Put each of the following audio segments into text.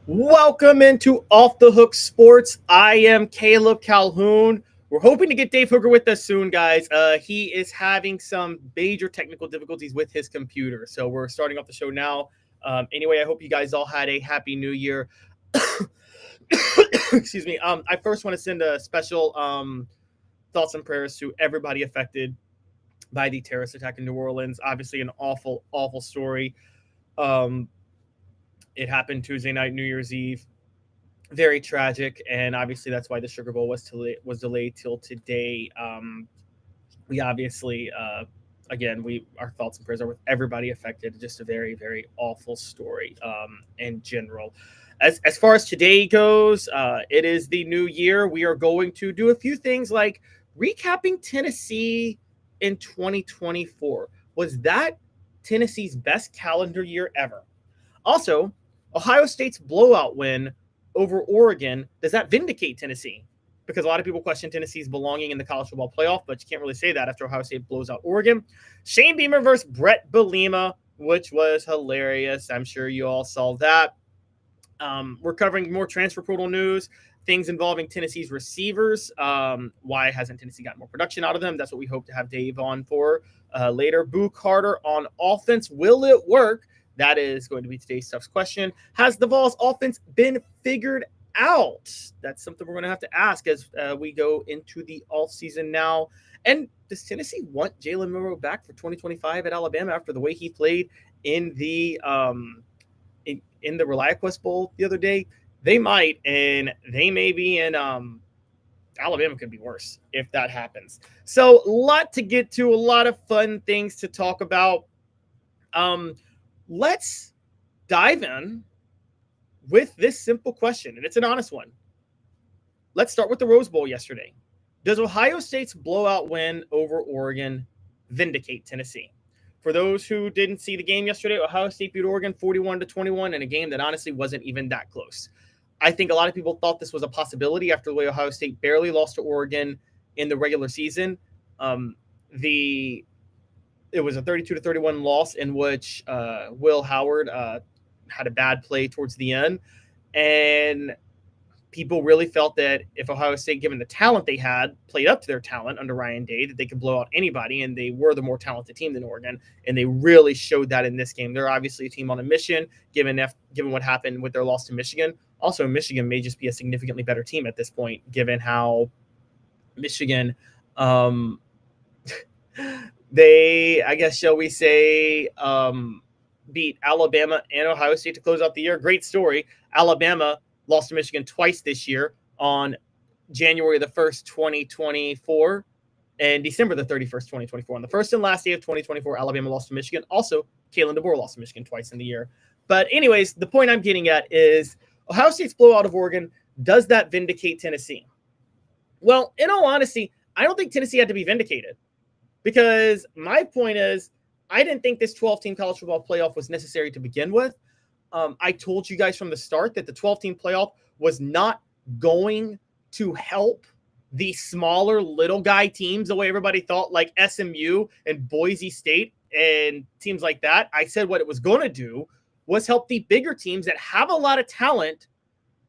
Welcome into Off the Hook Sports. I am Caleb Calhoun. We're hoping to get Dave Hooker with us soon, guys. He is having some major technical difficulties with his computer, so we're starting off the show now. Anyway, I hope you guys all had a happy new year. Excuse me. I first want to send a special thoughts and prayers to everybody affected by the terrorist attack in New Orleans. Obviously, an awful, awful story. Um, it happened Tuesday night, New Year's Eve. Very tragic, and obviously that's why the Sugar Bowl was delayed till today. We obviously, again, our thoughts and prayers are with everybody affected. Just a very, very awful story in general. As far as today goes, it is the new year. We are going to do a few things like recapping Tennessee in 2024. Was that Tennessee's best calendar year ever? Also, Ohio State's blowout win over Oregon, does that vindicate Tennessee? Because a lot of people question Tennessee's belonging in the college football playoff, but you can't really say that after Ohio State blows out Oregon. Shane Beamer versus Bret Bielema, which was hilarious. I'm sure you all saw that. We're covering more transfer portal news, things involving Tennessee's receivers. Why hasn't Tennessee gotten more production out of them? That's what we hope to have Dave on for later. Boo Carter on offense. Will it work? That is going to be today's tough question. Has the Vols offense been figured out? That's something we're going to have to ask as we go into the offseason now. And does Tennessee want Jalen Milroe back for 2025 at Alabama after the way he played in the in the ReliaQuest Bowl the other day? They might, and they may be in Alabama could be worse if that happens. So a lot to get to, a lot of fun things to talk about. Let's dive in with this simple question, and it's an honest one. Let's start with the Rose Bowl yesterday. Does Ohio State's blowout win over Oregon vindicate Tennessee? For those who didn't see the game yesterday, Ohio State beat Oregon 41-21 in a game that honestly wasn't even that close. I think a lot of people thought this was a possibility after the way Ohio State barely lost to Oregon in the regular season. It was a 32-31 loss in which Will Howard had a bad play towards the end. And people really felt that if Ohio State, given the talent they had, played up to their talent under Ryan Day, that they could blow out anybody, and they were the more talented team than Oregon, and they really showed that in this game. They're obviously a team on a mission, given what happened with their loss to Michigan. Also, Michigan may just be a significantly better team at this point, given how Michigan they, I guess, shall we say, beat Alabama and Ohio State to close out the year. Great story. Alabama lost to Michigan twice this year on January the 1st, 2024, and December the 31st, 2024. On the first and last day of 2024, Alabama lost to Michigan. Also, Kalen DeBoer lost to Michigan twice in the year. But anyways, the point I'm getting at is Ohio State's blowout of Oregon, does that vindicate Tennessee? Well, in all honesty, I don't think Tennessee had to be vindicated. Because my point is, I didn't think this 12-team college football playoff was necessary to begin with. I told you guys from the start that the 12-team playoff was not going to help the smaller little guy teams the way everybody thought, like SMU and Boise State and teams like that. I said what it was going to do was help the bigger teams that have a lot of talent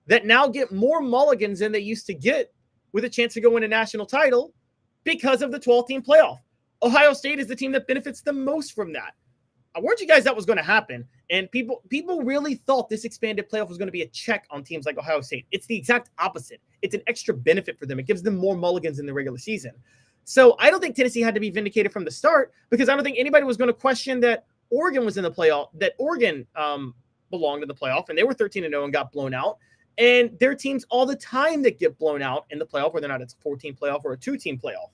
that now get more mulligans than they used to get with a chance to go win a national title because of the 12-team playoff. Ohio State is the team that benefits the most from that. I warned you guys that was going to happen, and people really thought this expanded playoff was going to be a check on teams like Ohio State. It's the exact opposite. It's an extra benefit for them. It gives them more mulligans in the regular season. So I don't think Tennessee had to be vindicated from the start, because I don't think anybody was going to question that Oregon was in the playoff, that Oregon belonged in the playoff, and they were 13-0 and got blown out. And there are teams all the time that get blown out in the playoff, whether or not it's a 14-team playoff or a 2-team playoff.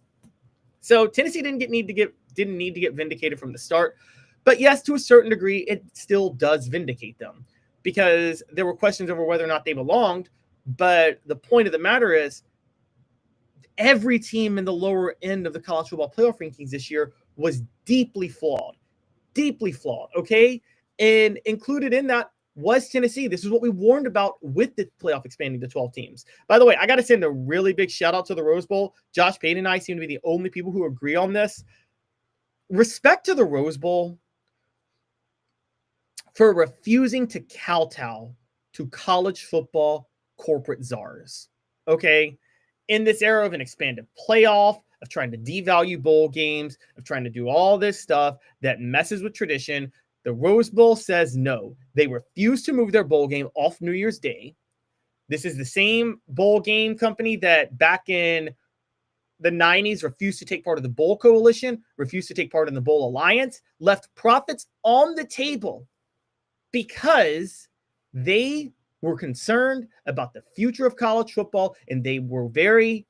So Tennessee didn't need to get vindicated from the start. But yes, to a certain degree, it still does vindicate them, because there were questions over whether or not they belonged. But the point of the matter is, every team in the lower end of the college football playoff rankings this year was deeply flawed, okay? And included in that was Tennessee. This is what we warned about with the playoff expanding to 12 teams. By the way, I got to send a really big shout out to the Rose Bowl. Josh Payne and I seem to be the only people who agree on this. Respect to the Rose Bowl for refusing to kowtow to college football corporate czars. Okay? In this era of an expanded playoff, of trying to devalue bowl games, of trying to do all this stuff that messes with tradition, the Rose Bowl says no. They refuse to move their bowl game off New Year's Day. This is the same bowl game company that back in the 90s refused to take part of the Bowl Coalition, refused to take part in the Bowl Alliance, left profits on the table because they were concerned about the future of college football, and they were very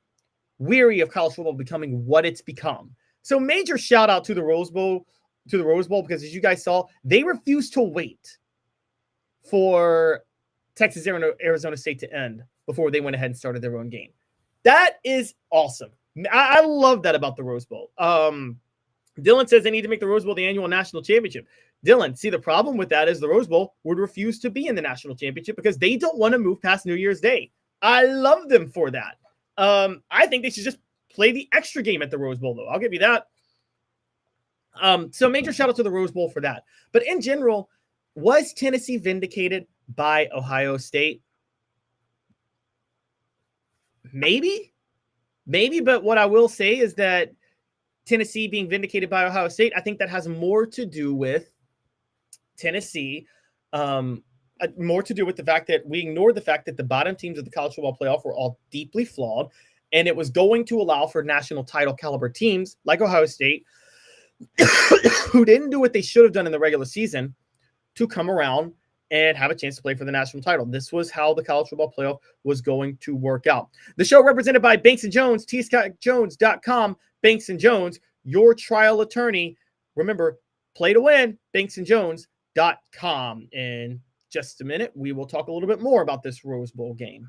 weary of college football becoming what it's become. So major shout out to the Rose Bowl, because as you guys saw, they refused to wait for Texas Arizona State to end before they went ahead and started their own game. That is awesome. I love that about the Rose Bowl. Dylan says they need to make the Rose Bowl the annual national championship. Dylan, see, the problem with that is the Rose Bowl would refuse to be in the national championship because they don't want to move past New Year's Day. I love them for that. I think they should just play the extra game at the Rose Bowl, though. I'll give you that. So major shout out to the Rose Bowl for that. But in general, was Tennessee vindicated by Ohio State? Maybe. But what I will say is that Tennessee being vindicated by Ohio State, I think that has more to do with Tennessee, more to do with the fact that we ignored the fact that the bottom teams of the college football playoff were all deeply flawed, and it was going to allow for national title caliber teams like Ohio State, who didn't do what they should have done in the regular season, to come around and have a chance to play for the national title. This was how the college football playoff was going to work out. The show represented by Banks & Jones, tscottjones.com. Banks & Jones, your trial attorney. Remember, play to win, banksandjones.com. In just a minute, we will talk a little bit more about this Rose Bowl game.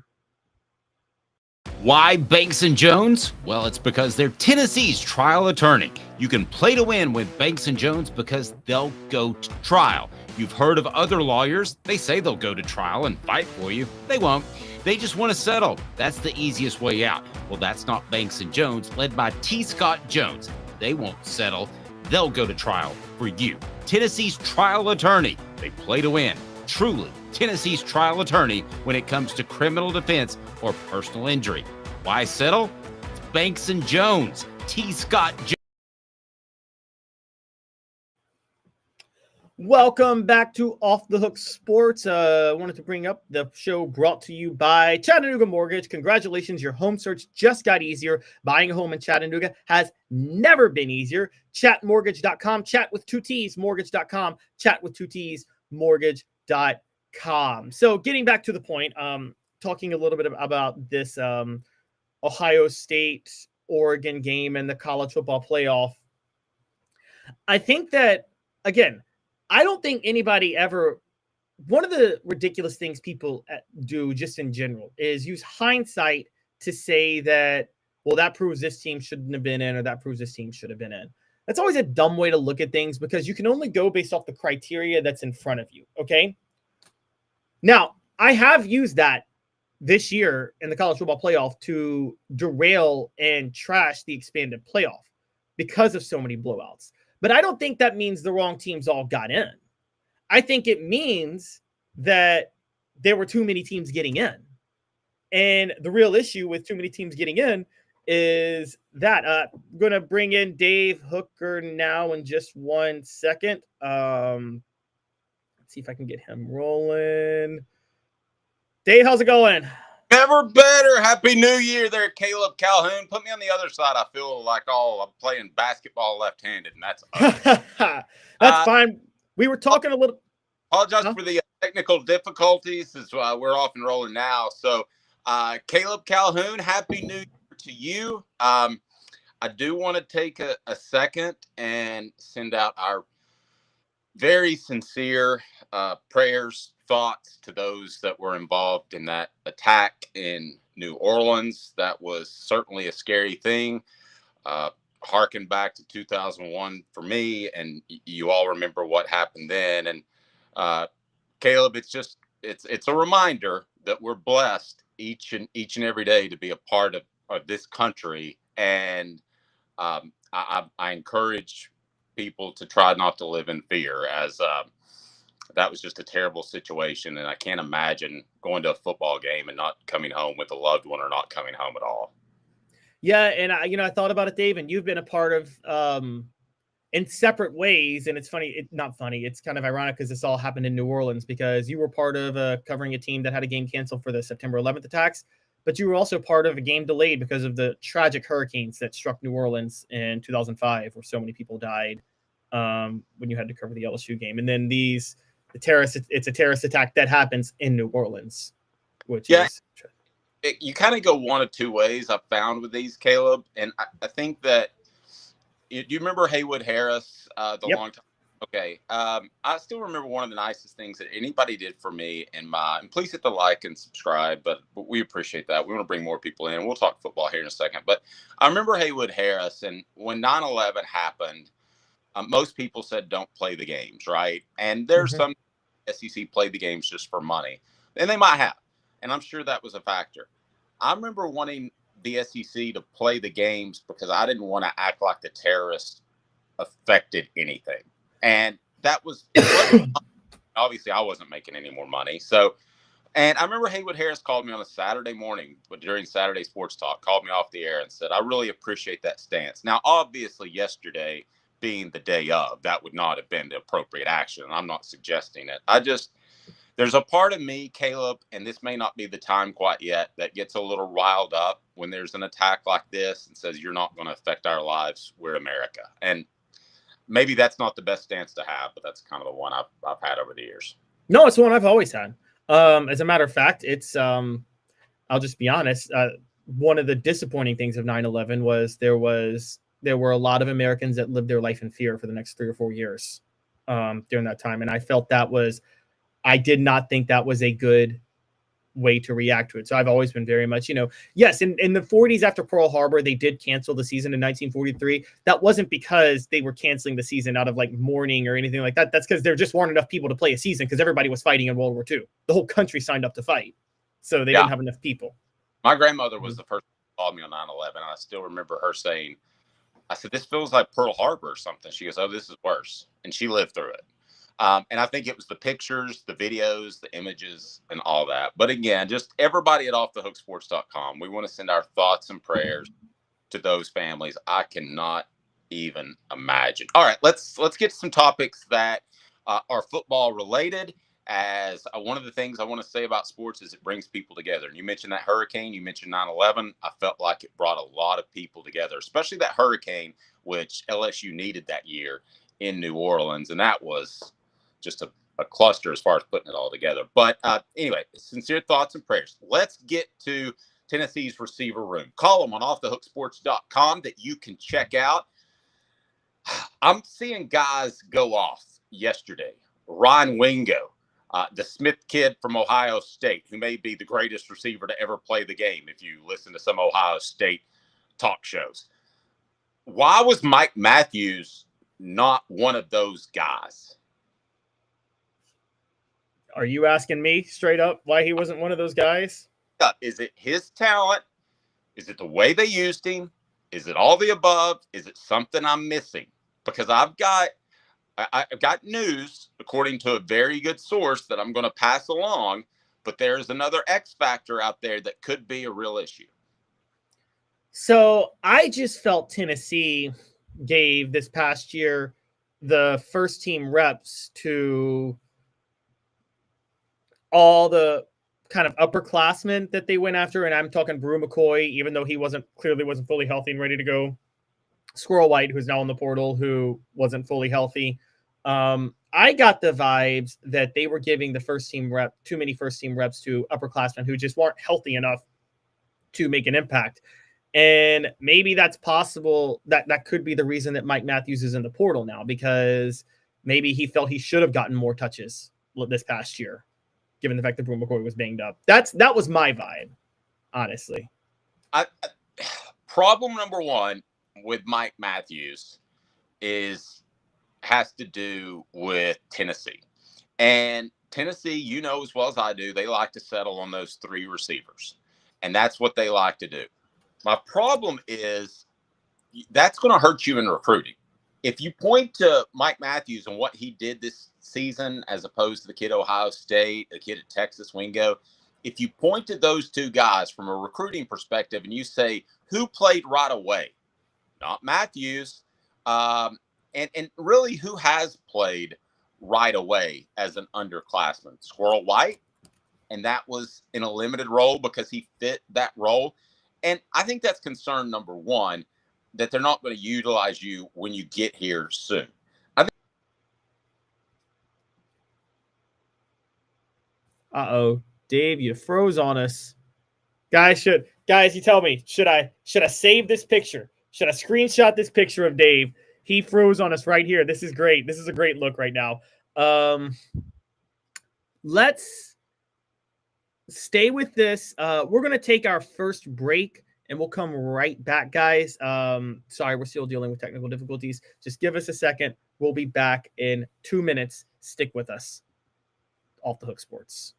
Why Banks & Jones? Well, it's because they're Tennessee's trial attorney. You can play to win with Banks & Jones because they'll go to trial. You've heard of other lawyers. They say they'll go to trial and fight for you. They won't. They just want to settle. That's the easiest way out. Well, that's not Banks & Jones, led by T. Scott Jones. They won't settle. They'll go to trial for you. Tennessee's trial attorney. They play to win. Truly, Tennessee's trial attorney when it comes to criminal defense or personal injury. Why settle? It's Banks & Jones. T. Scott Jones. Welcome back to Off the Hook Sports. I wanted to bring up the show brought to you by Chattanooga Mortgage. Congratulations, your home search just got easier. Buying a home in Chattanooga has never been easier. Chatmortgage.com, chat with two T's, mortgage.com, chat with two T's, mortgage.com. So getting back to the point, talking a little bit about this Ohio State, Oregon game and the college football playoff. I think that, again, I don't think anybody ever, one of the ridiculous things people do just in general is use hindsight to say that, well, that proves this team shouldn't have been in or that proves this team should have been in. That's always a dumb way to look at things because you can only go based off the criteria that's in front of you, okay? Now, I have used that this year in the college football playoff to derail and trash the expanded playoff because of so many blowouts. But I don't think that means the wrong teams all got in. I think it means that there were too many teams getting in. And the real issue with too many teams getting in is that I'm going to bring in Dave Hooker now in just 1 second. Let's see if I can get him rolling. Dave, how's it going? Never better. Happy New Year there, Caleb Calhoun. Put me on the other side. I feel like I'm playing basketball left-handed, and that's that's fine. We were talking a little. Apologize for the technical difficulties. We're off and rolling now. So, Caleb Calhoun, Happy New Year to you. I do want to take a second and send out our very sincere prayers, thoughts to those that were involved in that attack in New Orleans. That was certainly a scary thing. Harken back to 2001 for me, and you all remember what happened then. And Caleb, it's a reminder that we're blessed each and every day to be a part of this country. And I encourage people to try not to live in fear, as that was just a terrible situation. And I can't imagine going to a football game and not coming home with a loved one or not coming home at all. Yeah. And I thought about it, Dave, and you've been a part of, in separate ways. And it's funny, not funny. It's kind of ironic because this all happened in New Orleans because you were part of covering a team that had a game canceled for the September 11th attacks, but you were also part of a game delayed because of the tragic hurricanes that struck New Orleans in 2005, where so many people died when you had to cover the LSU game. And then it's a terrorist attack that happens in New Orleans, which is... You kind of go one of two ways I've found with these, Caleb. And I think that, do you remember Haywood Harris, the long time? Okay. I still remember one of the nicest things that anybody did for me and please hit the like and subscribe, but we appreciate that. We want to bring more people in. We'll talk football here in a second. But I remember Haywood Harris, and when 9/11 happened, most people said don't play the games, right? And there's some SEC play the games just for money. And they might have. And I'm sure that was a factor. I remember wanting the SEC to play the games because I didn't want to act like the terrorists affected anything. And that was obviously I wasn't making any more money. So, and I remember Haywood Harris called me on a Saturday morning, but during Saturday Sports Talk, called me off the air and said, I really appreciate that stance. Now, obviously yesterday being the day of, that would not have been the appropriate action. I'm not suggesting it. There's a part of me, Caleb, and this may not be the time quite yet, that gets a little riled up when there's an attack like this and says, you're not going to affect our lives. We're America. And maybe that's not the best stance to have, but that's kind of the one I've had over the years. No, it's the one I've always had. As a matter of fact, it's, I'll just be honest. One of the disappointing things of 9/11 was there were a lot of Americans that lived their life in fear for the next 3 or 4 years during that time. And I felt I did not think that was a good way to react to it. So I've always been very much, yes, in the 40s after Pearl Harbor, they did cancel the season in 1943. That wasn't because they were canceling the season out of like mourning or anything like that. That's because there just weren't enough people to play a season because everybody was fighting in World War II. The whole country signed up to fight. So they didn't have enough people. My grandmother was the first who called me on 9/11. And I still remember her saying, I said, this feels like Pearl Harbor or something. She goes, oh, this is worse. And she lived through it. And I think it was the pictures, the videos, the images, and all that. But again, just everybody at offthehooksports.com, we want to send our thoughts and prayers to those families. I cannot even imagine. All right, let's get to some topics that are football related. As one of the things I want to say about sports is it brings people together. And you mentioned that hurricane, you mentioned 9/11. I felt like it brought a lot of people together, especially that hurricane, which LSU needed that year in New Orleans. And that was just a cluster as far as putting it all together. But anyway, sincere thoughts and prayers. Let's get to Tennessee's receiver room. Column on offthehooksports.com that you can check out. I'm seeing guys go off yesterday. Ryan Wingo, the Smith kid from Ohio State, who may be the greatest receiver to ever play the game if you listen to some Ohio State talk shows. Why was Mike Matthews not one of those guys? Are you asking me straight up why he wasn't one of those guys? Is it his talent? Is it the way they used him? Is it all the above? Is it something I'm missing? Because I've got news, according to a very good source, that I'm going to pass along, but there's another X factor out there that could be a real issue. So I just felt Tennessee gave this past year the first team reps to all the kind of upperclassmen that they went after. And I'm talking Brew McCoy, even though he clearly wasn't fully healthy and ready to go. Squirrel White, who's now in the portal, who wasn't fully healthy. I got the vibes that they were giving too many first team reps to upperclassmen who just weren't healthy enough to make an impact. And maybe that's possible. That could be the reason that Mike Matthews is in the portal now, because maybe he felt he should have gotten more touches this past year, given the fact that Brew McCoy was banged up. That was my vibe, honestly. Problem number one with Mike Matthews has to do with Tennessee. And Tennessee, you know as well as I do, they like to settle on those three receivers. And that's what they like to do. My problem is that's going to hurt you in recruiting. if you point to Mike Matthews and what he did this season, as opposed to the kid at Ohio State, the kid at Texas Wingo, if you point to those two guys from a recruiting perspective and you say, who played right away? Not Matthews. And really, who has played right away as an underclassman? Squirrel White. And that was in a limited role because he fit that role. And I think that's concern number one, that they're not going to utilize you when you get here soon. Uh-oh, Dave, you froze on us. Guys, you tell me, should I save this picture? Should I screenshot this picture of Dave? He froze on us right here. This is great. This is a great look right now. Let's stay with this. We're going to take our first break, and we'll come right back, guys. Sorry, we're still dealing with technical difficulties. Just give us a second. We'll be back in 2 minutes. Stick with us. Off the Hook Sports.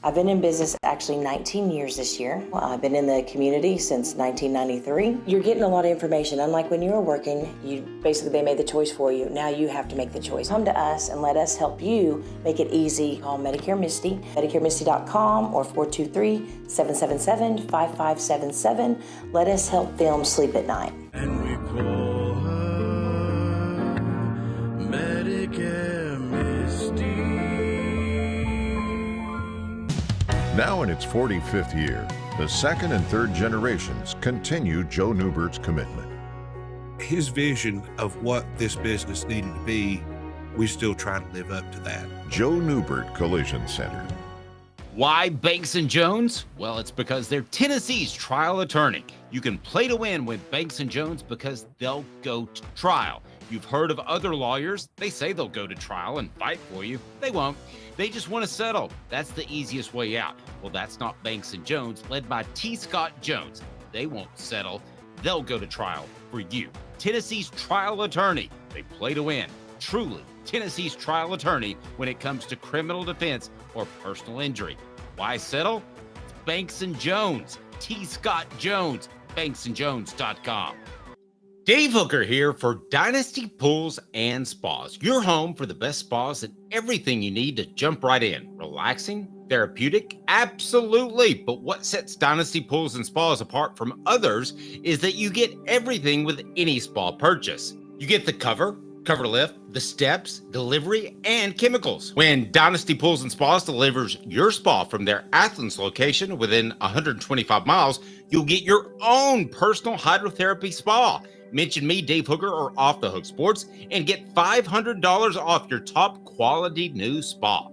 I've been in business actually 19 years this year. I've been in the community since 1993. You're getting a lot of information. Unlike when you were working, they made the choice for you. Now you have to make the choice. Come to us and let us help you make it easy. Call Medicare Misty, MedicareMisty.com or 423-777-5577. Let us help them sleep at night. And we call her Medicare Misty. Now in its 45th year, the second and third generations continue Joe Neubert's commitment. His vision of what this business needed to be, we still try to live up to that. Joe Neubert Collision Center. Why Banks & Jones? Well, it's because they're Tennessee's trial attorney. You can play to win with Banks & Jones because they'll go to trial. You've heard of other lawyers. They say they'll go to trial and fight for you. They won't. They just want to settle. That's the easiest way out. Well, that's not Banks & Jones, led by T. Scott Jones. They won't settle. They'll go to trial for you. Tennessee's trial attorney. They play to win. Truly, Tennessee's trial attorney when it comes to criminal defense or personal injury. Why settle? It's Banks & Jones. T. Scott Jones. BanksandJones.com. Dave Hooker here for Dynasty Pools and Spas, your home for the best spas and everything you need to jump right in. Relaxing, therapeutic, absolutely. But what sets Dynasty Pools and Spas apart from others is that you get everything with any spa purchase. You get the cover lift, the steps, delivery, and chemicals. When Dynasty Pools and Spas delivers your spa from their Athens location within 125 miles, you'll get your own personal hydrotherapy spa. Mention me, Dave Hooker, or Off the Hook Sports, and get $500 off your top quality new spa.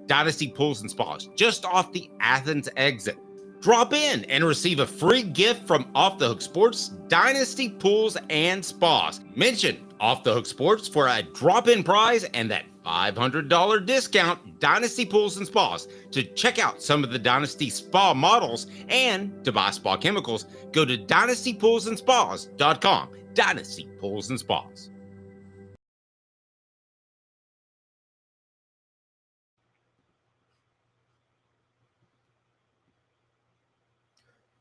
Dynasty Pools and Spas, just off the Athens exit. Drop in and receive a free gift from Off the Hook Sports, Dynasty Pools and Spas. Mention Off the Hook Sports for a drop-in prize and that $500 discount, Dynasty Pools and Spas. To check out some of the Dynasty Spa models and to buy spa chemicals, go to dynastypoolsandspas.com. Dynasty Pools and Spas.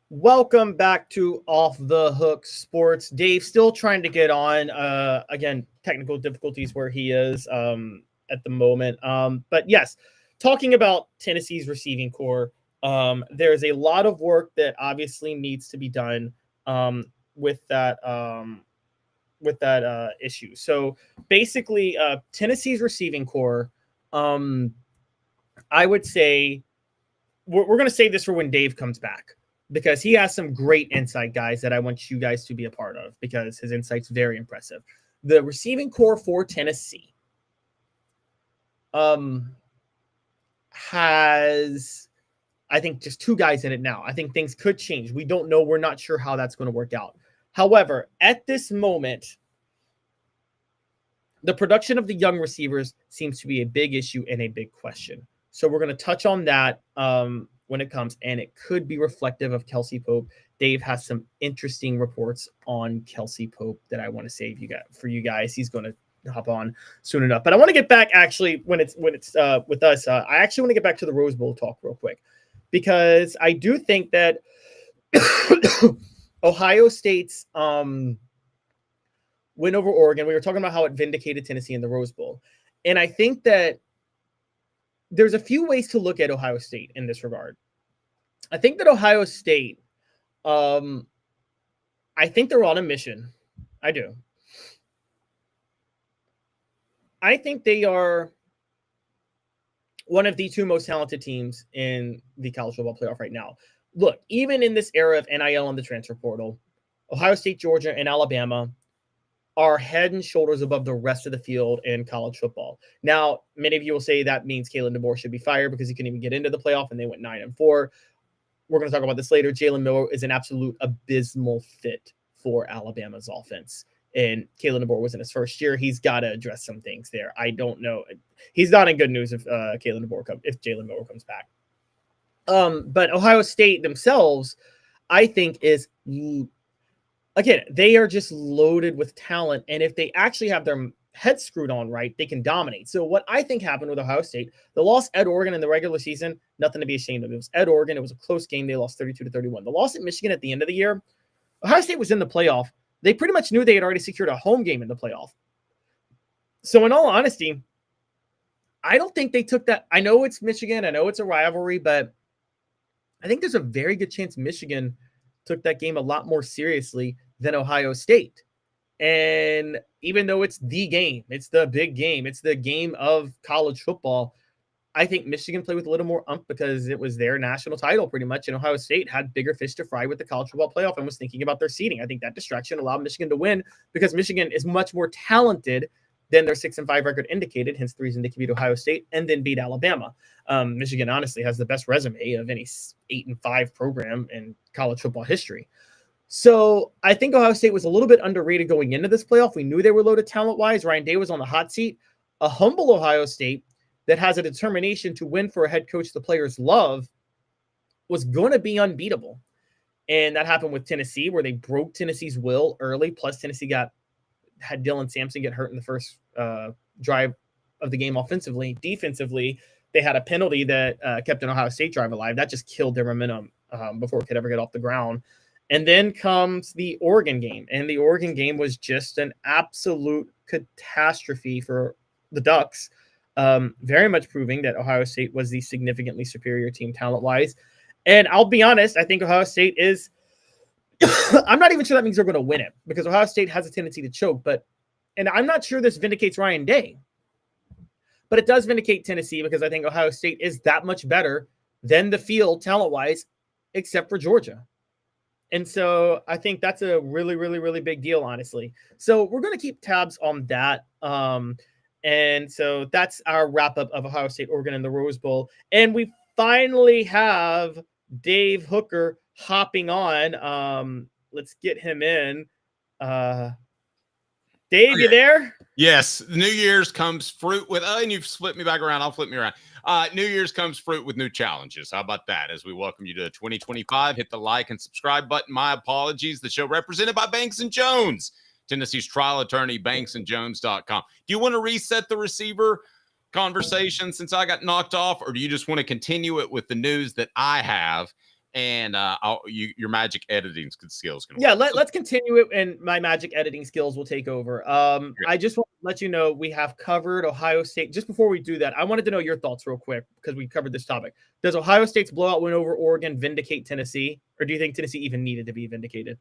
Welcome back to Off the Hook Sports. Dave still trying to get on. Again, technical difficulties where he is at the moment. But yes, talking about Tennessee's receiving core, there's a lot of work that obviously needs to be done with that issue. So basically, Tennessee's receiving core, I would say we're going to save this for when Dave comes back, because he has some great insight, guys, that I want you guys to be a part of, because his insight's very impressive. The receiving core for Tennessee has, I think, just two guys in it now. I think things could change. We don't know. We're not sure how that's going to work out. However, at this moment, the production of the young receivers seems to be a big issue and a big question. So we're going to touch on that when it comes, and it could be reflective of Kelsey Pope. Dave has some interesting reports on Kelsey Pope that I want to save for you guys. He's going to hop on soon enough. But I want to get back, actually, when it's with us. I actually want to get back to the Rose Bowl talk real quick, because I do think that Ohio State's win over Oregon. We were talking about how it vindicated Tennessee in the Rose Bowl. And I think that there's a few ways to look at Ohio State in this regard. I think that Ohio State, I think they're on a mission. I do. I think they are one of the two most talented teams in the college football playoff right now. Look, even in this era of NIL and the transfer portal, Ohio State, Georgia, and Alabama are head and shoulders above the rest of the field in college football. Now, many of you will say that means Jalen Milroe should be fired because he couldn't even get into the playoff and they went 9-4. We're going to talk about this later. Jalen Milroe is an absolute abysmal fit for Alabama's offense. And Jalen Milroe was in his first year. He's got to address some things there. I don't know. He's not in good news if Jalen Milroe comes back. But Ohio State themselves, I think, is again, they are just loaded with talent. And if they actually have their heads screwed on right, they can dominate. So what I think happened with Ohio State, they lost at Oregon in the regular season, nothing to be ashamed of. It was at Oregon. It was a close game. They lost 32-31. The loss at Michigan at the end of the year, Ohio State was in the playoff. They pretty much knew they had already secured a home game in the playoff. So in all honesty, I don't think they took that. I know it's Michigan. I know it's a rivalry, but I think there's a very good chance Michigan took that game a lot more seriously than Ohio State. And even though it's the game, it's the big game, it's the game of college football, I think Michigan played with a little more oomph because it was their national title pretty much. And Ohio State had bigger fish to fry with the college football playoff and was thinking about their seeding. I think that distraction allowed Michigan to win because Michigan is much more talented than their 6-5 record indicated. Hence the reason they could beat Ohio State and then beat Alabama. Michigan honestly has the best resume of any 8-5 program in college football history. So I think Ohio State was a little bit underrated going into this playoff. We knew they were loaded talent-wise. Ryan Day was on the hot seat. A humble Ohio State that has a determination to win for a head coach the players love was going to be unbeatable. And that happened with Tennessee, where they broke Tennessee's will early. Plus, Tennessee had Dylan Sampson get hurt in the first drive of the game offensively. Defensively, they had a penalty that kept an Ohio State drive alive. That just killed their momentum before it could ever get off the ground. And then comes the Oregon game. And the Oregon game was just an absolute catastrophe for the Ducks. Very much proving that Ohio State was the significantly superior team talent-wise. And I'll be honest, I think Ohio State is – I'm not even sure that means they're going to win it because Ohio State has a tendency to choke. And I'm not sure this vindicates Ryan Day. But it does vindicate Tennessee because I think Ohio State is that much better than the field talent-wise except for Georgia. And so I think that's a really, really, really big deal, honestly. So we're going to keep tabs on that. And so that's our wrap-up of Ohio State, Oregon, and the Rose Bowl. And we finally have Dave Hooker hopping on. Let's get him in. Dave, you there? Yes. New Year's comes fruit with, and you've flipped me back around. I'll flip me around. New Year's comes fruit with new challenges. How about that? As we welcome you to 2025, hit the like and subscribe button. My apologies. The show represented by Banks and Jones, Tennessee's trial attorney, banksandjones.com. Do you want to reset the receiver conversation since I got knocked off, or do you just want to continue it with the news that I have? And your magic editing skills can work. Let's continue it, and my magic editing skills will take over. I just want to let you know we have covered Ohio State. Just before we do that, I wanted to know your thoughts real quick because we covered this topic. Does Ohio State's blowout win over Oregon vindicate Tennessee, or do you think Tennessee even needed to be vindicated?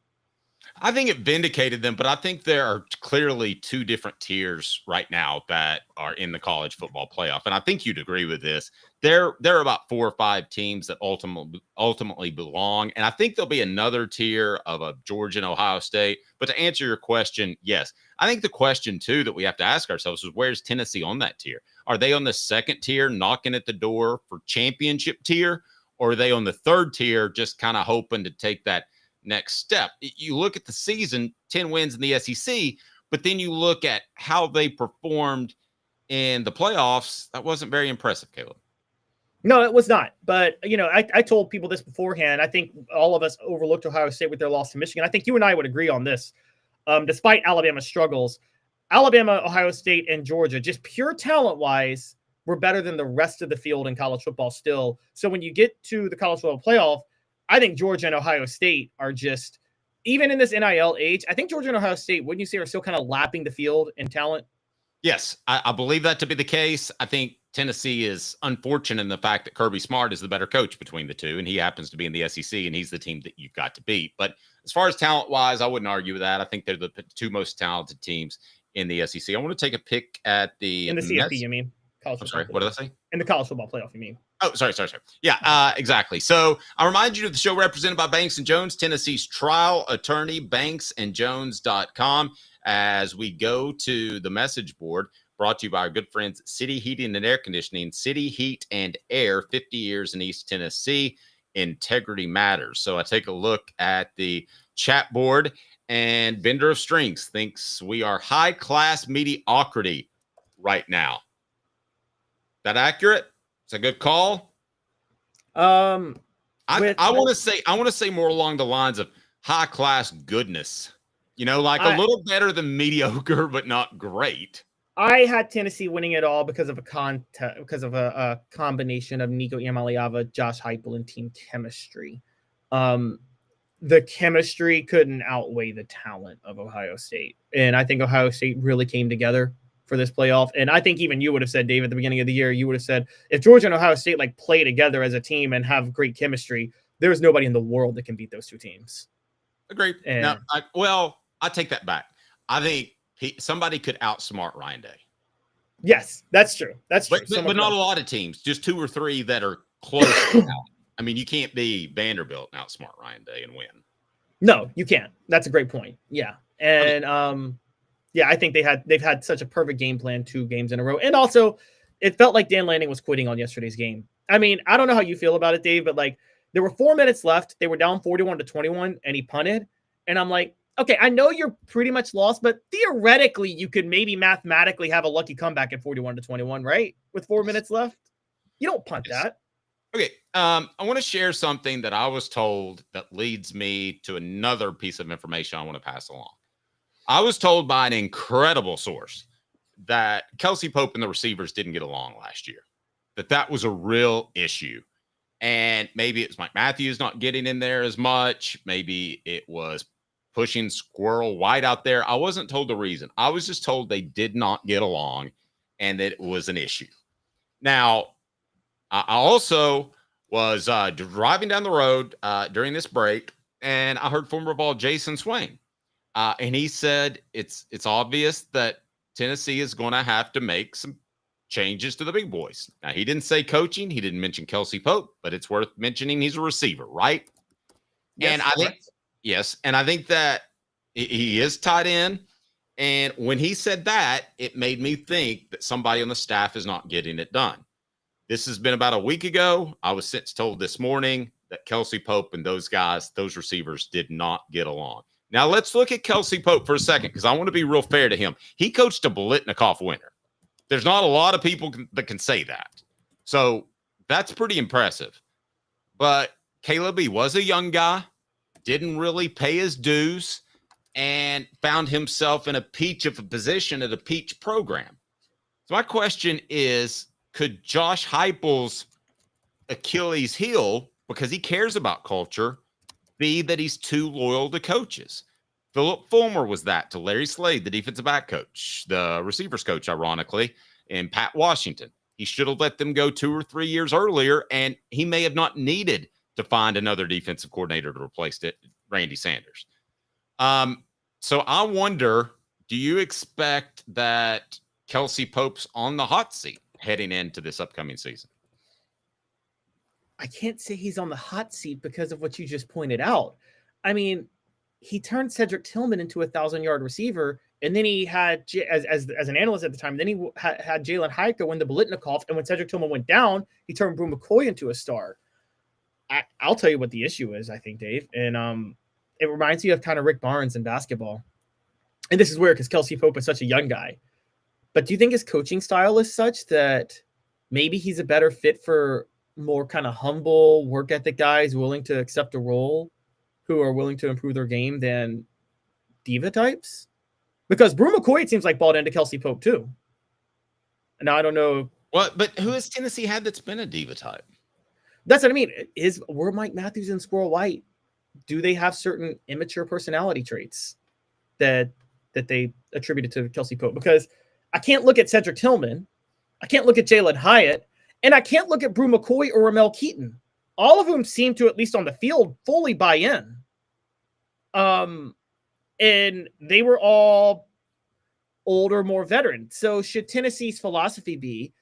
I think it vindicated them, but I think there are clearly two different tiers right now that are in the college football playoff. And I think you'd agree with this. There are about 4 or 5 teams that ultimately belong. And I think there'll be another tier of a Georgia and Ohio State. But to answer your question, yes. I think the question, too, that we have to ask ourselves is where's Tennessee on that tier? Are they on the second tier knocking at the door for championship tier? Or are they on the third tier just kind of hoping to take that next step? You look at the season, 10 wins in the SEC, but then you look at how they performed in the playoffs. That wasn't very impressive, Caleb. No, it was not. But, I told people this beforehand. I think all of us overlooked Ohio State with their loss to Michigan. I think you and I would agree on this. Despite Alabama's struggles, Alabama, Ohio State, and Georgia, just pure talent-wise, were better than the rest of the field in college football still. So when you get to the college football playoff, I think Georgia and Ohio State are just even in this NIL age, I think Georgia and Ohio State, wouldn't you say, are still kind of lapping the field in talent? Yes, I believe that to be the case. I think Tennessee is unfortunate in the fact that Kirby Smart is the better coach between the two, and he happens to be in the SEC, and he's the team that you've got to beat. But as far as talent-wise, I wouldn't argue with that. I think they're the two most talented teams in the SEC. I want to take a pick at the In the CFP, you mean? I'm sorry, what did I say? In the college football playoff, you mean? Oh, sorry. Yeah, exactly. So I remind you of the show represented by Banks & Jones, Tennessee's trial attorney, banksandjones.com. As we go to the message board, brought to you by our good friends, City Heating and Air Conditioning, City Heat and Air, 50 years in East Tennessee. Integrity matters. So I take a look at the chat board, and Bender of Strings thinks we are high-class mediocrity right now. That accurate? It's a good call. I want to say more along the lines of high class goodness. Like a little better than mediocre, but not great. I had Tennessee winning it all because of a combination of Nico Iamaleava, Josh Heupel, and team chemistry. The chemistry couldn't outweigh the talent of Ohio State, and I think Ohio State really came together for this playoff. And I think even you would have said, Dave, at the beginning of the year, you would have said, if Georgia and Ohio State play together as a team and have great chemistry, there's nobody in the world that can beat those two teams. Agreed. And I take that back. I think somebody could outsmart Ryan Day. Yes, that's true. That's true. But not a lot of teams, just two or three that are close to that. I mean, you can't be Vanderbilt and outsmart Ryan Day and win. No, you can't. That's a great point. Yeah. And yeah, I think they've had such a perfect game plan 2 games in a row. And also, it felt like Dan Lanning was quitting on yesterday's game. I mean, I don't know how you feel about it, Dave, but there were 4 minutes left. They were down 41-21, and he punted. And I'm like, okay, I know you're pretty much lost, but theoretically, you could maybe mathematically have a lucky comeback at 41-21, right? With 4 minutes left. You don't punt that. Okay. I want to share something that I was told that leads me to another piece of information I want to pass along. I was told by an incredible source that Kelsey Pope and the receivers didn't get along last year, that was a real issue. And maybe it was Mike Matthews not getting in there as much. Maybe it was pushing Squirrel White out there. I wasn't told the reason. I was just told they did not get along and that it was an issue. Now, I also was driving down the road during this break, and I heard former ball Jason Swain. And he said it's obvious that Tennessee is going to have to make some changes to the big boys. Now, he didn't say coaching. He didn't mention Kelsey Pope, but it's worth mentioning he's a receiver, right? Yes, and I think that he is tied in. And when he said that, it made me think that somebody on the staff is not getting it done. This has been about a week ago. I was since told this morning that Kelsey Pope and those receivers did not get along. Now, let's look at Kelsey Pope for a second, because I want to be real fair to him. He coached a Biletnikoff winner. There's not a lot of people that can say that. So that's pretty impressive. But Caleb, he was a young guy, didn't really pay his dues, and found himself in a peach of a position at a peach program. So my question is, could Josh Heupel's Achilles heel, because he cares about culture, be that he's too loyal to coaches? Philip Fulmer was that to Larry Slade, the defensive back coach, the receivers coach, ironically, and Pat Washington. He should have let them go 2 or 3 years earlier, and he may have not needed to find another defensive coordinator to replace Randy Sanders. So I wonder, do you expect that Kelsey Pope's on the hot seat heading into this upcoming season? I can't say he's on the hot seat because of what you just pointed out. I mean, he turned Cedric Tillman into a 1,000-yard receiver, and then he had, as an analyst at the time, then he had Jalen Heiker win the Biletnikoff, and when Cedric Tillman went down, he turned Brew McCoy into a star. I'll tell you what the issue is, I think, Dave, and it reminds me of kind of Rick Barnes in basketball. And this is weird because Kelsey Pope is such a young guy. But do you think his coaching style is such that maybe he's a better fit for more kind of humble work ethic guys willing to accept a role, who are willing to improve their game, than diva types? Because Brew McCoy, it seems like, bought into Kelsey Pope too. And now I don't know. But who has Tennessee had that's been a diva type? That's what I mean. Were Mike Matthews and Squirrel White do they have certain immature personality traits that they attributed to Kelsey Pope? Because I can't look at Cedric Tillman, I can't look at Jalen Hyatt, and I can't look at Brew McCoy or Ramel Keaton. All of whom seem to, at least on the field, fully buy in. And they were all older, more veteran. So should Tennessee's philosophy be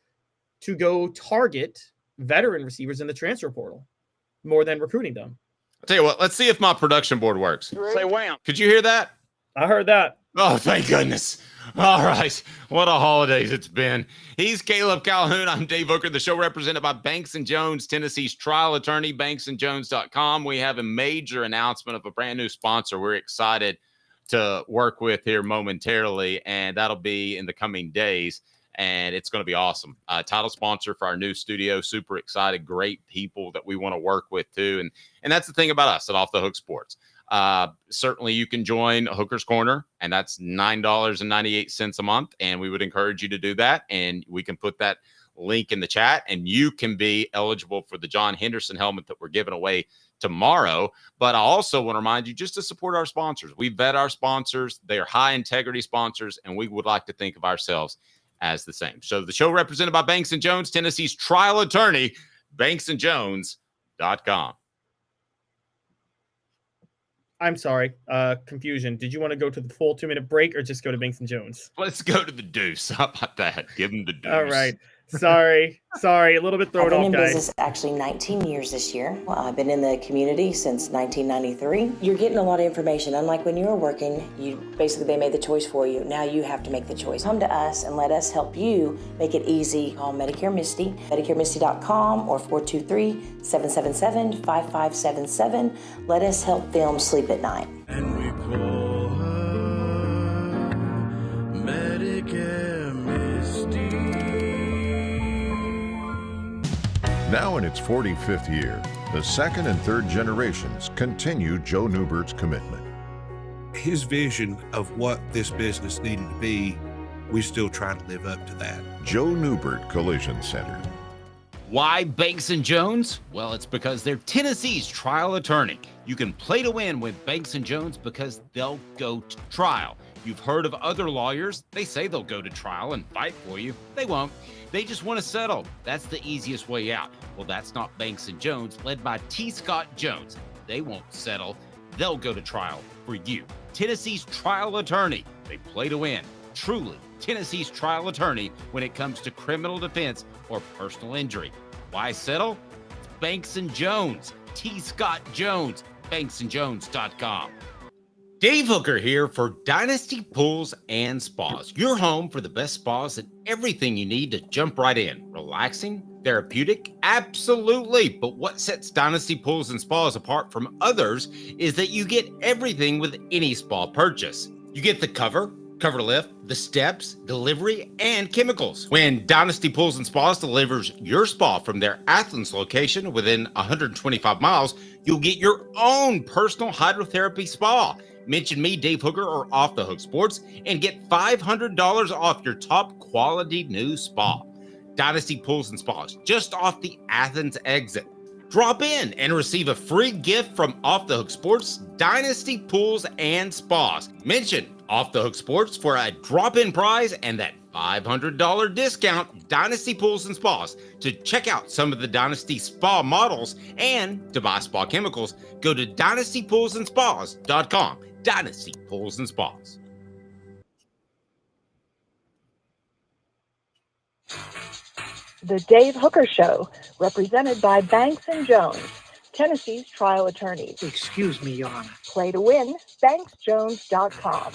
to go target veteran receivers in the transfer portal more than recruiting them? I'll tell you what, let's see if my production board works. Say wham. Could you hear that? I heard that. Oh, thank goodness. All right. What a holidays it's been. He's Caleb Calhoun. I'm Dave Hooker. The show represented by Banks & Jones, Tennessee's trial attorney, banksandjones.com. We have a major announcement of a brand new sponsor we're excited to work with here momentarily, and that'll be in the coming days, and it's going to be awesome. Title sponsor for our new studio. Super excited. Great people that we want to work with, too. And that's the thing about us at Off the Hook Sports. Certainly you can join Hooker's Corner, and that's $9.98 a month. And we would encourage you to do that. And we can put that link in the chat, and you can be eligible for the John Henderson helmet that we're giving away tomorrow. But I also want to remind you just to support our sponsors. We vet our sponsors. They are high integrity sponsors, and we would like to think of ourselves as the same. So the show represented by Banks & Jones, Tennessee's trial attorney, banksandjones.com. I'm sorry, confusion. Did you want to go to the full 2-minute break or just go to Banks & Jones? Let's go to the deuce. How about that? Give them the deuce. All right. Sorry, a little bit thrown I've been off, in guys. business actually 19 years this year. I've been in the community since 1993. You're getting a lot of information. Unlike when you were working, they made the choice for you. Now you have to make the choice. Come to us and let us help you make it easy. Call Medicare Misty, MedicareMisty.com or 423-777-5577. Let us help them sleep at night. And we call her Medicare Misty. Now in its 45th year, the second and third generations continue Joe Neubert's commitment. His vision of what this business needed to be, we still try to live up to that. Joe Neubert Collision Center. Why Banks & Jones? Well, it's because they're Tennessee's trial attorney. You can play to win with Banks & Jones because they'll go to trial. You've heard of other lawyers. They say they'll go to trial and fight for you. They won't. They just want to settle. That's the easiest way out. Well, that's not Banks & Jones, led by T. Scott Jones. They won't settle. They'll go to trial for you. Tennessee's trial attorney. They play to win. Truly, Tennessee's trial attorney when it comes to criminal defense or personal injury. Why settle? It's Banks & Jones. T. Scott Jones. banksandjones.com. Dave Hooker here for Dynasty Pools and Spas. Your home for the best spas and everything you need to jump right in. Relaxing? Therapeutic? Absolutely. But what sets Dynasty Pools and Spas apart from others is that you get everything with any spa purchase. You get the cover lift, the steps, delivery, and chemicals. When Dynasty Pools and Spas delivers your spa from their Athens location within 125 miles, you'll get your own personal hydrotherapy spa. Mention me, Dave Hooker, or Off the Hook Sports, and get $500 off your top quality new spa. Dynasty Pools and Spas, just off the Athens exit. Drop in and receive a free gift from Off the Hook Sports, Dynasty Pools and Spas. Mention Off the Hook Sports for a drop-in prize and that $500 discount, Dynasty Pools and Spas. To check out some of the Dynasty Spa models and to buy spa chemicals, go to dynastypoolsandspas.com. Dynasty Pools and Spas. The Dave Hooker Show, represented by Banks & Jones, Tennessee's trial attorneys. Excuse me, Your Honor. Play to win, banksjones.com.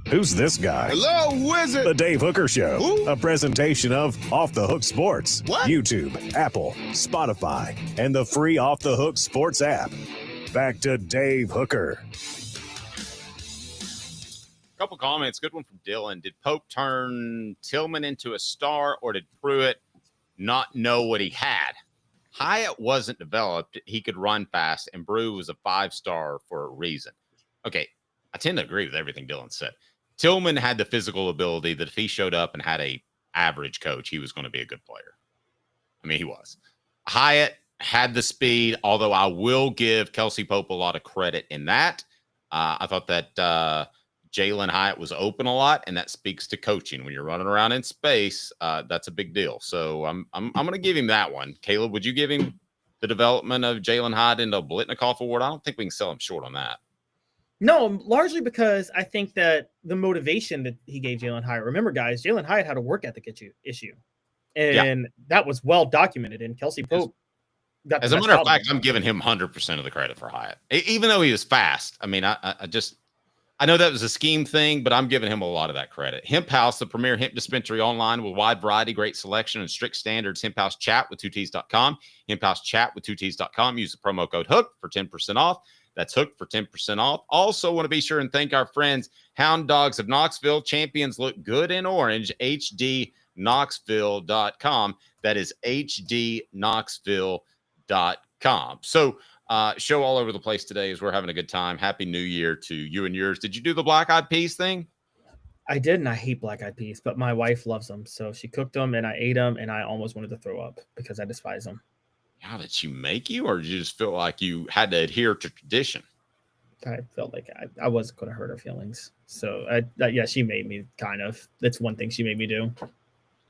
Who's this guy? Hello, wizard. The Dave Hooker Show, Who? a presentation of Off the Hook Sports. What? YouTube, Apple, Spotify, and the free Off the Hook Sports app. Back to Dave Hooker. Couple comments. Good one from Dylan. Did Pope turn Tillman into a star, or did Pruitt not know what he had? Hyatt wasn't developed. He could run fast, and Brew was a 5-star for a reason. Okay, I tend to agree with everything Dylan said. Tillman had the physical ability that if he showed up and had a average coach, he was going to be a good player. I mean, he was. Hyatt had the speed, although I will give Kelsey Pope a lot of credit in that. I thought that Jalen Hyatt was open a lot, and that speaks to coaching. When you're running around in space, that's a big deal. So I'm going to give him that one. Caleb, would you give him the development of Jalen Hyatt into a Blitnikoff Award? I don't think we can sell him short on that. No, largely because I think that the motivation that he gave Jalen Hyatt. Remember, guys, Jalen Hyatt had a work ethic issue, and that was well documented. And Kelsey Pope. As a matter of fact, I'm giving him 100% of the credit for Hyatt, even though he was fast. I mean, I know that was a scheme thing, but I'm giving him a lot of that credit. Hemp House, the premier hemp dispensary online with wide variety, great selection, and strict standards. Hemp House Chat with 2Ts.com. Hemp House Chat with 2Ts.com. Use the promo code HOOK for 10% off. That's HOOK for 10% off. Also want to be sure and thank our friends, Hound Dogs of Knoxville. Champions look good in orange. HDKnoxville.com. That is HDKnoxville.com. So show all over the place today as we're having a good time. Happy New Year to you and yours. Did you do the black eyed peas thing? I did, and I hate black eyed peas, but my wife loves them. So she cooked them and I ate them, and I almost wanted to throw up because I despise them. How did she make you, or did you just feel like you had to adhere to tradition? I felt like I wasn't going to hurt her feelings. So she made me kind of. That's one thing she made me do.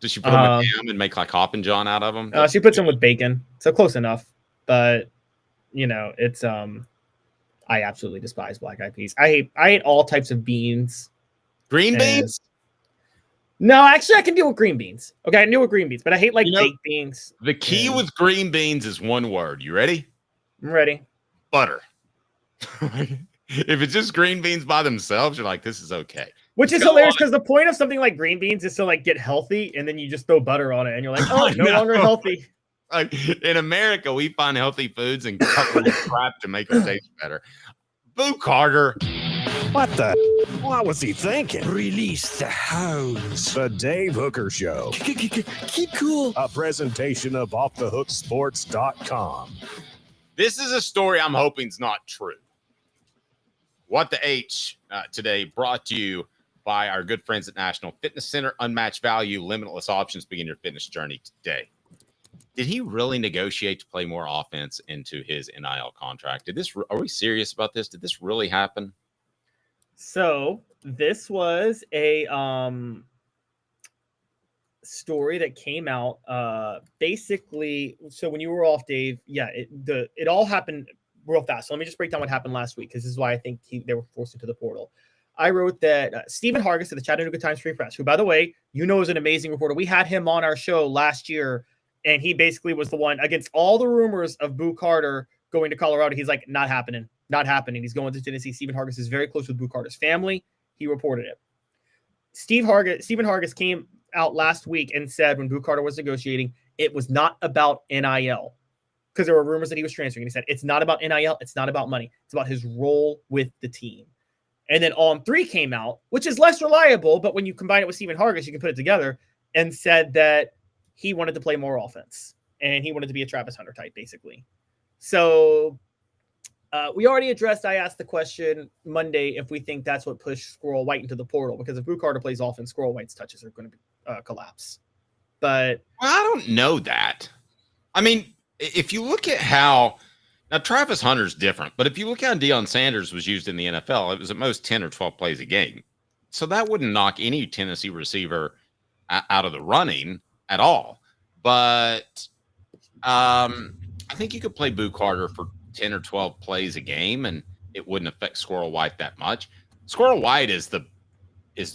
Did she put them with ham and make like Hoppin' John out of them? She puts them with bacon, so close enough. But it's I absolutely despise black eyed peas. I hate all types of beans. Green beans? No, actually, I can deal with green beans. Okay, I can deal with green beans, but I hate baked beans. The key with green beans is one word. You ready? I'm ready. Butter. If it's just green beans by themselves, you're like, this is okay. Which is hilarious because the point of something like green beans is to get healthy, and then you just throw butter on it, and you're like, oh, no longer healthy. Like in America, we find healthy foods and cover with crap to make them taste better. Boo Carter. What the? What was he thinking? Release the hounds. The Dave Hooker Show. Keep cool. A presentation of OffTheHookSports.com. This is a story I'm hoping is not true. What the H today brought to you by our good friends at National Fitness Center. Unmatched value, limitless options. Begin your fitness journey today. Did he really negotiate to play more offense into his NIL contract? Are we serious about this? Did this really happen? So this was a story that came out basically. So when you were off, Dave, it all happened real fast. So let me just break down what happened last week, because this is why I think they were forced into the portal. I wrote that Stephen Hargis of the Chattanooga Times Free Press, who, by the way, is an amazing reporter. We had him on our show last year, and he basically was the one against all the rumors of Boo Carter going to Colorado. He's like, not happening. He's going to Tennessee. Stephen Hargis is very close with Boo Carter's family. He reported it. Stephen Hargis came out last week and said when Boo Carter was negotiating, it was not about NIL, because there were rumors that he was transferring. And he said, it's not about NIL. It's not about money. It's about his role with the team. And then On3 came out, which is less reliable, but when you combine it with Stephen Hargis, you can put it together, and said that he wanted to play more offense and he wanted to be a Travis Hunter type, basically. So we already addressed, I asked the question Monday if we think that's what pushed Squirrel White into the portal, because if Boo Carter plays offense, Squirrel White's touches are going to collapse. But I don't know that. I mean, if you look at how now Travis Hunter's different, but if you look how Deion Sanders was used in the NFL, it was at most 10 or 12 plays a game. So that wouldn't knock any Tennessee receiver out of the running at all. But I think you could play Boo Carter for 10 or 12 plays a game, and it wouldn't affect Squirrel White that much. Squirrel White is the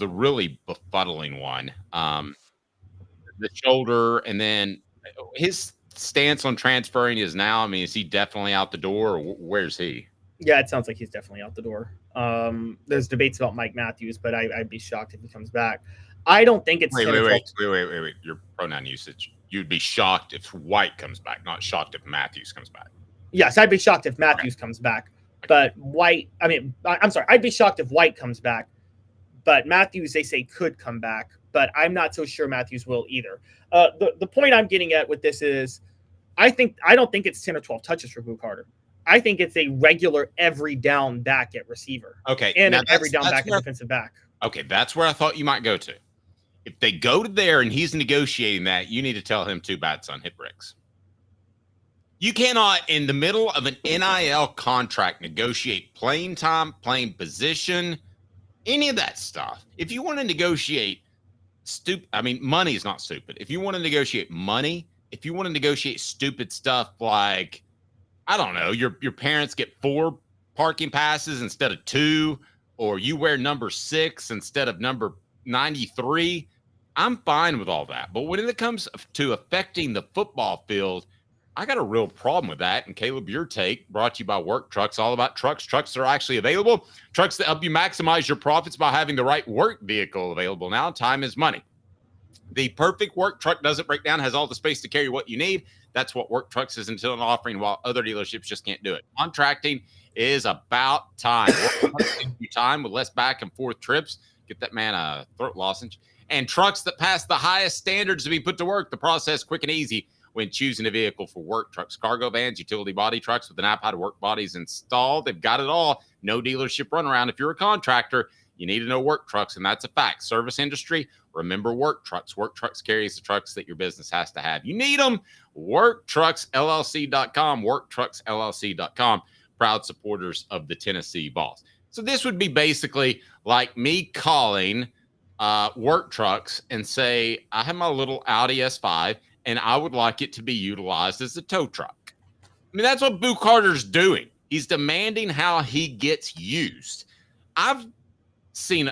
really befuddling one. The shoulder, and then his stance on transferring is now. I mean, is he definitely out the door, or where's he? Yeah, it sounds like he's definitely out the door. There's debates about Mike Matthews, but I'd be shocked if he comes back. I don't think it's wait. Your pronoun usage. You'd be shocked if White comes back, not shocked if Matthews comes back. Yes, I'd be shocked if Matthews comes back, but White. I'm sorry. I'd be shocked if White comes back, but Matthews, they say, could come back. But I'm not so sure Matthews will either. The point I'm getting at with this is, I don't think it's 10 or 12 touches for Boo Carter. I think it's a regular every down back at receiver. Okay, and an every down back at defensive back. Okay, that's where I thought you might go to. If they go to there and he's negotiating that, you need to tell him 2 bats on hit bricks. You cannot, in the middle of an NIL contract, negotiate playing time, playing position, any of that stuff. If you want to negotiate money is not stupid. If you want to negotiate money, if you want to negotiate stupid stuff like, I don't know, your parents get 4 parking passes instead of 2, or you wear number 6 instead of number 93, I'm fine with all that. But when it comes to affecting the football field, I got a real problem with that. And Caleb, your take, brought to you by Work Trucks, all about trucks. Trucks are actually available. Trucks that help you maximize your profits by having the right work vehicle available now. Time is money. The perfect work truck doesn't break down, has all the space to carry what you need. That's what Work Trucks is until an offering, while other dealerships just can't do it. Contracting is about time. Time with less back and forth trips. Get that man a throat lozenge. And trucks that pass the highest standards to be put to work. The process quick and easy when choosing a vehicle for work trucks, cargo vans, utility body trucks with an app how to work bodies installed. They've got it all. No dealership runaround. If you're a contractor, you need to know Work Trucks, and that's a fact. Service industry, remember Work Trucks. Work Trucks carries the trucks that your business has to have. You need them. WorkTrucksLLC.com. WorkTrucksLLC.com. Proud supporters of the Tennessee Vols. So this would be basically like me calling Work Trucks and say, I have my little Audi S5, and I would like it to be utilized as a tow truck. I mean, that's what Boo Carter's doing. He's demanding how he gets used. I've seen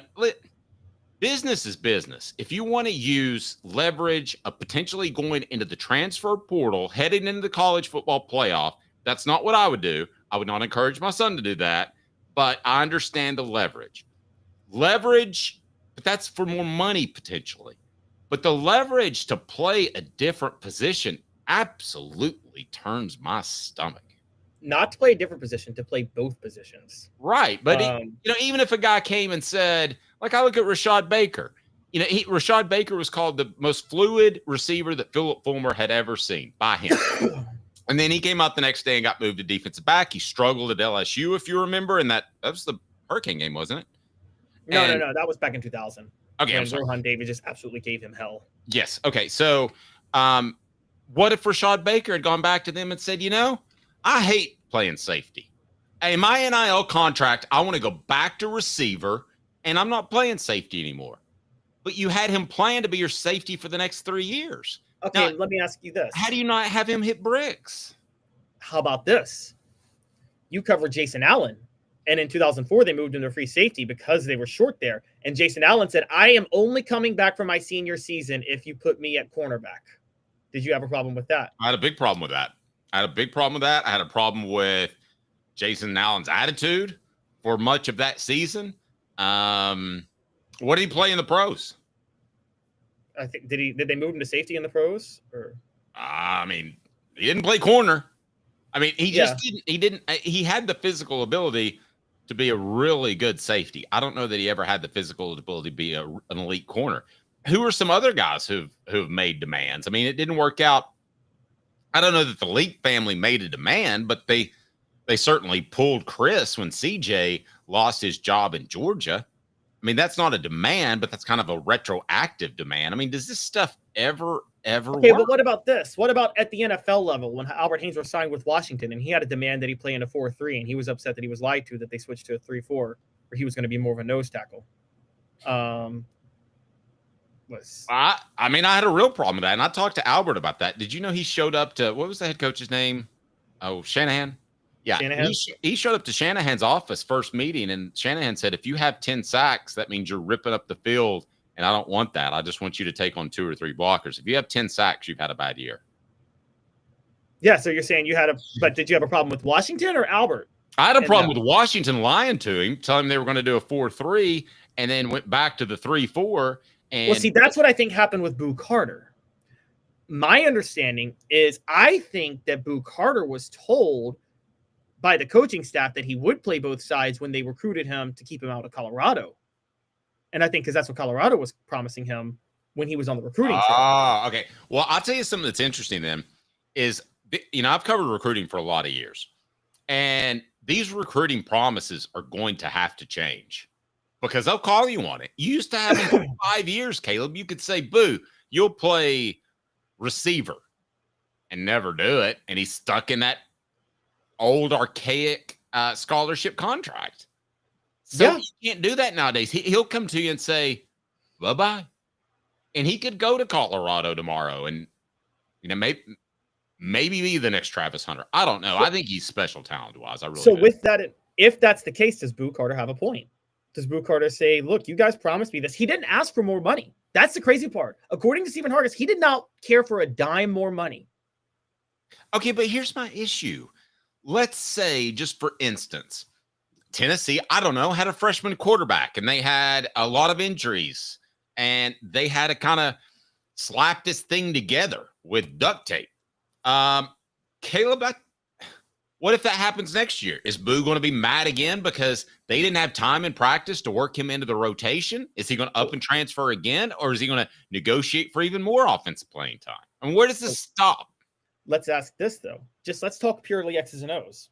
business is business. If you want to use leverage of potentially going into the transfer portal, heading into the college football playoff, that's not what I would do. I would not encourage my son to do that, but I understand the leverage. Leverage, but that's for more money potentially. But the leverage to play a different position absolutely turns my stomach. Not to play a different position, to play both positions. Right. But, even if a guy came and said, like I look at Rashad Baker, Rashad Baker was called the most fluid receiver that Philip Fulmer had ever seen by him. And then he came out the next day and got moved to defensive back. He struggled at LSU, if you remember, and that was the Hurricane game, wasn't it? No. That was back in 2000. Okay, and Rohan David just absolutely gave him hell. Yes. Okay. So, what if Rashad Baker had gone back to them and said, I hate playing safety. In my NIL contract, I want to go back to receiver, and I'm not playing safety anymore. But you had him plan to be your safety for the next 3 years. Okay, now, let me ask you this. How do you not have him hit bricks? How about this? You covered Jason Allen. And in 2004, they moved him to free safety because they were short there. And Jason Allen said, I am only coming back for my senior season if you put me at cornerback. Did you have a problem with that? I had a big problem with that. I had a problem with Jason Allen's attitude for much of that season. What did he play in the pros? I think did they move him to safety in the pros? Or he didn't play corner. He didn't. He had the physical ability to be a really good safety. I don't know that he ever had the physical ability to be an elite corner. Who are some other guys who've made demands? It didn't work out. I don't know that the Leak family made a demand, but they certainly pulled Chris when CJ lost his job in Georgia. That's not a demand, but that's kind of a retroactive demand. Does this stuff ever okay, work? But what about this? What about at the NFL level when Albert Haynes was signed with Washington and he had a demand that he play in a 4-3 and he was upset that he was lied to, that they switched to a 3-4 where he was going to be more of a nose tackle? I had a real problem with that, and I talked to Albert about that. Did you know he showed up to, what was the head coach's name? Oh, Shanahan. Yeah, Shanahan? He showed up to Shanahan's office first meeting, and Shanahan said, if you have 10 sacks, that means you're ripping up the field, and I don't want that. I just want you to take on 2 or 3 blockers. If you have 10 sacks, you've had a bad year. Yeah, so you're saying but did you have a problem with Washington or Albert? I had a problem with Washington lying to him, telling him they were going to do a 4-3, and then went back to the 3-4. Well, see, that's what I think happened with Boo Carter. My understanding is I think that Boo Carter was told by the coaching staff that he would play both sides when they recruited him to keep him out of Colorado. And I think because that's what Colorado was promising him when he was on the recruiting trail. Ah, okay. Well, I'll tell you something that's interesting then is, I've covered recruiting for a lot of years. And these recruiting promises are going to have to change because they'll call you on it. You used to have them for 5 years, Caleb. You could say, Boo, you'll play receiver. and never do it. And he's stuck in that old archaic scholarship contract. So you can't do that nowadays. He'll come to you and say, bye-bye. And he could go to Colorado tomorrow and, maybe be the next Travis Hunter. I don't know. I think he's special talent-wise. I really do. With that, if that's the case, does Boo Carter have a point? Does Boo Carter say, look, you guys promised me this? He didn't ask for more money. That's the crazy part. According to Stephen Hargis, he did not care for a dime more money. Okay, but here's my issue. Let's say, just for instance, Tennessee, I don't know, had a freshman quarterback, and they had a lot of injuries, and they had to kind of slap this thing together with duct tape. Caleb, what if that happens next year? Is Boo going to be mad again because they didn't have time in practice to work him into the rotation? Is he going to up and transfer again, or is he going to negotiate for even more offensive playing time? I mean, where does this stop? Let's ask this, though. Let's talk purely X's and O's.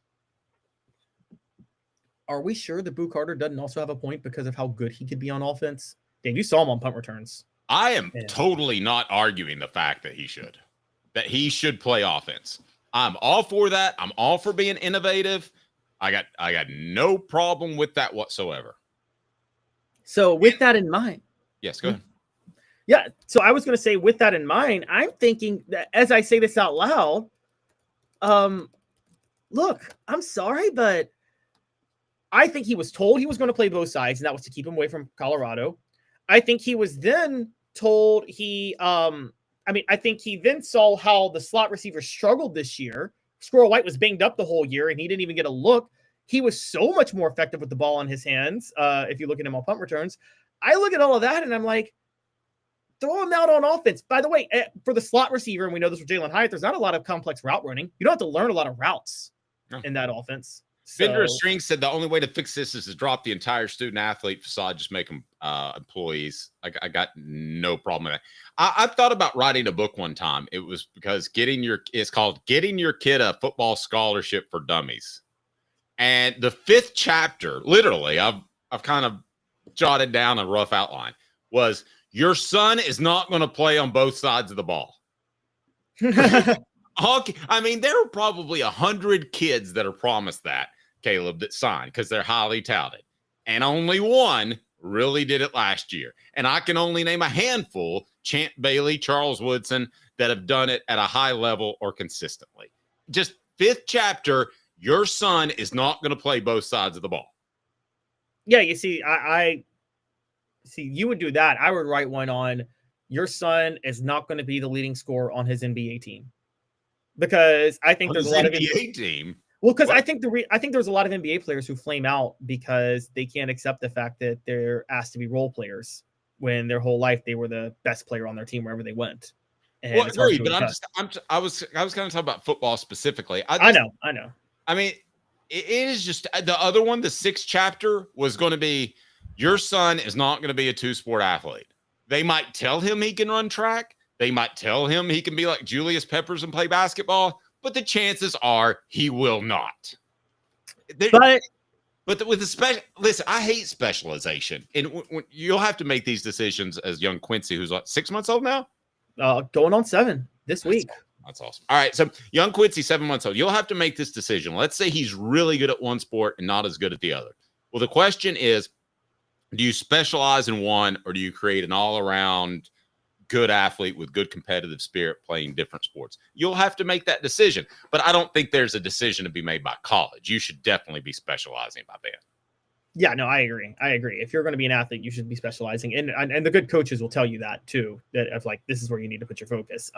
Are we sure that Boo Carter doesn't also have a point because of how good he could be on offense? Dave, you saw him on punt returns. I am totally not arguing the fact that he should play offense. I'm all for that. I'm all for being innovative. I got no problem with that whatsoever. So with that in mind. Yes, go ahead. Yeah. So I was going to say, with that in mind, I'm thinking that as I say this out loud, look, I'm sorry, but I think he was told he was going to play both sides, and that was to keep him away from Colorado. I think he was then told I think he then saw how the slot receiver struggled this year. Squirrel White was banged up the whole year, and he didn't even get a look. He was so much more effective with the ball in his hands. If you look at him on punt returns, I look at all of that and I'm like, throw him out on offense. By the way, for the slot receiver, and we know this with Jalen Hyatt, there's not a lot of complex route running. You don't have to learn a lot of routes in that offense. Vendor String said the only way to fix this is to drop the entire student-athlete facade, just make them employees. I got no problem with that. I've thought about writing a book one time. It was because it's called Getting Your Kid a Football Scholarship for Dummies. And the 5th chapter, literally, I've kind of jotted down a rough outline, was your son is not going to play on both sides of the ball. I mean, there are probably 100 kids that are promised that, Caleb, that signed because they're highly touted. And only one really did it last year. And I can only name a handful, Champ Bailey, Charles Woodson, that have done it at a high level or consistently. Just 5th chapter, your son is not going to play both sides of the ball. Yeah, you see, I see you would do that. I would write one on your son is not going to be the leading scorer on his NBA team. Because I think there's a lot of NBA team. Well, because I think there's a lot of NBA players who flame out because they can't accept the fact that they're asked to be role players when their whole life they were the best player on their team wherever they went. And well, agree, but I was going to talk about football specifically. I know. I mean, it is just the other one. The 6th chapter was going to be your son is not going to be a 2-sport athlete. They might tell him he can run track. They might tell him he can be like Julius Peppers and play basketball, but the chances are he will not. But with the special, listen, I hate specialization, and you'll have to make these decisions as young Quincy, who's like 6 months old now, going on 7 this week. That's awesome. All right, so young Quincy, 7 months old. You'll have to make this decision. Let's say he's really good at one sport and not as good at the other. Well, the question is, do you specialize in one, or do you create an all-around good athlete with good competitive spirit playing different sports? You'll have to make that decision, but I don't think there's a decision to be made by college. You should definitely be specializing by then. Yeah, no, I agree. If you're going to be an athlete, you should be specializing, and the good coaches will tell you that too, that of like, this is where you need to put your focus.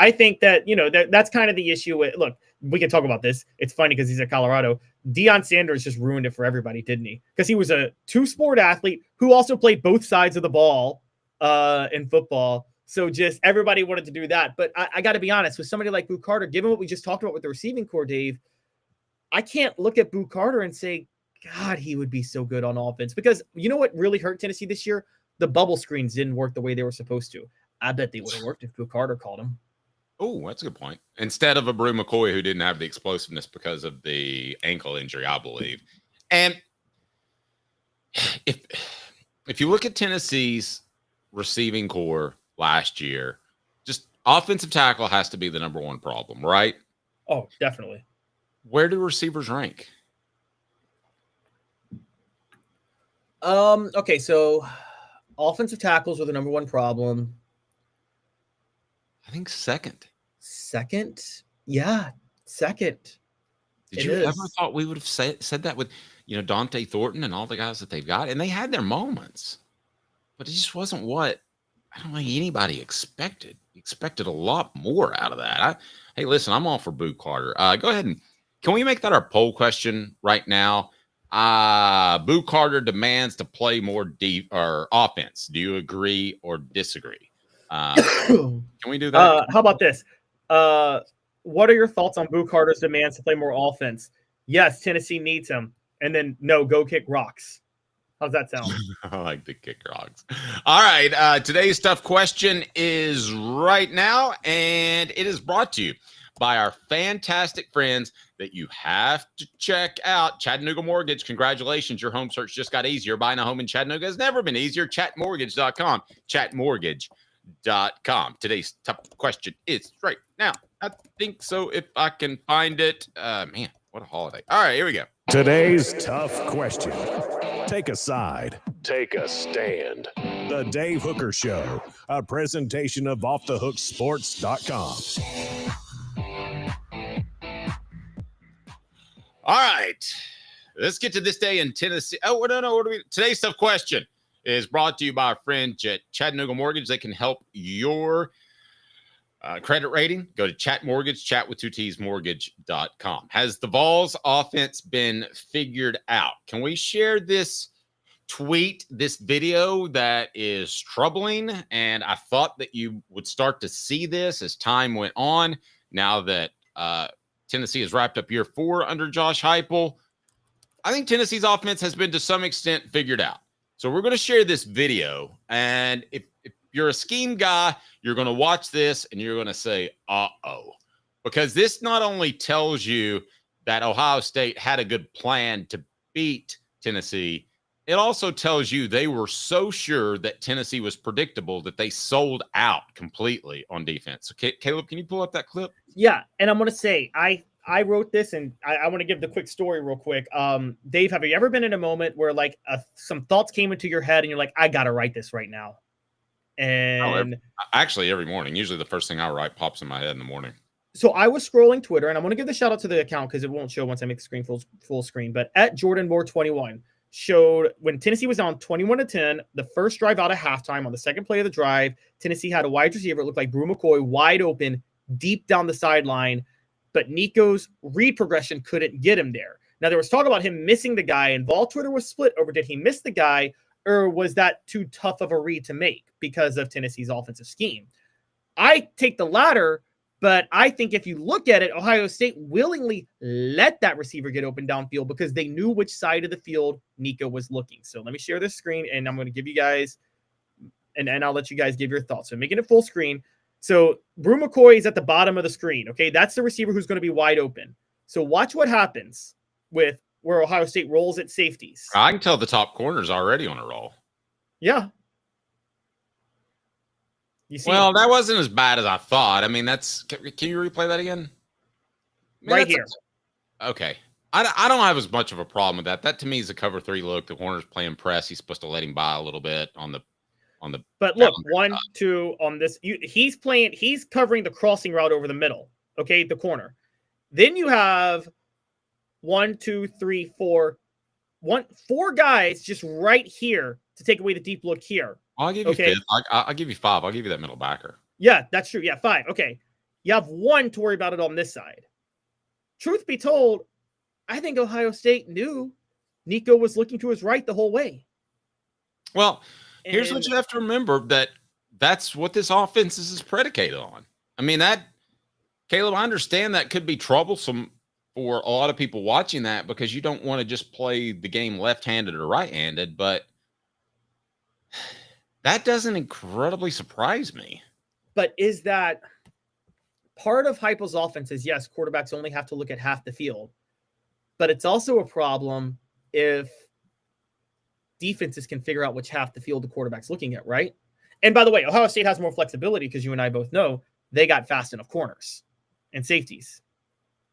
I think that, that's kind of the issue with, look, we can talk about this. It's funny because he's at Colorado. Deion Sanders just ruined it for everybody, didn't he? Because he was a 2-sport athlete who also played both sides of the ball in football. So just everybody wanted to do that. But I got to be honest, with somebody like Boo Carter, given what we just talked about with the receiving core, Dave, I can't look at Boo Carter and say, God, he would be so good on offense. Because you know what really hurt Tennessee this year? The bubble screens didn't work the way they were supposed to. I bet they would have worked if Boo Carter called him. Oh, that's a good point. Instead of a Brew McCoy who didn't have the explosiveness because of the ankle injury, I believe. And if you look at Tennessee's receiving core last year, just Offensive tackle has to be the number one problem, right? Oh, definitely. Where do receivers rank? Okay, so offensive tackles were the number one problem. I think second. Second? Yeah, second. Did you ever thought we would have said that with, Dante Thornton and all the guys that they've got? And they had their moments, but it just wasn't what I don't think anybody expected. Expected a lot more out of that. Hey, listen, I'm all for Boo Carter. Go ahead and can we make that our poll question right now? Boo Carter demands to play more deep or offense. Do you agree or disagree? Can we do that? How about this? What are your thoughts on Boo Carter's demands to play more offense? Yes, Tennessee needs him. And then no, go kick rocks. How's that sound? I like to kick rocks. All right. Today's tough question is right now, and it is brought to you by our fantastic friends that you have to check out. Chattanooga Mortgage. Congratulations. Your home search just got easier. Buying a home in Chattanooga has never been easier. Chatmortgage.com. Chatmortgage.com. Today's tough question is right now. I think so if I can find it. Man, what a holiday. All right, here we go. Today's tough question. Take a side. Take a stand. The Dave Hooker Show, a presentation of offthehooksports.com. All right. Let's get to this day in Tennessee. Oh, no. Today's tough question is brought to you by our friend at Chattanooga Mortgage. They can help your credit rating. Go to Chat Mortgage, chat with 2T's mortgage.com. Has the Vols offense been figured out? Can we share this tweet, this video that is troubling? And I thought that you would start to see this as time went on. Now that Tennessee has wrapped up year 4 under Josh Heupel, I think Tennessee's offense has been to some extent figured out. So we're going to share this video. And if you're a scheme guy, you're going to watch this and you're going to say, uh-oh. Because this not only tells you that Ohio State had a good plan to beat Tennessee, it also tells you they were so sure that Tennessee was predictable that they sold out completely on defense. So, Caleb, can you pull up that clip? Yeah, and I'm going to say, I wrote this, and I want to give the quick story real quick. Dave, have you ever been in a moment where, like, some thoughts came into your head and you're like, I got to write this right now? And actually, every morning. Usually the first thing I write pops in my head in the morning. So I was scrolling Twitter, and I want to give the shout out to the account because it won't show once I make the screen full screen. But at Jordan Moore 21 showed when Tennessee was down 21-10, the first drive out of halftime on the second play of the drive, Tennessee had a wide receiver. It looked like Brew McCoy wide open deep down the sideline, but Nico's read progression couldn't get him there. Now, there was talk about him missing the guy, and Vol Twitter was split over did he miss the guy or was that too tough of a read to make because of Tennessee's offensive scheme? I take the latter, but I think if you look at it, Ohio State willingly let that receiver get open downfield because they knew which side of the field Nico was looking. So let me share this screen, and I'm going to give you guys, and I'll let you guys give your thoughts. So making it full screen. So Brew McCoy is at the bottom of the screen. Okay, that's the receiver who's going to be wide open. So watch what happens with where Ohio State rolls at safeties. I can tell the top corner's already on a roll. Yeah. You see, well, that wasn't as bad as I thought. I mean, can you replay that again? Right here. Okay. I don't have as much of a problem with that. That to me is a cover 3 look. The corner's playing press. He's supposed to let him by a little bit on the. But look, 1, 2 on this. He's covering the crossing route over the middle. Okay, the corner. Then you have 1, 2, 3, 4. 4 guys just right here to take away the deep look here. I'll give you 5. I'll give you 5. I'll give you that middle backer. Yeah, that's true. Yeah, 5. Okay. You have 1 to worry about it on this side. Truth be told, I think Ohio State knew Nico was looking to his right the whole way. Well, here's what you have to remember, that's what this offense is predicated on. I mean, Caleb, I understand that could be troublesome for a lot of people watching that because you don't want to just play the game left-handed or right-handed, but that doesn't incredibly surprise me. But is that part of Heupel's offense is, yes, quarterbacks only have to look at half the field, but it's also a problem if defenses can figure out which half the field the quarterback's looking at, right? And by the way, Ohio State has more flexibility because you and I both know they got fast enough corners and safeties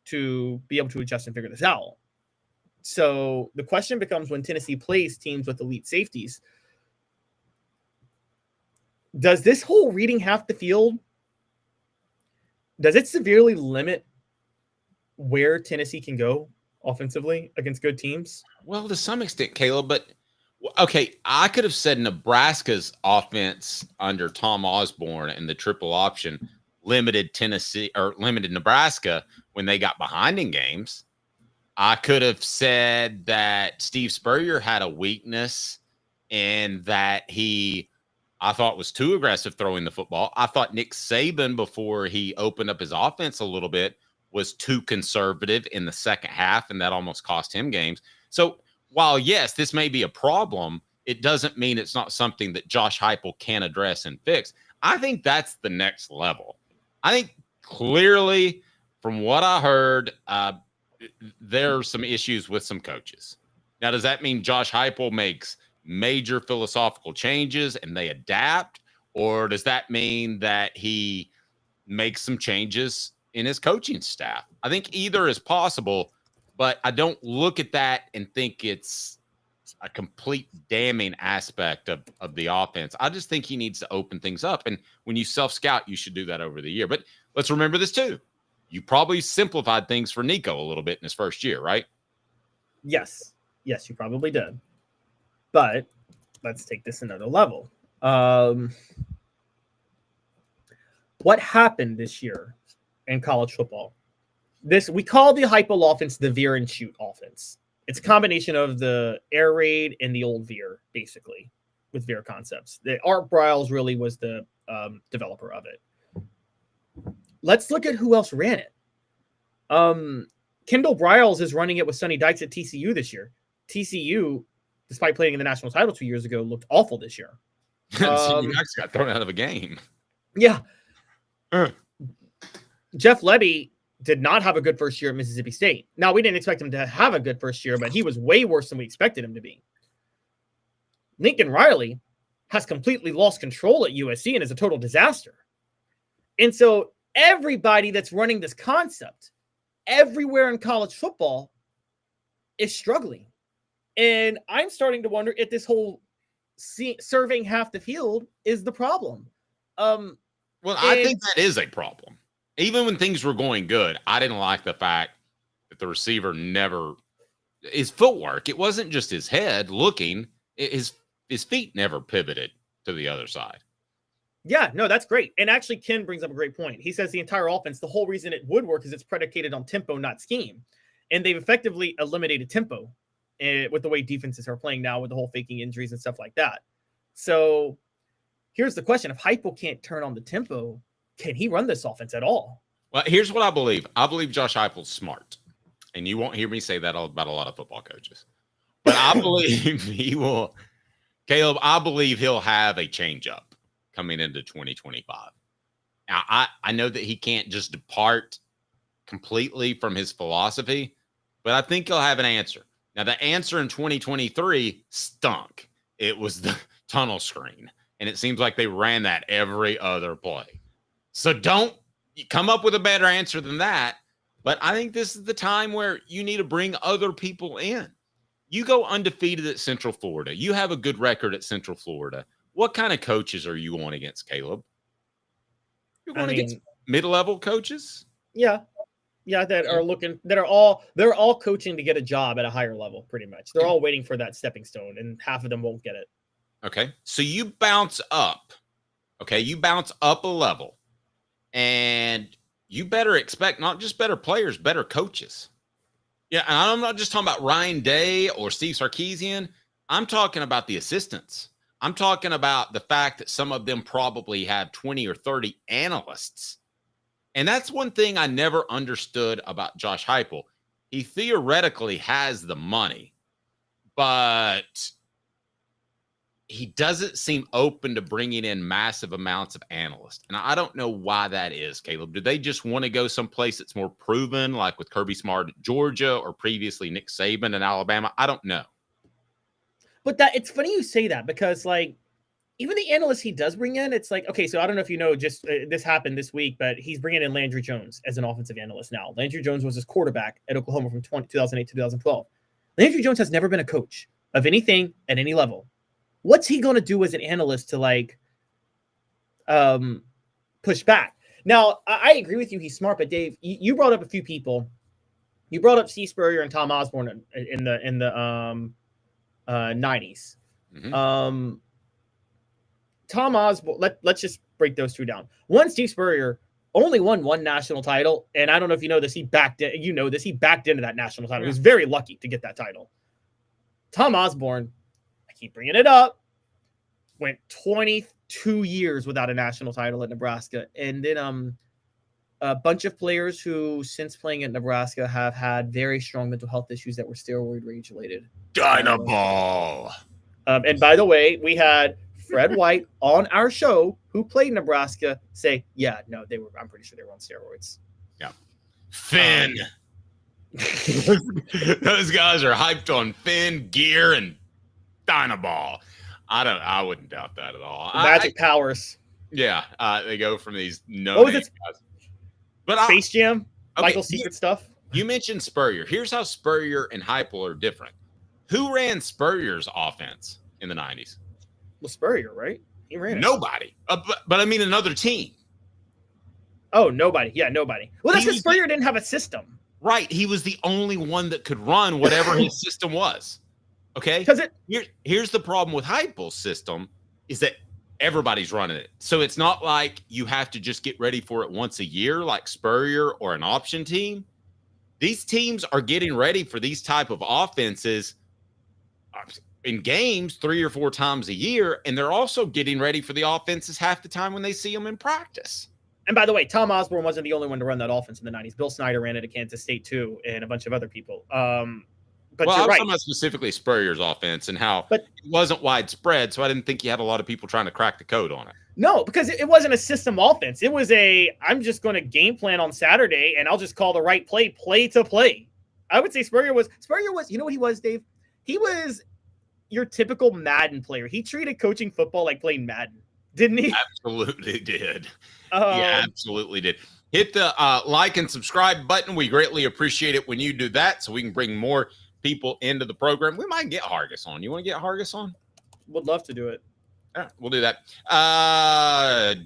to be able to adjust and figure this out. So the question becomes, when Tennessee plays teams with elite safeties, does this whole reading half the field, does it severely limit where Tennessee can go offensively against good teams? Well, to some extent, Caleb, but okay, I could have said Nebraska's offense under Tom Osborne and the triple option limited Tennessee or limited Nebraska when they got behind in games. I could have said that Steve Spurrier had a weakness in that I thought was too aggressive throwing the football. I thought Nick Saban, before he opened up his offense a little bit, was too conservative in the second half, and that almost cost him games. So while, yes, this may be a problem, it doesn't mean it's not something that Josh Heupel can address and fix. I think that's the next level. I think clearly, from what I heard, there are some issues with some coaches. Now, does that mean Josh Heupel makes major philosophical changes and they adapt? Or does that mean that he makes some changes in his coaching staff? I think either is possible, but I don't look at that and think it's a complete damning aspect of the offense. I just think he needs to open things up. And when you self-scout, you should do that over the year. But let's remember this too. You probably simplified things for Nico a little bit in his first year, right? Yes. Yes, you probably did. But let's take this another level. What happened this year in college football? We call the Heupel offense the veer and shoot offense. It's a combination of the air raid and the old veer, basically, with veer concepts. Art Briles really was the developer of it. Let's look at who else ran it. Kendall Briles is running it with Sonny Dykes at TCU this year. TCU, despite playing in the national title 2 years ago, looked awful this year. Sonny Dykes got thrown out of a game. Yeah. Jeff Lebby did not have a good first year at Mississippi State. Now, we didn't expect him to have a good first year, but he was way worse than we expected him to be. Lincoln Riley has completely lost control at USC and is a total disaster. And so everybody that's running this concept everywhere in college football is struggling. And I'm starting to wonder if this whole serving half the field is the problem. Well, I think that is a problem. Even when things were going good, I didn't like the fact that the receiver his footwork, it wasn't just his head looking, his feet never pivoted to the other side. Yeah, no, that's great. And actually, Ken brings up a great point. He says the entire offense, the whole reason it would work is it's predicated on tempo, not scheme. And they've effectively eliminated tempo with the way defenses are playing now with the whole faking injuries and stuff like that. So here's the question. If Heupel can't turn on the tempo, can he run this offense at all? Well, here's what I believe. I believe Josh Heupel's smart. And you won't hear me say that about a lot of football coaches. But I believe he will. Caleb, I believe he'll have a changeup coming into 2025. Now, I know that he can't just depart completely from his philosophy, but I think he'll have an answer. Now, the answer in 2023 stunk. It was the tunnel screen, and it seems like they ran that every other play. So don't come up with a better answer than that, but I think this is the time where you need to bring other people in. You go undefeated at Central Florida. You have a good record at Central Florida. What kind of coaches are you going against, Caleb? You're going against mid-level coaches? Yeah. Yeah, they're all coaching to get a job at a higher level, pretty much. They're all waiting for that stepping stone, and half of them won't get it. Okay. So you bounce up. Okay. You bounce up a level, and you better expect not just better players, better coaches. Yeah. And I'm not just talking about Ryan Day or Steve Sarkisian. I'm talking about the assistants. I'm talking about the fact that some of them probably have 20 or 30 analysts. And that's one thing I never understood about Josh Heupel. He theoretically has the money, but he doesn't seem open to bringing in massive amounts of analysts. And I don't know why that is, Caleb. Do they just want to go someplace that's more proven, like with Kirby Smart at Georgia or previously Nick Saban in Alabama? I don't know. But it's funny you say that because, like, even the analysts he does bring in, it's like, okay, so I don't know if you know, just this happened this week, but he's bringing in Landry Jones as an offensive analyst now. Landry Jones was his quarterback at Oklahoma from 2008 to 2012. Landry Jones has never been a coach of anything at any level. What's he going to do as an analyst to like push back? Now, I agree with you. He's smart, but Dave, you brought up a few people. You brought up Steve Spurrier and Tom Osborne in the 90s. Mm-hmm. Tom Osborne, let's just break those two down. One, Steve Spurrier only won one national title, and I don't know if you know this, he backed into that national title. He was very lucky to get that title. Tom Osborne, I keep bringing it up, went 22 years without a national title at Nebraska, and then a bunch of players who, since playing at Nebraska, have had very strong mental health issues that were steroid rage related. Dynaball. And by the way, we had Fred White on our show, who played Nebraska, say, yeah, no, I'm pretty sure they were on steroids. Yeah. Finn. Those guys are hyped on Finn, gear, and Dynaball. I wouldn't doubt that at all. Magic powers. Yeah. They go from these no guys. But Space Jam, okay, Michael's Secret stuff. You mentioned Spurrier. Here's how Spurrier and Heupel are different. Who ran Spurrier's offense in the 90s? Well, Spurrier, right? He ran nobody. But I mean another team. Oh, nobody. Yeah, nobody. Well, that's because Spurrier didn't have a system. Right. He was the only one that could run whatever his system was. Okay? Because here's the problem with Heupel's system is that everybody's running it. So it's not like you have to just get ready for it once a year like Spurrier or an option team. These teams are getting ready for these type of offenses in games 3 or 4 times a year, and they're also getting ready for the offenses half the time when they see them in practice. And by the way, Tom Osborne wasn't the only one to run that offense in the 90s. Bill Snyder ran it at Kansas State too, and a bunch of other people. But well, you're right. I was talking about specifically Spurrier's offense and how it wasn't widespread, so I didn't think you had a lot of people trying to crack the code on it. No, because it wasn't a system offense. It was I'm just going to game plan on Saturday, and I'll just call the right play to play. I would say Spurrier was, you know what he was, Dave? He was your typical Madden player. He treated coaching football like playing Madden, didn't he? Absolutely did. He absolutely did. Hit the like and subscribe button. We greatly appreciate it when you do that so we can bring more people into the program. We might get Hargis on. You want to get Hargis on? Would love to do it. Yeah, we'll do that.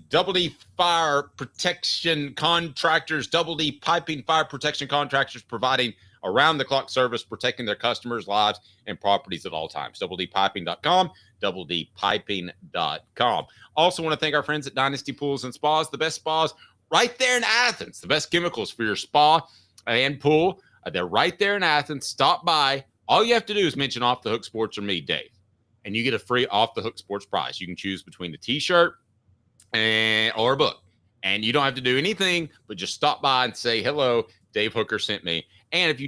Double D Fire Protection Contractors, Double D Piping Fire Protection Contractors, providing around-the-clock service, protecting their customers' lives and properties at all times. DoubleDPiping.com, DoubleDPiping.com. Also want to thank our friends at Dynasty Pools and Spas, the best spas right there in Athens. The best chemicals for your spa and pool. They're right there in Athens. Stop by. All you have to do is mention Off the Hook Sports or me, Dave, and you get a free Off the Hook Sports prize. You can choose between the T-shirt or a book, and you don't have to do anything but just stop by and say, hello, Dave Hooker sent me. And if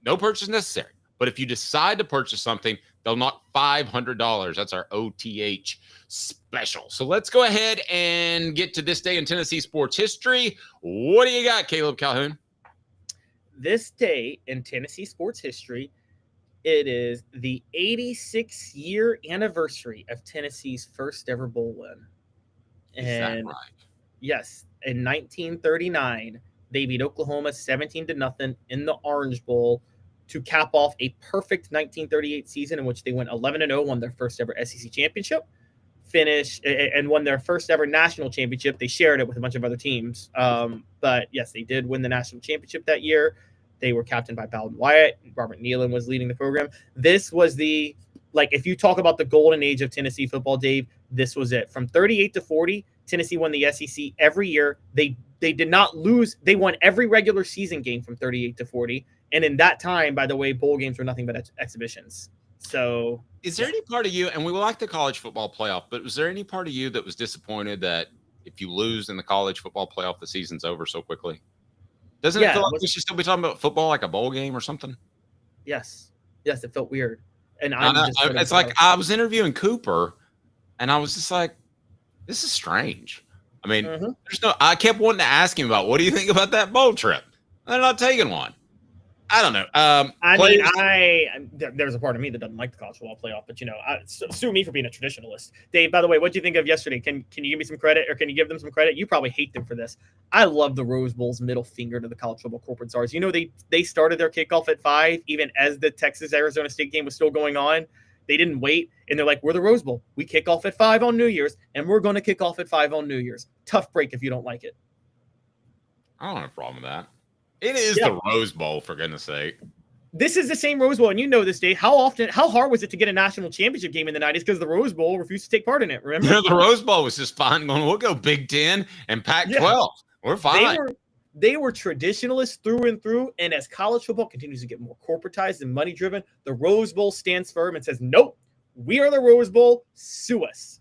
no purchase necessary, but if you decide to purchase something, they'll knock $500. That's our OTH special. So let's go ahead and get to this day in Tennessee sports history. What do you got, Caleb Calhoun? This day in Tennessee sports history, it is the 86-year anniversary of Tennessee's first ever bowl win. Is that right? Yes, in 1939, they beat Oklahoma 17-0 in the Orange Bowl to cap off a perfect 1938 season in which they went 11-0, won their first ever SEC championship, finished and won their first ever national championship. They shared it with a bunch of other teams. But yes, they did win the national championship that year. They were captained by Bowden Wyatt. Robert Nealon was leading the program. This was if you talk about the golden age of Tennessee football, Dave, this was it. From 38 to 40, Tennessee won the SEC every year. They did not lose. They won every regular season game from 38 to 40. And in that time, by the way, bowl games were nothing but exhibitions. So is there any part of you, and we like the college football playoff, but was there any part of you that was disappointed that if you lose in the college football playoff, the season's over so quickly? Doesn't it feel like we should still be talking about football like a bowl game or something? Yes. Yes, it felt weird. And it's like I was interviewing Cooper, and I was just like, this is strange. I mean, I kept wanting to ask him about, what do you think about that bowl trip? They're not taking one. I don't know. There's a part of me that doesn't like the college football playoff, but sue me for being a traditionalist. Dave, by the way, what do you think of yesterday? Can you give me some credit, or can you give them some credit? You probably hate them for this. I love the Rose Bowl's middle finger to the college football corporate czars. They started their kickoff at 5, even as the Texas-Arizona State game was still going on. They didn't wait, and they're like, we're the Rose Bowl. We kick off at 5 on New Year's, and we're going to kick off at 5 on New Year's. Tough break if you don't like it. I don't have a problem with that. It is the Rose Bowl, for goodness sake. This is the same Rose Bowl, and you know this, Dave. How hard was it to get a national championship game in the 90s because the Rose Bowl refused to take part in it, remember? The Rose Bowl was just fine going, we'll go Big Ten and Pac-12. We're fine. They were traditionalists through and through, and as college football continues to get more corporatized and money-driven, the Rose Bowl stands firm and says, nope, we are the Rose Bowl, sue us.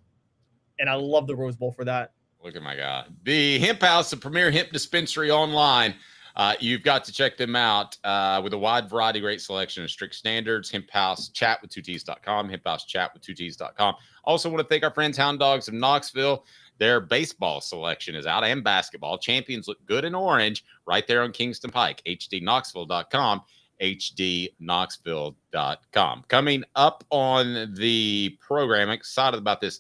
And I love the Rose Bowl for that. Look at my God. The Hemp House, the premier hemp dispensary online. You've got to check them out with a wide variety, great selection of strict standards. Hemp House chat with 2Ts.com. Hemp House chat with 2Ts.com. Also want to thank our friends Hound Dogs of Knoxville. Their baseball selection is out, and basketball. Champions look good in orange right there on Kingston Pike. HDKnoxville.com. HDKnoxville.com. Coming up on the program, I'm excited about this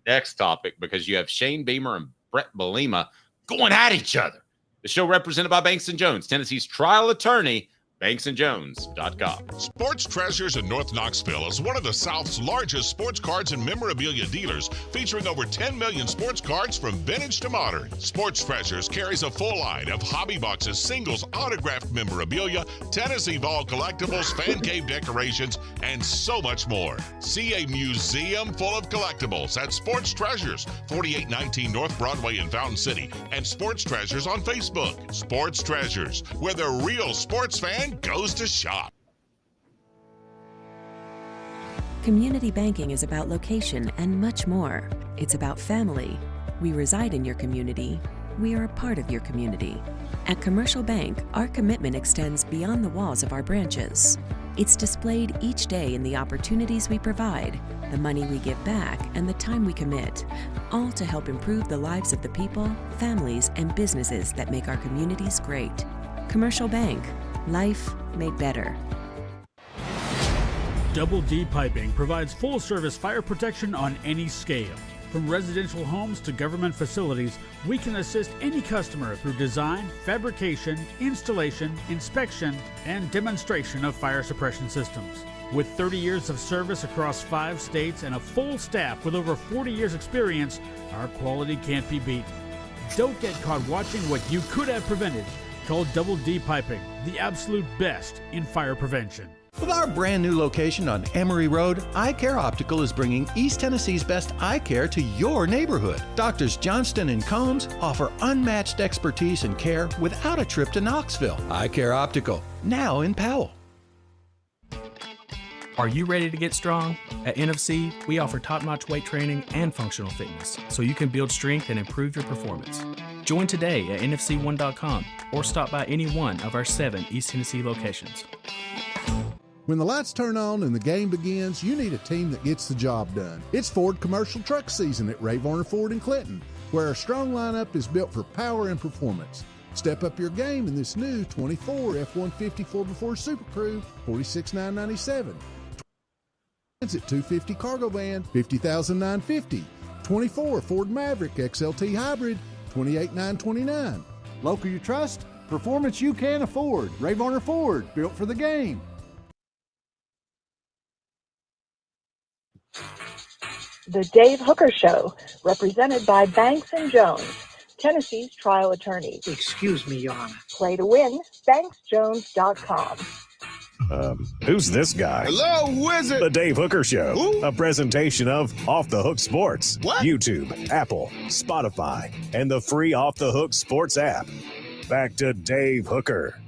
next topic because you have Shane Beamer and Bret Bielema going at each other. The show represented by Banks & Jones, Tennessee's trial attorney, banksandjones.com. Sports Treasures in North Knoxville is one of the South's largest sports cards and memorabilia dealers, featuring over 10 million sports cards from vintage to modern. Sports Treasures carries a full line of hobby boxes, singles, autographed memorabilia, Tennessee Vol collectibles, fan cave decorations, and so much more. See a museum full of collectibles at Sports Treasures, 4819 North Broadway in Fountain City, and Sports Treasures on Facebook. Sports Treasures, where the real sports fan goes to shop. Community banking is about location and much more. It's about family. We reside in your community. We are a part of your community. At Commercial Bank, our commitment extends beyond the walls of our branches. It's displayed each day in the opportunities we provide, the money we give back, and the time we commit, all to help improve the lives of the people, families, and businesses that make our communities great. Commercial Bank. Life made better. Double D Piping provides full-service fire protection on any scale. From residential homes to government facilities, we can assist any customer through design, fabrication, installation, inspection, and demonstration of fire suppression systems. With 30 years of service across 5 states and a full staff with over 40 years experience, our quality can't be beaten. Don't get caught watching what you could have prevented. Call Double D Piping, the absolute best in fire prevention. With our brand new location on Emory Road, Eye Care Optical is bringing East Tennessee's best eye care to your neighborhood. Doctors Johnston and Combs offer unmatched expertise and care without a trip to Knoxville. Eye Care Optical, now in Powell. Are you ready to get strong? At NFC, we offer top-notch weight training and functional fitness, so you can build strength and improve your performance. Join today at NFC1.com or stop by any one of our 7 East Tennessee locations. When the lights turn on and the game begins, you need a team that gets the job done. It's Ford commercial truck season at Varner Ford in Clinton, where our strong lineup is built for power and performance. Step up your game in this new 24 F-150 4x4 Super Crew, $46,997. At 250 cargo van, $50,950. 24 Ford Maverick XLT Hybrid, $28,929. Local you trust, performance you can afford. Varner Ford, built for the game. The Dave Hooker Show, represented by Banks & Jones, Tennessee's trial attorneys. Excuse me, Your Honor. Play to win, banksjones.com. Who's this guy? Hello, who is it? The Dave Hooker Show, Who? a presentation of Off the Hook Sports. What? YouTube, Apple, Spotify, and the free Off the Hook Sports app. Back to Dave Hooker.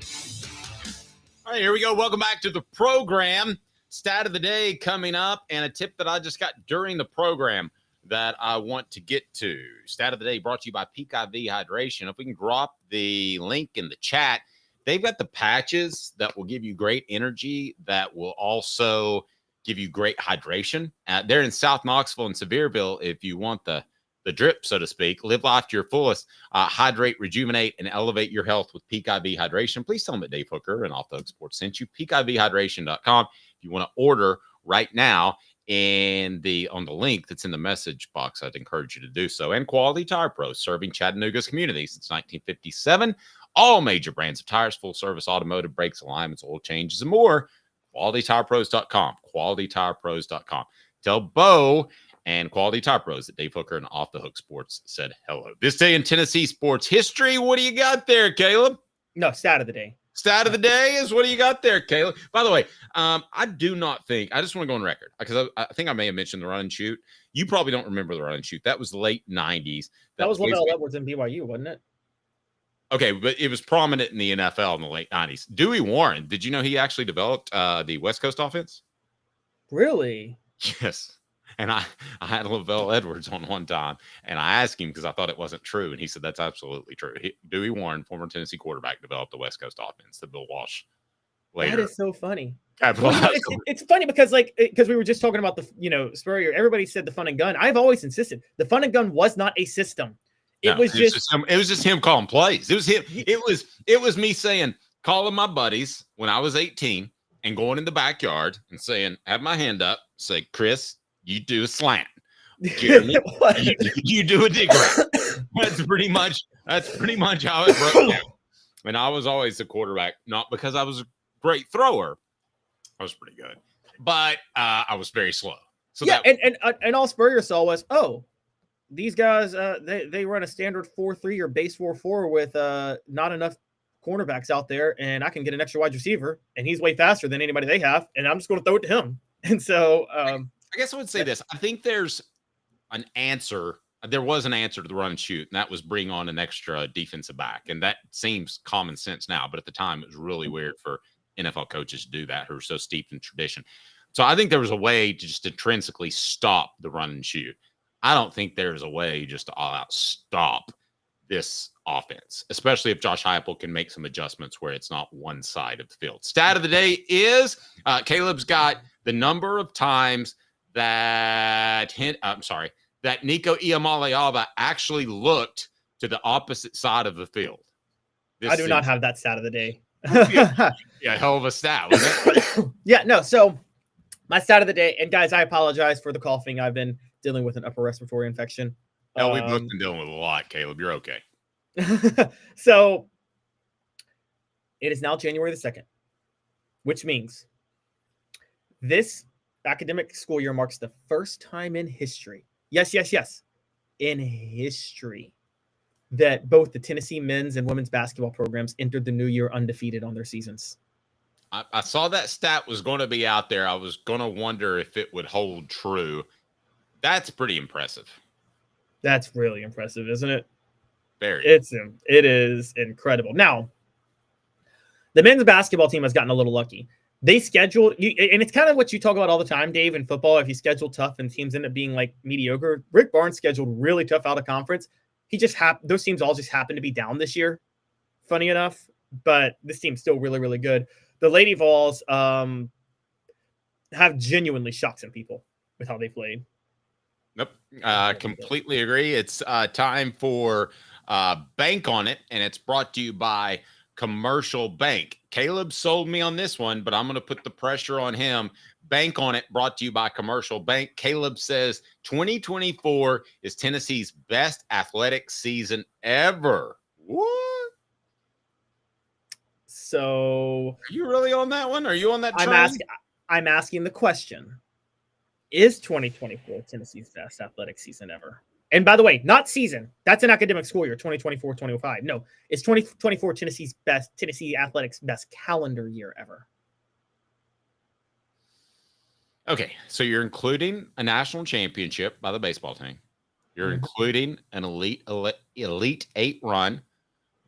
All right, here we go. Welcome back to the program. Stat of the day coming up, and a tip that I just got during the program that I want to get to. Stat of the day brought to you by Peak IV Hydration. If we can drop the link in the chat, they've got the patches that will give you great energy, that will also give you great hydration. They're in South Knoxville and Sevierville if you want the the drip, so to speak. Live life to your fullest. Hydrate, rejuvenate, and elevate your health with Peak IV Hydration. Please tell them that Dave Hooker and Off the Hook Sports sent you. PeakIVHydration.com. If you want to order right now on the link that's in the message box, I'd encourage you to do so. And Quality Tire Pros, serving Chattanooga's community since 1957. All major brands of tires, full service automotive, brakes, alignments, oil changes, and more. QualityTirePros.com. QualityTirePros.com. Tell Bo and Quality Tire Pros that Dave Hooker and Off the Hook Sports said hello. This day in Tennessee sports history. What do you got there, Caleb? No, stat of the day. Stat of the day is what do you got there, Caleb? By the way, I do not think, I just want to go on record because I think I may have mentioned the run and shoot. You probably don't remember the run and shoot. That was the late 90s. That was Lavelle Edwards in BYU, wasn't it? Okay, but it was prominent in the NFL in the late 90s. Dewey Warren, did you know he actually developed the West Coast offense? Really? Yes. And I had Lavelle Edwards on one time, and I asked him because I thought it wasn't true, and he said that's absolutely true. Dewey Warren, former Tennessee quarterback, developed the West Coast offense that Bill Walsh later. That is so funny. Well, it's funny because we were just talking about the Spurrier. Everybody said the fun and gun. I've always insisted the fun and gun was not a system. It was just him calling plays. It was him. It was me saying, calling my buddies when I was 18 and going in the backyard and saying, have my hand up, say, Chris, you do a slant. Jeremy, you do a dig route. That's pretty much how it broke down. And I was always the quarterback, not because I was a great thrower. I was pretty good, but I was very slow. So yeah, and all Spurrier saw was, these guys, they run a standard 4-3 or base 4-4 with not enough cornerbacks out there, and I can get an extra wide receiver, and he's way faster than anybody they have, and I'm just going to throw it to him. And so, I guess I would say this: I think there's an answer. There was an answer to the run and shoot, and that was bring on an extra defensive back, and that seems common sense now, but at the time it was really weird for NFL coaches to do that who are so steeped in tradition. So I think there was a way to just intrinsically stop the run and shoot. I don't think there's a way just to all out stop this offense, especially if Josh Heupel can make some adjustments where it's not one side of the field. Stat of the day is Caleb's got the number of times that Nico Iamaleava actually looked to the opposite side of the field. I do not have that stat of the day. Yeah, hell of a stat, wasn't it? Yeah, no. So my stat of the day, and guys, I apologize for the coughing. I've been dealing with an upper respiratory infection. No, we've both been dealing with a lot, Caleb. You're okay. So it is now January the 2nd, which means this academic school year marks the first time in history. Yes. In history that both the Tennessee men's and women's basketball programs entered the new year undefeated on their seasons. I saw that stat was going to be out there. I was going to wonder if it would hold true. That's pretty impressive. That's really impressive, isn't it? Very. It is incredible. Now, the men's basketball team has gotten a little lucky. They scheduled, and it's kind of what you talk about all the time, Dave, in football. If you schedule tough and teams end up being like mediocre, Rick Barnes scheduled really tough out of conference. He just those teams all just happen to be down this year. Funny enough, but this team's still really, really good. The Lady Vols have genuinely shocked some people with how they played. Nope. Completely agree. It's time for Bank on It, and it's brought to you by Commercial Bank. Caleb sold me on this one, but I'm going to put the pressure on him. Bank on It, brought to you by Commercial Bank. Caleb says 2024 is Tennessee's best athletic season ever. What? So are you really on that one? Are you on that train? I'm asking the question. Is 2024 Tennessee's best athletic season ever? And by the way, not season. That's an academic school year, 2024-2025. No, it's 2024 Tennessee athletics best calendar year ever. Okay, so you're including a national championship by the baseball team. You're including an elite 8 run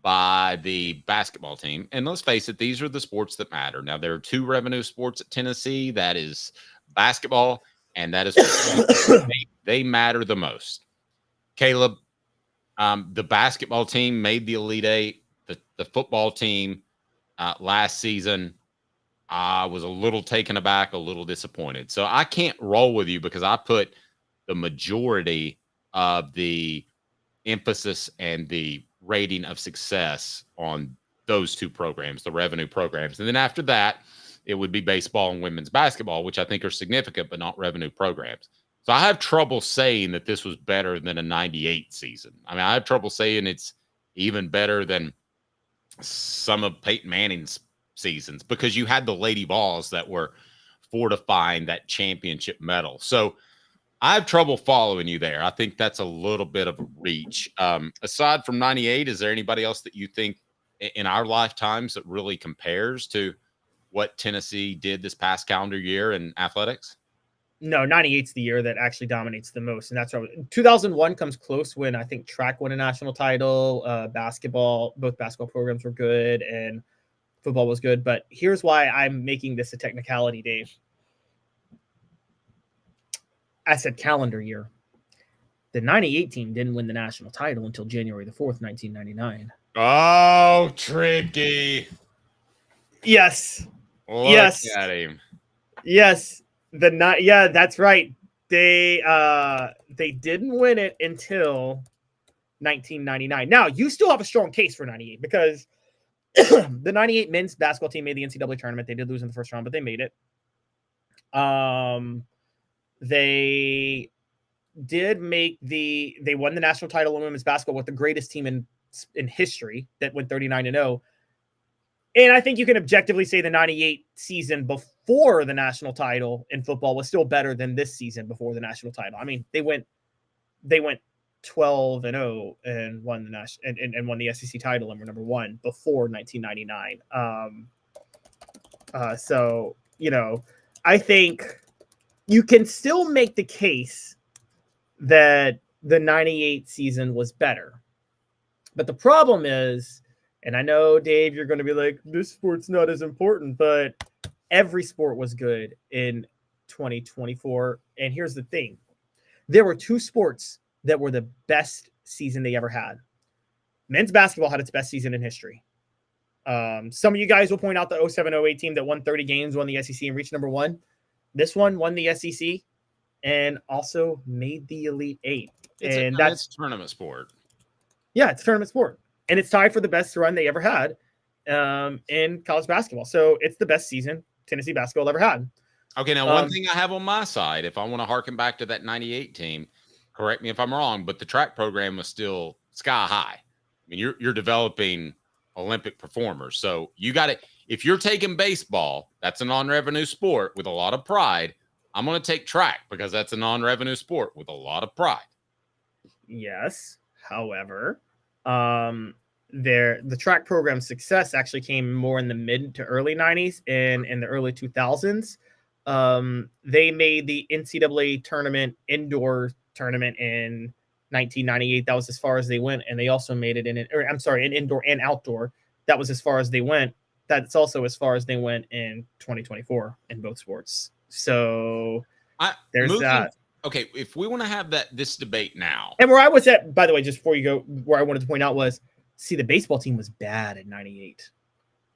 by the basketball team. And let's face it, these are the sports that matter. Now, there are 2 revenue sports at Tennessee. That is basketball, and that is they matter the most. Caleb, the basketball team made the Elite 8. The football team last season, I was a little taken aback, a little disappointed. So I can't roll with you because I put the majority of the emphasis and the rating of success on those two programs, the revenue programs. And then after that, it would be baseball and women's basketball, which I think are significant, but not revenue programs. So I have trouble saying that this was better than a 98 season. I mean, I have trouble saying it's even better than some of Peyton Manning's seasons because you had the Lady Vols that were fortifying that championship medal. So I have trouble following you there. I think that's a little bit of a reach. Aside from 98, is there anybody else that you think in our lifetimes that really compares to what Tennessee did this past calendar year in athletics? No, 98's the year that actually dominates the most. And that's why 2001 comes close when I think track won a national title, both basketball programs were good and football was good. But here's why I'm making this a technicality, Dave. I said calendar year. The 98 team didn't win the national title until January the 4th, 1999. Oh, tricky. Yes. Look at him. Yes. That's right. They didn't win it until 1999. Now, you still have a strong case for 98 because the 98 men's basketball team made the NCAA tournament. They did lose in the first round, but they made it. They won the national title in women's basketball with the greatest team in history that went 39-0. And I think you can objectively say the 98 season before the national title in football was still better than this season before the national title. I mean, they went 12-0 and won the and won the SEC title and were number one before 1999. So, I think you can still make the case that the 98 season was better. But the problem is, and I know, Dave, you're going to be like, this sport's not as important, but every sport was good in 2024. And here's the thing. There were two sports that were the best season they ever had. Men's basketball had its best season in history. Some of you guys will point out the 07-08 team that won 30 games, won the SEC, and reached number one. This one won the SEC and also made the Elite Eight. That's a tournament sport. Yeah, it's a tournament sport. And it's tied for the best run they ever had in college basketball. So it's the best season Tennessee basketball ever had. Okay, now one thing I have on my side, if I want to harken back to that 98 team, correct me if I'm wrong, but the track program was still sky high. I mean, you're developing Olympic performers. So you got to, if you're taking baseball, that's a non-revenue sport with a lot of pride. I'm going to take track because that's a non-revenue sport with a lot of pride. Yes. However, the track program success actually came more in the mid to early 90s and in the early 2000s. They made the NCAA tournament indoor tournament in 1998. That was as far as they went. And they also made it in indoor and outdoor. That was as far as they went. That's also as far as they went in 2024 in both sports. So there's that. Okay, if we want to have this debate now. And where I was at, by the way, just before you go, where I wanted to point out was, see, the baseball team was bad in 98.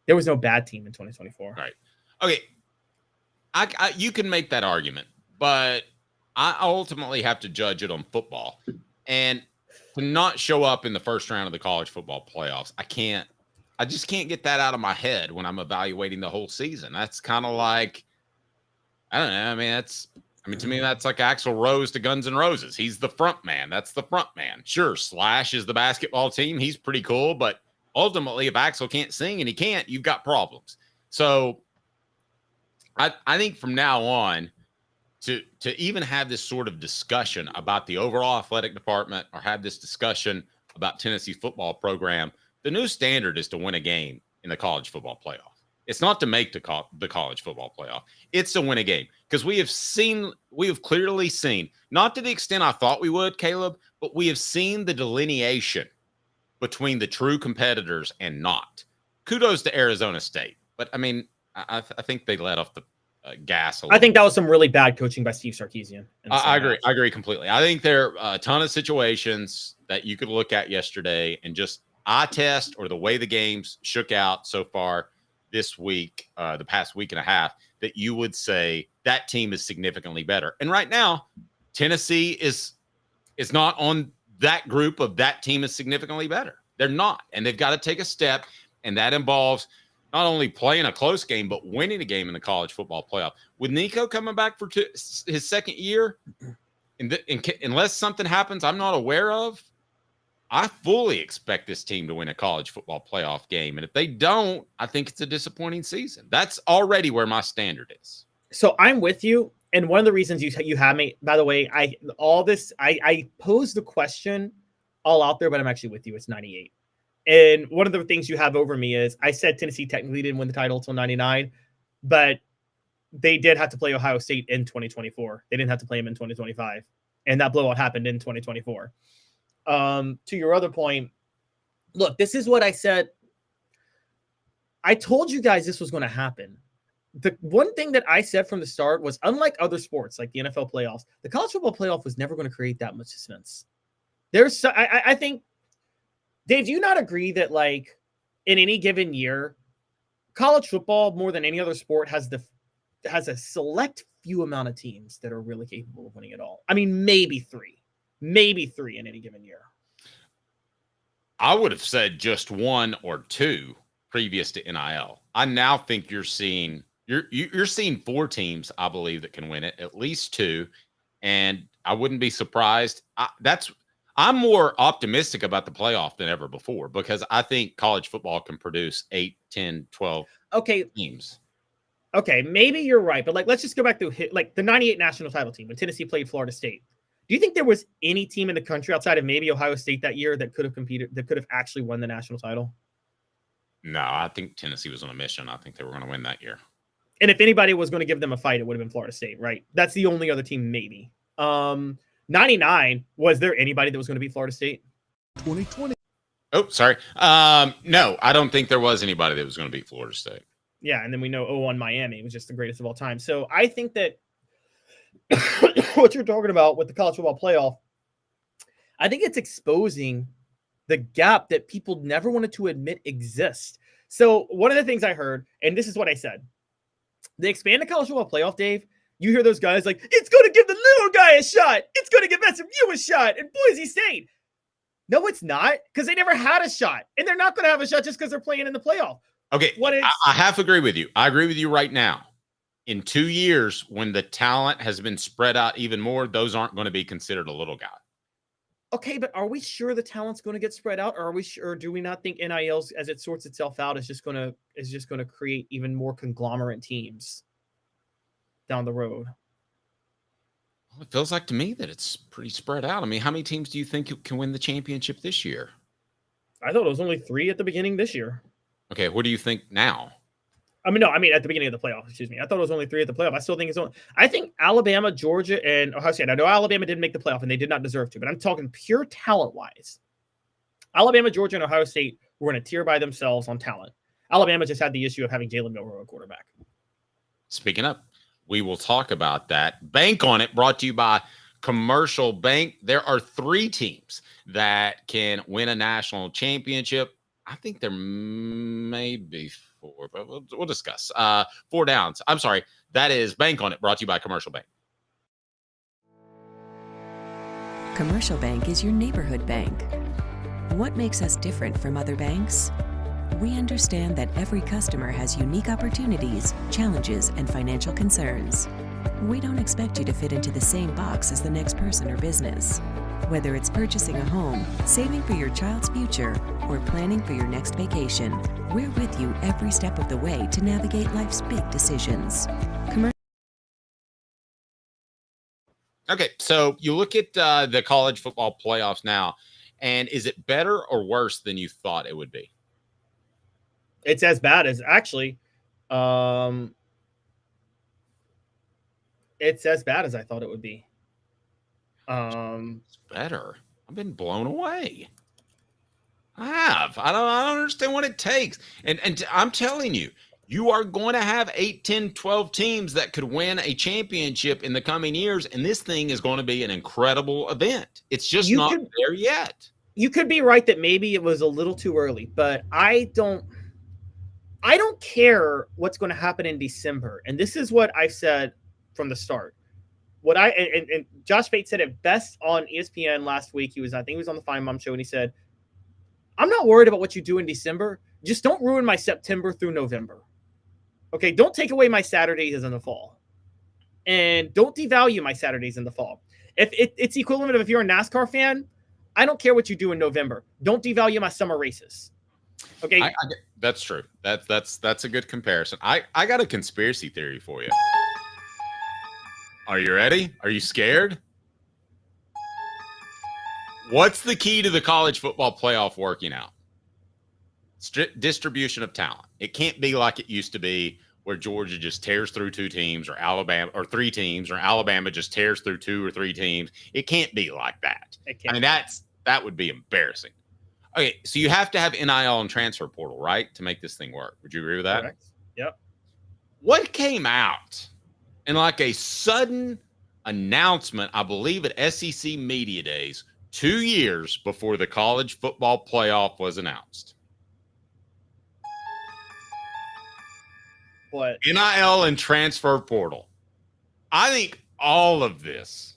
There was no bad team in 2024. Right. Okay. You can make that argument, but I ultimately have to judge it on football. And to not show up in the first round of the college football playoffs, I just can't get that out of my head when I'm evaluating the whole season. That's kind of like, I don't know. I mean, to me, that's like Axl Rose to Guns N' Roses. He's the front man. That's the front man. Sure, Slash is the basketball team. He's pretty cool. But ultimately, if Axl can't sing and he can't, you've got problems. So I think from now on, to even have this sort of discussion about the overall athletic department or have this discussion about Tennessee's football program, the new standard is to win a game in the college football playoff. It's not to make the college football playoff. It's to win a game because we have clearly seen, not to the extent I thought we would, Caleb, but we have seen the delineation between the true competitors and not. Kudos to Arizona State. But, I mean, I think they let off the gas a little. I think that was some really bad coaching by Steve Sarkisian. I agree. I agree completely. I think there are a ton of situations that you could look at yesterday and just eye test or the way the games shook out so far this week, the past week and a half, that you would say that team is significantly better. And right now, Tennessee is It's not on that group of that team is significantly better. They're not. And they've got to take a step, and that involves not only playing a close game, but winning a game in the college football playoff. With Nico coming back for his second year, unless something happens I'm not aware of, I fully expect this team to win a college football playoff game. And if they don't, I think it's a disappointing season. That's already where my standard is. So I'm with you. And one of the reasons you have me, by the way, I posed the question all out there, but I'm actually with you. It's 98. And one of the things you have over me is I said Tennessee technically didn't win the title until 99, but they did have to play Ohio State in 2024. They didn't have to play them in 2025. And that blowout happened in 2024. To your other point, look, this is what I said. I told you guys this was going to happen. The one thing that I said from the start was, unlike other sports like the NFL playoffs, the college football playoff was never going to create that much suspense. I think, Dave, do you not agree that, like, in any given year, college football, more than any other sport, has a select few amount of teams that are really capable of winning it all? I mean, maybe three in any given year. I would have said just one or two previous to NIL. I now think you're seeing 4 teams, I believe, that can win it, at least 2. And I wouldn't be surprised. I'm more optimistic about the playoff than ever before, because I think college football can produce 8, 10, 12 teams. Okay, maybe you're right. But, like, let's just go back to, like, the 98 national title team when Tennessee played Florida State. Do you think there was any team in the country outside of maybe Ohio State that year that could have competed, that could have actually won the national title? No, I think Tennessee was on a mission. I think they were going to win that year. And if anybody was going to give them a fight, it would have been Florida State, right? That's the only other team, maybe. 99, was there anybody that was going to beat Florida State? 2020. Oh, sorry. No, I don't think there was anybody that was going to beat Florida State. Yeah, and then we know 0-1 Miami was just the greatest of all time. So I think that what you're talking about with the college football playoff, I think it's exposing the gap that people never wanted to admit exists. So one of the things I heard, and this is what I said, they expand the college football playoff, Dave. You hear those guys like, it's going to give the little guy a shot. It's going to give SMU a shot and Boise State. No, it's not, because they never had a shot. And they're not going to have a shot just because they're playing in the playoff. Okay, I half agree with you. I agree with you right now. In 2 years, when the talent has been spread out even more, those aren't going to be considered a little guy. Okay, but are we sure the talent's going to get spread out, or are we sure? Do we not think NILs, as it sorts itself out, is just going to create even more conglomerate teams down the road? Well, it feels like to me that it's pretty spread out. I mean, how many teams do you think can win the championship this year? I thought it was only 3 at the beginning this year. Okay, what do you think now? I mean, at the beginning of the playoff, excuse me. I thought it was only 3 at the playoff. I still think I think Alabama, Georgia, and Ohio State. I know Alabama didn't make the playoff, and they did not deserve to, but I'm talking pure talent-wise. Alabama, Georgia, and Ohio State were in a tier by themselves on talent. Alabama just had the issue of having Jalen Milroe at quarterback. Speaking up, we will talk about that. Bank on It, brought to you by Commercial Bank. There are 3 teams that can win a national championship. I think there may be 4, but we'll discuss. 4 downs. I'm sorry. That is Bank on It, brought to you by Commercial Bank. Commercial Bank is your neighborhood bank. What makes us different from other banks? We understand that every customer has unique opportunities, challenges, and financial concerns. We don't expect you to fit into the same box as the next person or business. Whether it's purchasing a home, saving for your child's future, or planning for your next vacation, we're with you every step of the way to navigate life's big decisions. Okay, so you look at the college football playoffs now, and is it better or worse than you thought it would be? It's as bad as actually. It's as bad as I thought it would be. It's better. I've been blown away. I have. I don't understand what it takes. And I'm telling you, you are going to have 8, 10, 12 teams that could win a championship in the coming years, and this thing is going to be an incredible event. It's just not there yet. You could be right that maybe it was a little too early, but I don't care what's going to happen in December. And this is what I've said from the start. And Josh Bates said it best on ESPN last week. I think he was on the Fine Mom show, and he said, I'm not worried about what you do in December. Just don't ruin my September through November. Okay, don't take away my Saturdays in the fall. And don't devalue my Saturdays in the fall. If it's equivalent of if you're a NASCAR fan, I don't care what you do in November. Don't devalue my summer races. Okay. That's true. That's a good comparison. I got a conspiracy theory for you. Are you ready? Are you scared? What's the key to the college football playoff working out? Distribution of talent. It can't be like it used to be where Georgia just tears through 2 teams or Alabama or 3 teams or Alabama just tears through 2 or 3 teams. It can't be like that. I mean, that would be embarrassing. Okay, so you have to have NIL and transfer portal, right, to make this thing work. Would you agree with that? Correct. Yep. What came out in like a sudden announcement, I believe at SEC Media Days, 2 years before the college football playoff was announced? What? NIL and transfer portal. I think all of this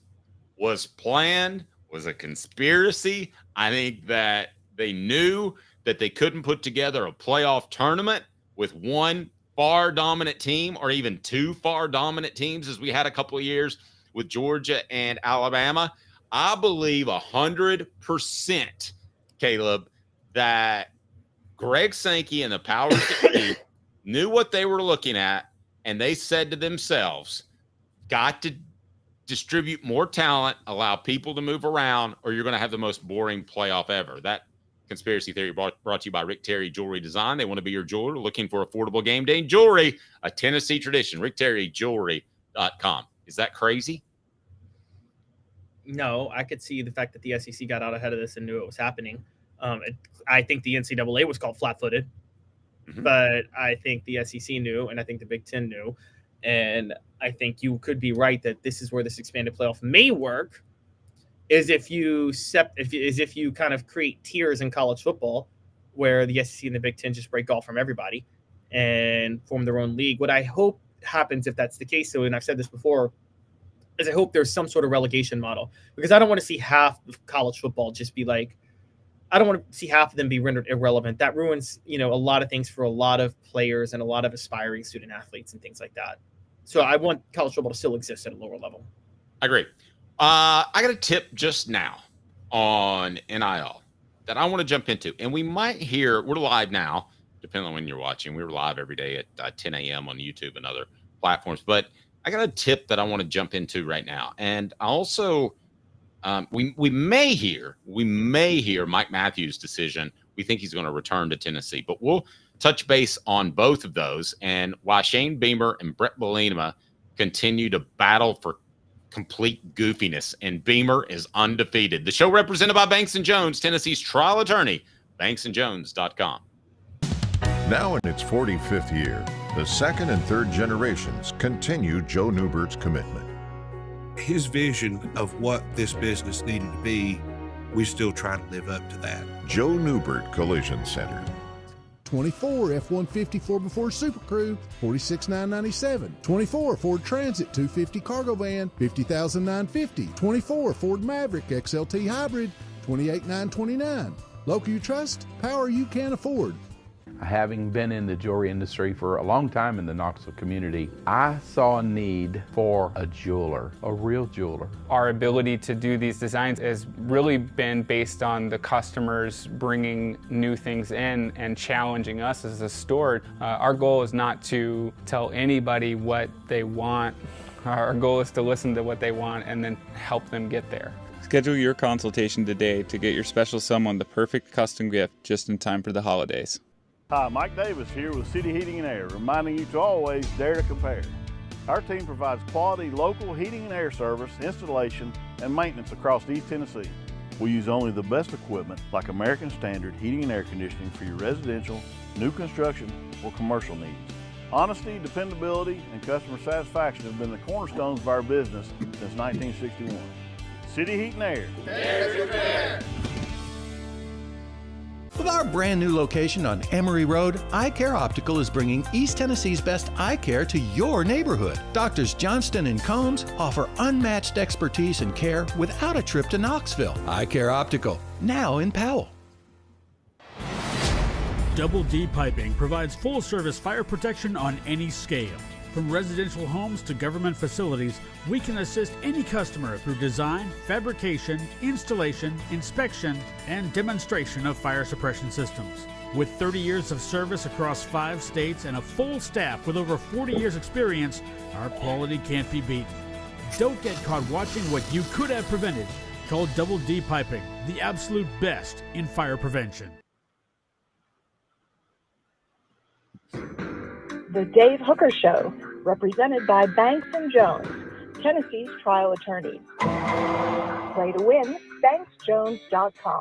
was planned, was a conspiracy. I think that they knew that they couldn't put together a playoff tournament with one far dominant team or even 2 far dominant teams as we had a couple of years with Georgia and Alabama. I believe 100%, Caleb, that Greg Sankey and the powers that be knew what they were looking at, and they said to themselves, got to distribute more talent, allow people to move around, or you're going to have the most boring playoff ever. That conspiracy theory brought to you by Rick Terry Jewelry Design. They want to be your jeweler looking for affordable game day jewelry, a Tennessee tradition. RickTerryJewelry.com. Is that crazy? No, I could see the fact that the SEC got out ahead of this and knew it was happening. I think the NCAA was called flat-footed, but I think the SEC knew, and I think the Big Ten knew. And I think you could be right that this is where this expanded playoff may work, is if you kind of create tiers in college football where the SEC and the Big Ten just break off from everybody and form their own league. What I hope happens if that's the case, though, and I've said this before, is I hope there's some sort of relegation model, because I don't want to see half of college football just be like, I don't want to see half of them be rendered irrelevant. That ruins, a lot of things for a lot of players and a lot of aspiring student athletes and things like that. So I want college football to still exist at a lower level. I agree. I got a tip just now on NIL that I want to jump into. And we might hear, we're live now, depending on when you're watching. We're live every day at 10 a.m. on YouTube and other platforms. But I got a tip that I want to jump into right now. And I also, we may hear Mike Matthews' decision. We think he's going to return to Tennessee. But we'll touch base on both of those and why Shane Beamer and Bret Bielema continue to battle for complete goofiness, and Beamer is undefeated. The show represented by Banks & Jones, Tennessee's trial attorney, banksandjones.com. Now in its 45th year, the second and third generations continue Joe Neubert's commitment. His vision of what this business needed to be, we still try to live up to that. Joe Neubert Collision Center. 24 F-150 4x4 Super Crew, $46,997. 24 Ford Transit 250 Cargo Van, $50,950. 24 Ford Maverick XLT Hybrid, $28,929. Local you trust, power you can afford. Having been in the jewelry industry for a long time in the Knoxville community, I saw a need for a jeweler, a real jeweler. Our ability to do these designs has really been based on the customers bringing new things in and challenging us as a store. Our goal is not to tell anybody what they want. Our goal is to listen to what they want and then help them get there. Schedule your consultation today to get your special someone the perfect custom gift just in time for the holidays. Hi, Mike Davis here with City Heating and Air, reminding you to always dare to compare. Our team provides quality local heating and air service, installation, and maintenance across East Tennessee. We use only the best equipment like American Standard heating and air conditioning for your residential, new construction, or commercial needs. Honesty, dependability, and customer satisfaction have been the cornerstones of our business since 1961. City Heat and Air. Dare to compare. With our brand new location on Emory Road, Eye Care Optical is bringing East Tennessee's best eye care to your neighborhood. Doctors Johnston and Combs offer unmatched expertise and care without a trip to Knoxville. Eye Care Optical, now in Powell. Double D Piping provides full-service fire protection on any scale. From residential homes to government facilities, we can assist any customer through design, fabrication, installation, inspection, and demonstration of fire suppression systems. With 30 years of service across 5 states and a full staff with over 40 years experience, our quality can't be beaten. Don't get caught watching what you could have prevented. Call Double D Piping, the absolute best in fire prevention. The Dave Hooker Show, represented by Banks & Jones, Tennessee's trial attorney. Play to win, banksjones.com.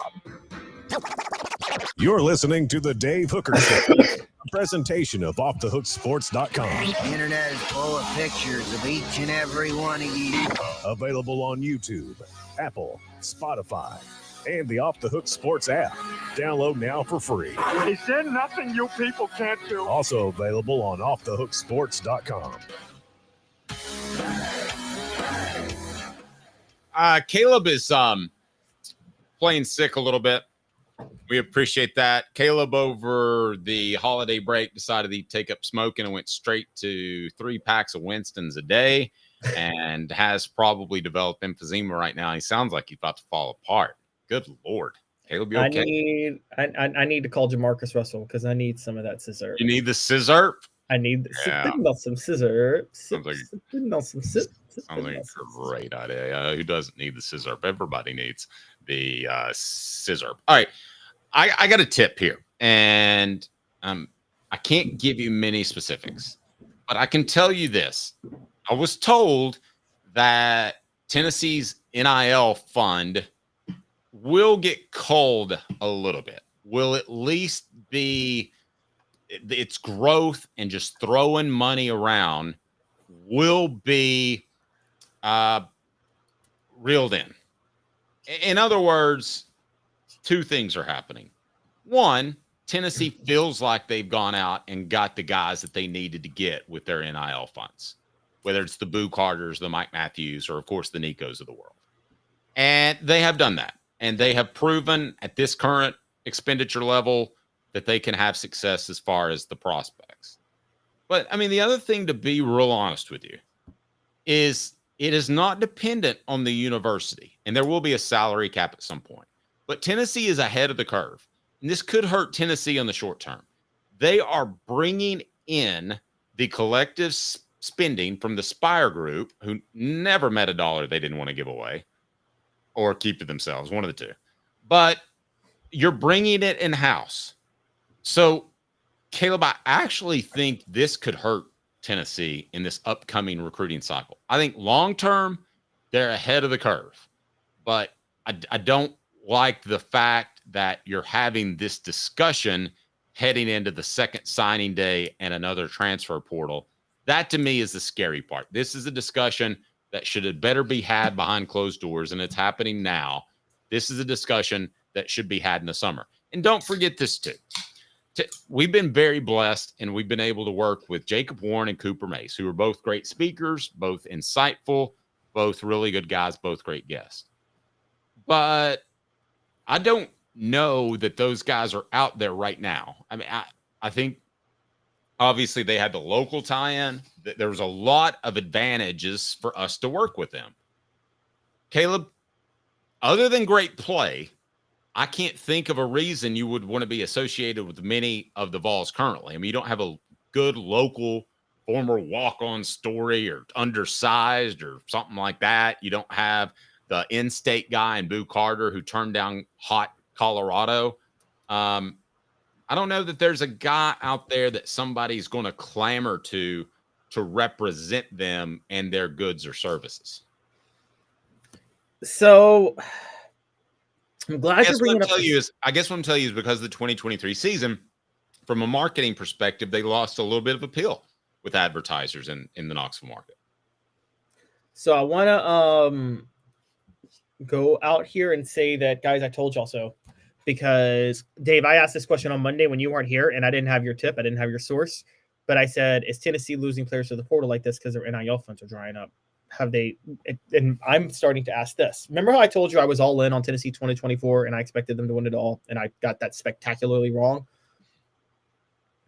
You're listening to The Dave Hooker Show, a presentation of offthehooksports.com. The internet is full of pictures of each and every one of you. Available on YouTube, Apple, Spotify, and the Off the Hook Sports app. Download now for free. Is there nothing you people can't do? Also available on offthehooksports.com. Caleb is playing sick a little bit. We appreciate that. Caleb, over the holiday break, decided he'd take up smoking and went straight to 3 packs of Winston's a day and has probably developed emphysema right now. He sounds like he's about to fall apart. Good Lord. Caleb, you okay? I need to call Jamarcus Russell because I need some of that scissor. You need the scissor? I need some scissor. Sounds like a great idea. Who doesn't need the scissor? Everybody needs the scissor. All right. I got a tip here, and I can't give you many specifics, but I can tell you this. I was told that Tennessee's NIL fund will get culled a little bit, will at least be its growth and just throwing money around will be reeled in. In other words, 2 things are happening. One, Tennessee feels like they've gone out and got the guys that they needed to get with their NIL funds, whether it's the Boo Carters, the Mike Matthews, or, of course, the Nicos of the world. And they have done that. And they have proven at this current expenditure level that they can have success as far as the prospects. But, I mean, the other thing, to be real honest with you, is it is not dependent on the university. And there will be a salary cap at some point. But Tennessee is ahead of the curve. And this could hurt Tennessee on the short term. They are bringing in the collective spending from the Spire Group, who never met a dollar they didn't want to give away or keep to themselves, one of the two. But you're bringing it in-house. So, Caleb, I actually think this could hurt Tennessee in this upcoming recruiting cycle. I think long-term, they're ahead of the curve. But I don't like the fact that you're having this discussion heading into the second signing day and another transfer portal. That, to me, is the scary part. This is a discussion that should better be had behind closed doors, and it's happening now. This is a discussion that should be had in the summer. And don't forget this, too. We've been very blessed, and we've been able to work with Jacob Warren and Cooper Mace, who are both great speakers, both insightful, both really good guys, both great guests. But I don't know that those guys are out there right now. I mean, I think obviously they had the local tie-in. There was a lot of advantages for us to work with them. Caleb, other than great play, I can't think of a reason you would want to be associated with many of the Vols currently. I mean, you don't have a good local former walk-on story or undersized or something like that. You don't have the in-state guy in Boo Carter who turned down hot Colorado. I don't know that there's a guy out there that somebody's going to clamor to represent them and their goods or services. So I'm glad I you're bringing up. I guess what I'm telling you is because of the 2023 season, from a marketing perspective, they lost a little bit of appeal with advertisers in the Knoxville market. So I want to go out here and say that, guys, I told y'all so. because Dave, I asked this question on Monday when you weren't here, and I didn't have your tip. I didn't have your source, but I said, is Tennessee losing players to the portal like this because their NIL funds are drying up? Have they? And I'm starting to ask this. Remember how I told you I was all in on Tennessee 2024 and I expected them to win it all, and I got that spectacularly wrong?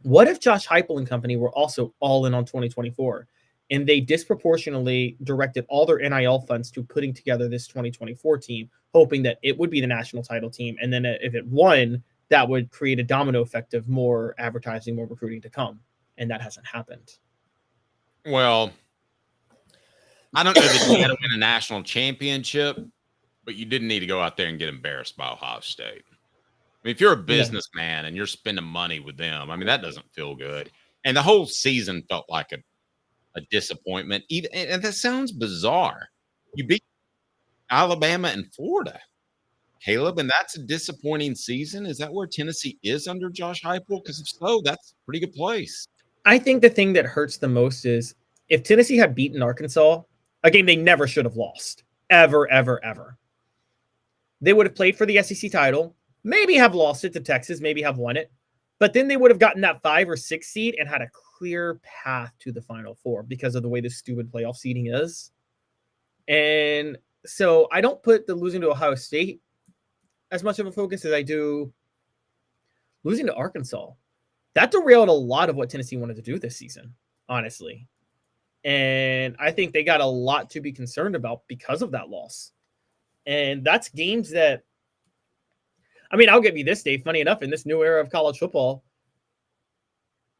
What if Josh Heupel and company were also all in on 2024 and they disproportionately directed all their NIL funds to putting together this 2024 team, hoping that it would be the national title team, and then if it won, that would create a domino effect of more advertising, more recruiting to come, and that hasn't happened. Well, I don't know that you had to win a national championship, but you didn't need to go out there and get embarrassed by Ohio State. I mean, if you're a businessman and you're spending money with them, I mean, that doesn't feel good. And the whole season felt like a disappointment. Even, and that sounds bizarre. You beat Alabama and Florida, Caleb, and that's a disappointing season. Is that where Tennessee is under Josh Heupel? Because if so, that's a pretty good place. I think the thing that hurts the most is if Tennessee had beaten Arkansas, a game they never should have lost, ever, ever, ever. They would have played for the SEC title, maybe have lost it to Texas, maybe have won it, but then they would have gotten that 5 or 6 seed and had a clear path to the Final Four because of the way this stupid playoff seeding is. And so I don't put the losing to Ohio State as much of a focus as I do losing to Arkansas. That derailed a lot of what Tennessee wanted to do this season, honestly. And I think they got a lot to be concerned about because of that loss. And that's games that, I mean, I'll give you this, Dave. Funny enough, in this new era of college football,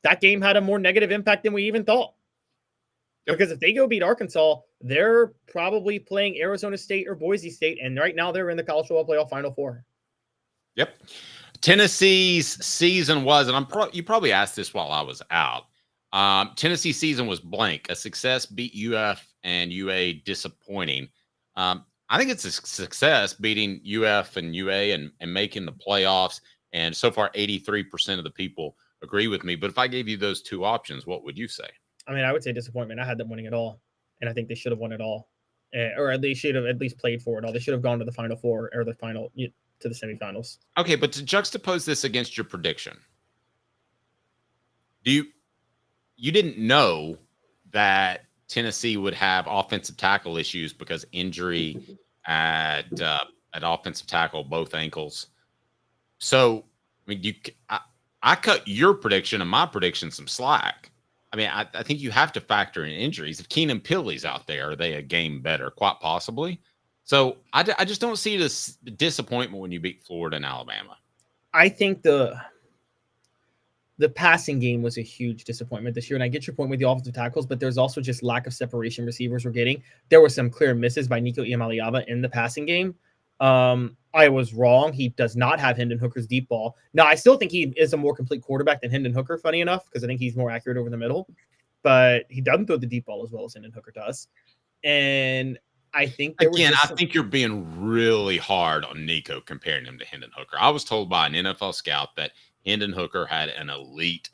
that game had a more negative impact than we even thought. Because if they go beat Arkansas, they're probably playing Arizona State or Boise State, and right now they're in the college football playoff Final Four. Yep. Tennessee's season was, and you probably asked this while I was out. Tennessee's season was blank. A success, beat UF and UA disappointing. I think it's a success beating UF and UA and making the playoffs. And so far, 83% of the people agree with me. But if I gave you those two options, what would you say? I mean, I would say disappointment. I had them winning it all, and I think they should have won it all, or at least should have at least played for it all. They should have gone to the Final Four or the final to the semifinals. Okay, but to juxtapose this against your prediction, you didn't know that Tennessee would have offensive tackle issues because injury at offensive tackle, both ankles. So, I mean, I cut your prediction and my prediction some slack. I mean, I think you have to factor in injuries. If Keenan Pilley's out there, are they a game better? Quite possibly. So I just don't see this disappointment when you beat Florida and Alabama. I think the passing game was a huge disappointment this year, and I get your point with the offensive tackles, but there's also just lack of separation receivers we're getting. There were some clear misses by Nico Iamaleava in the passing game. I was wrong. He does not have Hendon Hooker's deep ball. Now, I still think he is a more complete quarterback than Hendon Hooker, funny enough, because I think he's more accurate over the middle. But he doesn't throw the deep ball as well as Hendon Hooker does. And I think I think you're being really hard on Nico comparing him to Hendon Hooker. I was told by an NFL scout that Hendon Hooker had an elite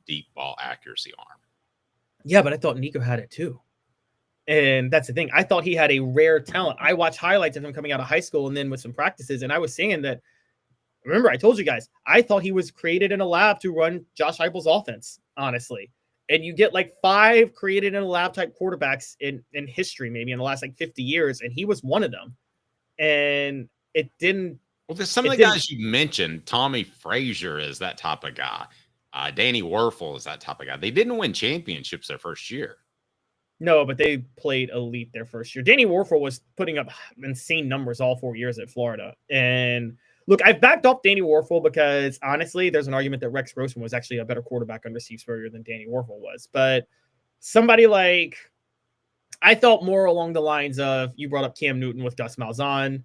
deep ball accuracy arm. Yeah, but I thought Nico had it too. And that's the thing. I thought he had a rare talent. I watched highlights of him coming out of high school and then with some practices. And I was saying that, remember, I told you guys, I thought he was created in a lab to run Josh Heupel's offense, honestly. And you get like 5 created in a lab type quarterbacks in history, maybe in the last like 50 years. And he was one of them. And it didn't. Well, there's some of the guys you mentioned. Tommy Frazier is that type of guy. Danny Werfel is that type of guy. They didn't win championships their first year. No, but they played elite their first year. Danny Werfel was putting up insane numbers all 4 years at Florida. And look, I've backed off Danny Werfel because honestly, there's an argument that Rex Grossman was actually a better quarterback under Steve Spurrier than Danny Werfel was. But somebody like, I thought more along the lines of, you brought up Cam Newton with Gus Malzahn.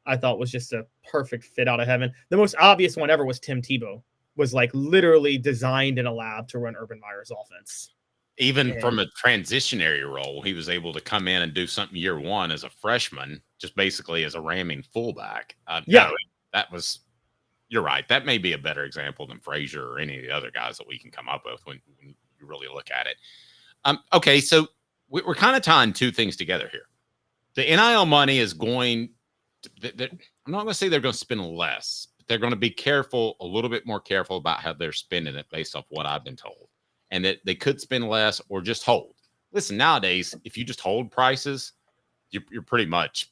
I thought was just a perfect fit out of heaven. The most obvious one ever was Tim Tebow, was like literally designed in a lab to run Urban Meyer's offense. Even from a transitionary role, he was able to come in and do something year one as a freshman, just basically as a ramming fullback. Yeah, no, that was, you're right. That may be a better example than Frazier or any of the other guys that we can come up with when you really look at it. Okay, so we're kind of tying two things together here. The NIL money is going to, I'm not going to say they're going to spend less. they're going to be careful, a little bit more careful about how they're spending it based off what I've been told. And that they could spend less or just hold. Listen, nowadays, if you just hold prices, you're pretty much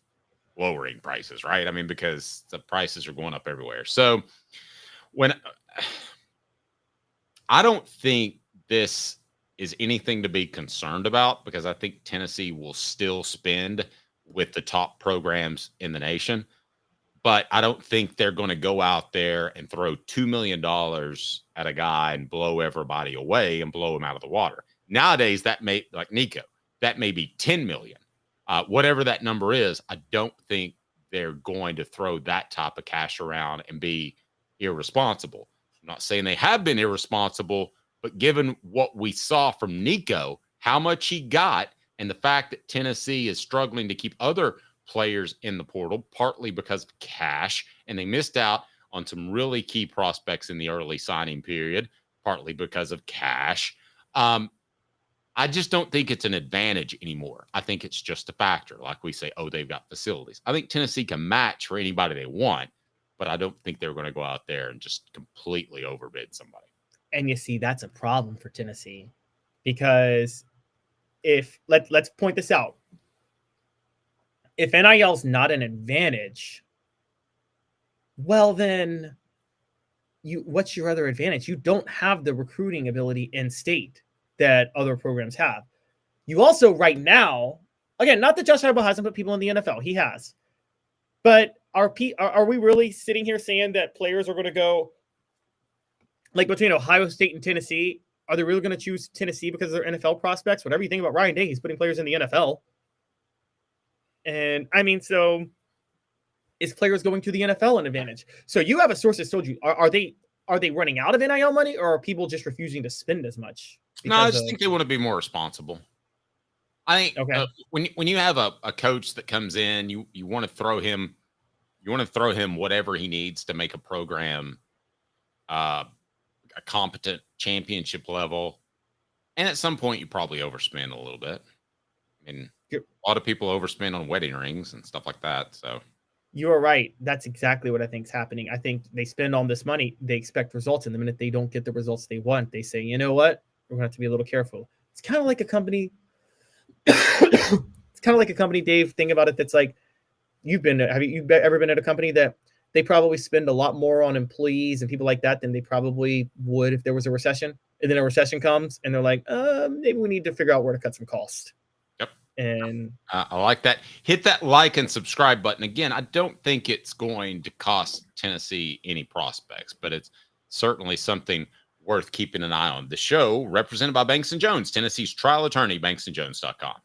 lowering prices, right? I mean, because the prices are going up everywhere. So I don't think this is anything to be concerned about, because I think Tennessee will still spend with the top programs in the nation. But I don't think they're going to go out there and throw $2 million at a guy and blow everybody away and blow him out of the water. Nowadays, that may, like Nico, that may be $10 million. Whatever that number is, I don't think they're going to throw that type of cash around and be irresponsible. I'm not saying they have been irresponsible, but given what we saw from Nico, how much he got, and the fact that Tennessee is struggling to keep other players in the portal, partly because of cash, and they missed out on some really key prospects in the early signing period, partly because of cash. I just don't think it's an advantage anymore. I think it's just a factor. Like we say, oh, they've got facilities. I think Tennessee can match for anybody they want, but I don't think they're going to go out there and just completely overbid somebody. And you see, that's a problem for Tennessee, because if let's point this out. If NIL is not an advantage, well, then what's your other advantage? You don't have the recruiting ability in state that other programs have. You also, right now, again, not that Josh Heupel hasn't put people in the NFL. He has. But are we really sitting here saying that players are going to go, like between Ohio State and Tennessee, are they really going to choose Tennessee because of their NFL prospects? Whatever you think about Ryan Day, he's putting players in the NFL. And I mean, so is players going to the NFL an advantage? So you have a source that's told you, are they running out of NIL money, or are people just refusing to spend as much? No, I just think they want to be more responsible. I think when you have a coach that comes in, you want to throw him whatever he needs to make a program a competent championship level. And at some point, you probably overspend a little bit. I mean, a lot of people overspend on wedding rings and stuff like that. So you are right. That's exactly what I think is happening. I think they spend all this money. They expect results. And the minute they don't get the results they want, they say, you know what? We're going to have to be a little careful. It's kind of like a company. It's kind of like a company, Dave. Think about it. That's like, have you ever been at a company that they probably spend a lot more on employees and people like that than they probably would if there was a recession? And then a recession comes and they're like, maybe we need to figure out where to cut some costs. Yep. And I like that. Hit that like and subscribe button. Again, I don't think it's going to cost Tennessee any prospects, but it's certainly something worth keeping an eye on. The show represented by Banks & Jones, Tennessee's trial attorney, banksandjones.com.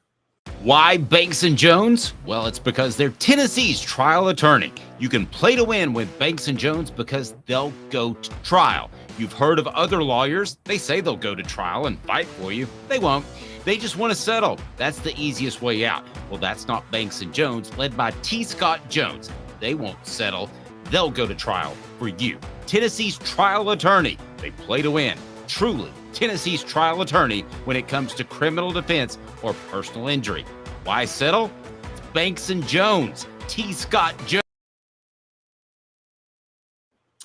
Why Banks & Jones? Well, it's because they're Tennessee's trial attorney. You can play to win with Banks & Jones because they'll go to trial. You've heard of other lawyers. They say they'll go to trial and fight for you. They won't. They just want to settle. That's the easiest way out. Well, that's not Banks & Jones, led by T. Scott Jones. They won't settle. They'll go to trial for you. Tennessee's trial attorney. They play to win. Truly, Tennessee's trial attorney when it comes to criminal defense or personal injury. Why settle? It's Banks & Jones. T. Scott Jones.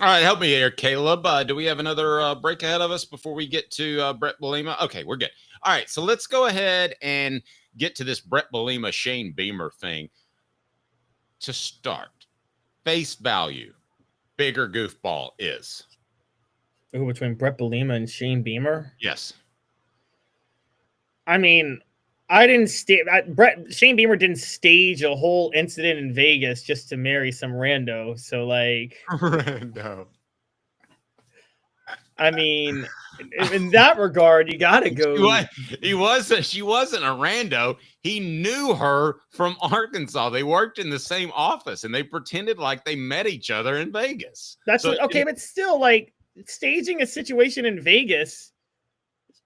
All right, help me here, Caleb. Do we have another break ahead of us before we get to Bret Bielema? Okay, we're good. All right, so let's go ahead and get to this Bret Bielema, Shane Beamer thing. To start, face value, bigger goofball is. Ooh, between Bret Bielema and Shane Beamer? Yes. I mean, Shane Beamer didn't stage a whole incident in Vegas just to marry some rando. So, like, rando. I mean, in that regard, you gotta go. She wasn't a rando. He knew her from Arkansas. They worked in the same office, and they pretended like they met each other in Vegas. That's so, okay, but still, like, staging a situation in Vegas,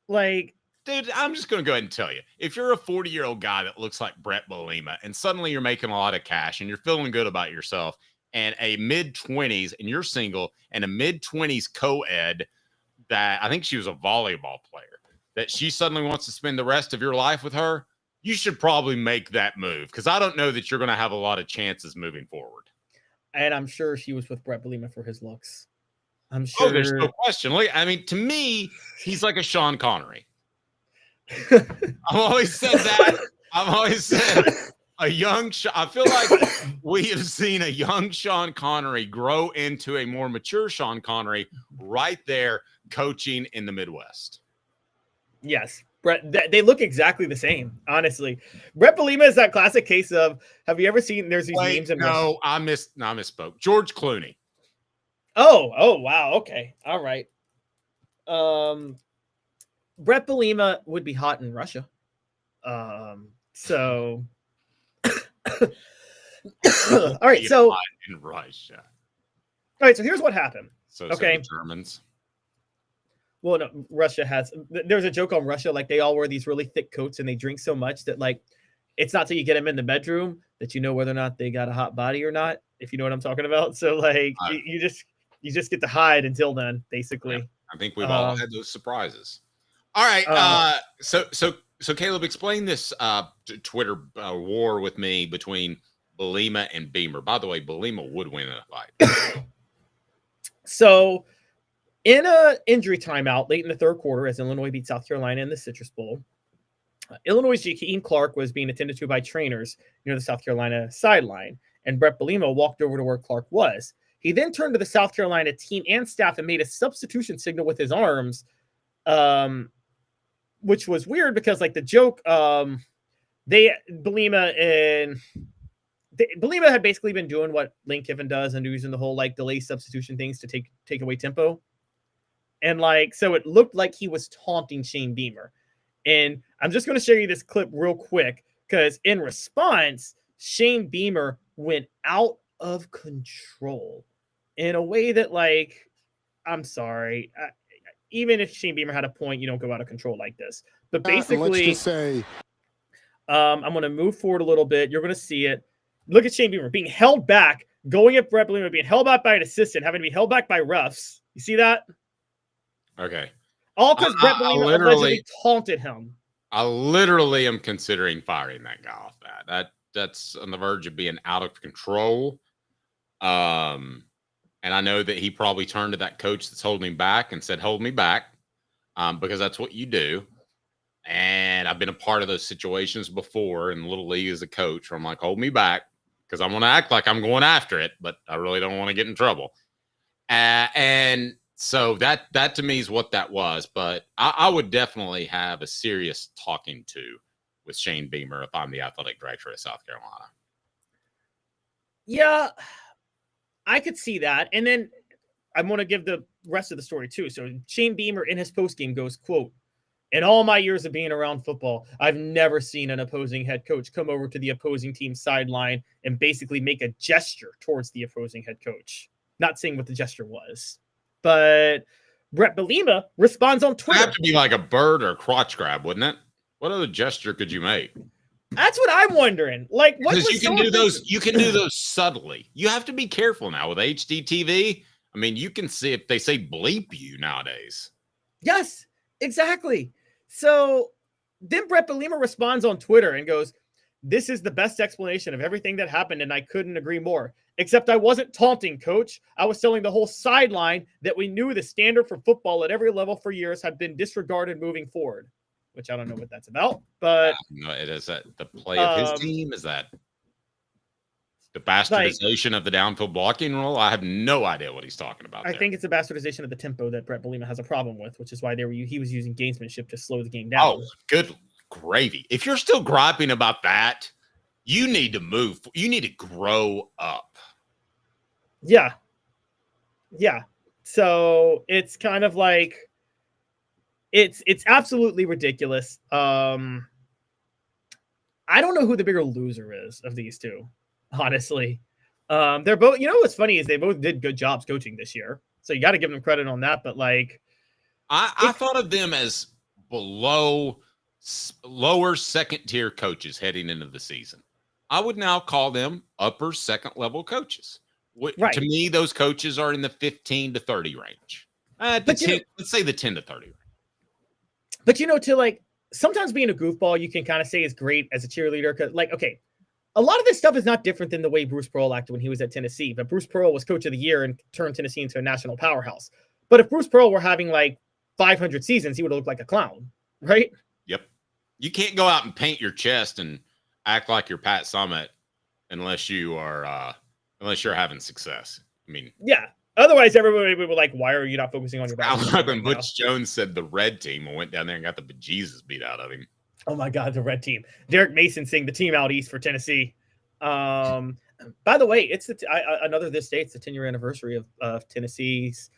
like, dude, I'm just going to go ahead and tell you, if you're a 40-year-old guy that looks like Bret Bielema and suddenly you're making a lot of cash and you're feeling good about yourself, and a mid-20s and you're single, and a mid-20s co-ed that I think she was a volleyball player, that she suddenly wants to spend the rest of your life with her, you should probably make that move, because I don't know that you're going to have a lot of chances moving forward. And I'm sure she was with Bret Bielema for his looks. I'm Oh, there's sure. no question. Like, I mean, to me, he's like a Sean Connery. I've always said that. I've always said a young. I feel like we have seen a young Sean Connery grow into a more mature Sean Connery right there, coaching in the Midwest. Yes, Brett. They look exactly the same. Honestly, Bret Bielema is that classic case of. Have you ever seen? There's these memes. No, I misspoke. George Clooney. Oh, wow. Okay. All right. Bret Bielema would be hot in Russia. So all right, so in Russia. All right, so here's what happened. So okay. The Germans. Well, no, Russia has there's a joke on Russia, like they all wear these really thick coats and they drink so much that like it's not till you get them in the bedroom that you know whether or not they got a hot body or not, if you know what I'm talking about. So like you just get to hide until then, basically. Yeah, I think we've all had those surprises. All right. So Caleb, explain this Twitter war with me between Bielema and Beamer. By the way, Bielema would win in a fight. So in a injury timeout late in the third quarter, as Illinois beat South Carolina in the Citrus Bowl, Illinois' Jakeem Clark was being attended to by trainers near the South Carolina sideline, and Bret Bielema walked over to where Clark was. He then turned to the South Carolina team and staff and made a substitution signal with his arms, which was weird because, like, the joke, Bielema had basically been doing what Lane Kiffin does and using the whole, like, delay substitution things to take away tempo. And, like, so it looked like he was taunting Shane Beamer. And I'm just going to show you this clip real quick because in response, Shane Beamer went out of control in a way that, like, I'm sorry. Even if Shane Beamer had a point, you don't go out of control like this. But basically, let's just say, I'm going to move forward a little bit. You're going to see it. Look at Shane Beamer being held back, going at Bret Bielema, being held back by an assistant, having to be held back by refs. You see that? Okay. All because Bret Bielema allegedly taunted him. I literally am considering firing that guy off that's on the verge of being out of control. And I know that he probably turned to that coach that's holding him back and said, hold me back, because that's what you do. And I've been a part of those situations before in Little League as a coach where I'm like, hold me back because I'm going to act like I'm going after it, but I really don't want to get in trouble. And so that to me is what that was. But I would definitely have a serious talking to with Shane Beamer if I'm the athletic director of South Carolina. Yeah, I could see that. And then I want to give the rest of the story too. So Shane Beamer in his postgame goes, quote, "In all my years of being around football, I've never seen an opposing head coach come over to the opposing team's sideline and basically make a gesture towards the opposing head coach." Not saying what the gesture was, but Bret Bielema responds on Twitter. It'd have to be like a bird or a crotch grab, wouldn't it? What other gesture could you make? That's what I'm wondering. Like, what because you can do those. You can do those subtly. You have to be careful now with HDTV. I mean, you can see if they say bleep you nowadays. Yes, exactly. So then Bret Bielema responds on Twitter and goes, "This is the best explanation of everything that happened, and I couldn't agree more. Except I wasn't taunting, coach. I was telling the whole sideline that we knew the standard for football at every level for years had been disregarded moving forward." Which I don't know what that's about, but is that the play of his team? Is that the bastardization of the downfield blocking rule? I have no idea what he's talking about. I think it's a bastardization of the tempo that Bret Bielema has a problem with, which is why he was using gamesmanship to slow the game down. Oh, good gravy! If you're still griping about that, you need to move. You need to grow up. Yeah. So it's kind of like. It's absolutely ridiculous. I don't know who the bigger loser is of these two, honestly. They're both, what's funny is they both did good jobs coaching this year. So you got to give them credit on that. But like, I thought of them as lower second tier coaches heading into the season. I would now call them upper second level coaches. Right. To me, those coaches are in the 15 to 30 range. Let's say the 10 to 30 range. But to like sometimes being a goofball, you can kind of say is great as a cheerleader. Cause like, okay, a lot of this stuff is not different than the way Bruce Pearl acted when he was at Tennessee. But Bruce Pearl was coach of the year and turned Tennessee into a national powerhouse. But if Bruce Pearl were having like 500 seasons, he would have looked like a clown, right? Yep. You can't go out and paint your chest and act like you're Pat Summitt unless you're having success. I mean, yeah. Otherwise, everybody would be like, "Why are you not focusing on your basketball?" Like when Butch Jones said the red team and went down there and got the bejesus beat out of him. Oh my God, the red team. Derek Mason seeing the team out east for Tennessee. By the way, it's another this day. It's the 10-year anniversary of Tennessee's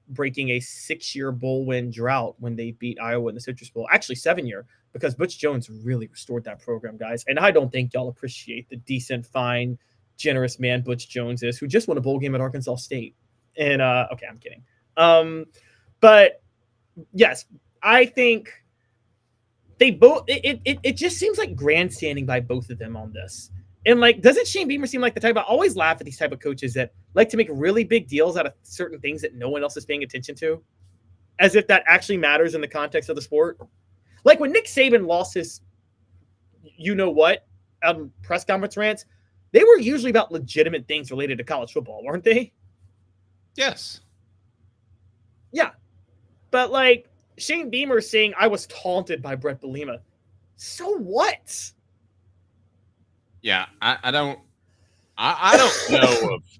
breaking a 6-year bowl win drought when they beat Iowa in the Citrus Bowl. Actually, 7-year, because Butch Jones really restored that program, guys. And I don't think y'all appreciate the decent, fine, generous man Butch Jones is, who just won a bowl game at Arkansas State. And okay, I'm kidding. But yes, I think they both. It just seems like grandstanding by both of them on this. And like, doesn't Shane Beamer seem like the type? I always laugh at these type of coaches that like to make really big deals out of certain things that no one else is paying attention to, as if that actually matters in the context of the sport. Like when Nick Saban lost his, press conference rants, they were usually about legitimate things related to college football, weren't they? Yes. Yeah. But like Shane Beamer saying I was taunted by Bret Bielema. So what? Yeah, I don't know. I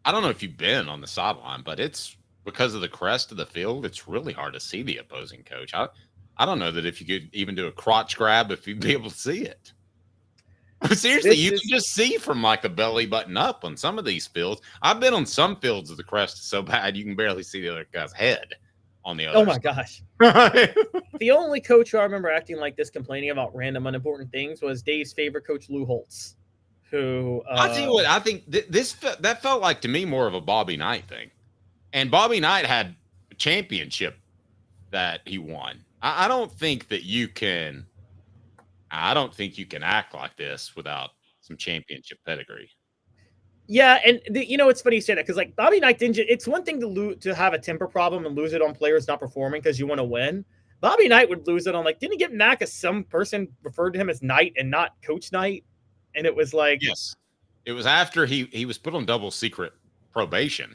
don't know if you've been on the sideline, but it's because of the crest of the field. It's really hard to see the opposing coach. I don't know that if you could even do a crotch grab, if you'd be able to see it. Seriously, you can just see from like the belly button up on some of these fields. I've been on some fields of the crest so bad you can barely see the other guy's head on the other. Oh my gosh. The only coach who I remember acting like this, complaining about random unimportant things, was Dave's favorite coach, Lou Holtz. Who I tell you what, I think that felt like to me more of a Bobby Knight thing, and Bobby Knight had a championship that he won. I don't think you can act like this without some championship pedigree. Yeah, and it's funny you say that because like Bobby Knight didn't. It's one thing to have a temper problem and lose it on players not performing because you want to win. Bobby Knight would lose it on like, didn't he get mad because some person referred to him as Knight and not Coach Knight? And it was like, yes, it was after he was put on double secret probation,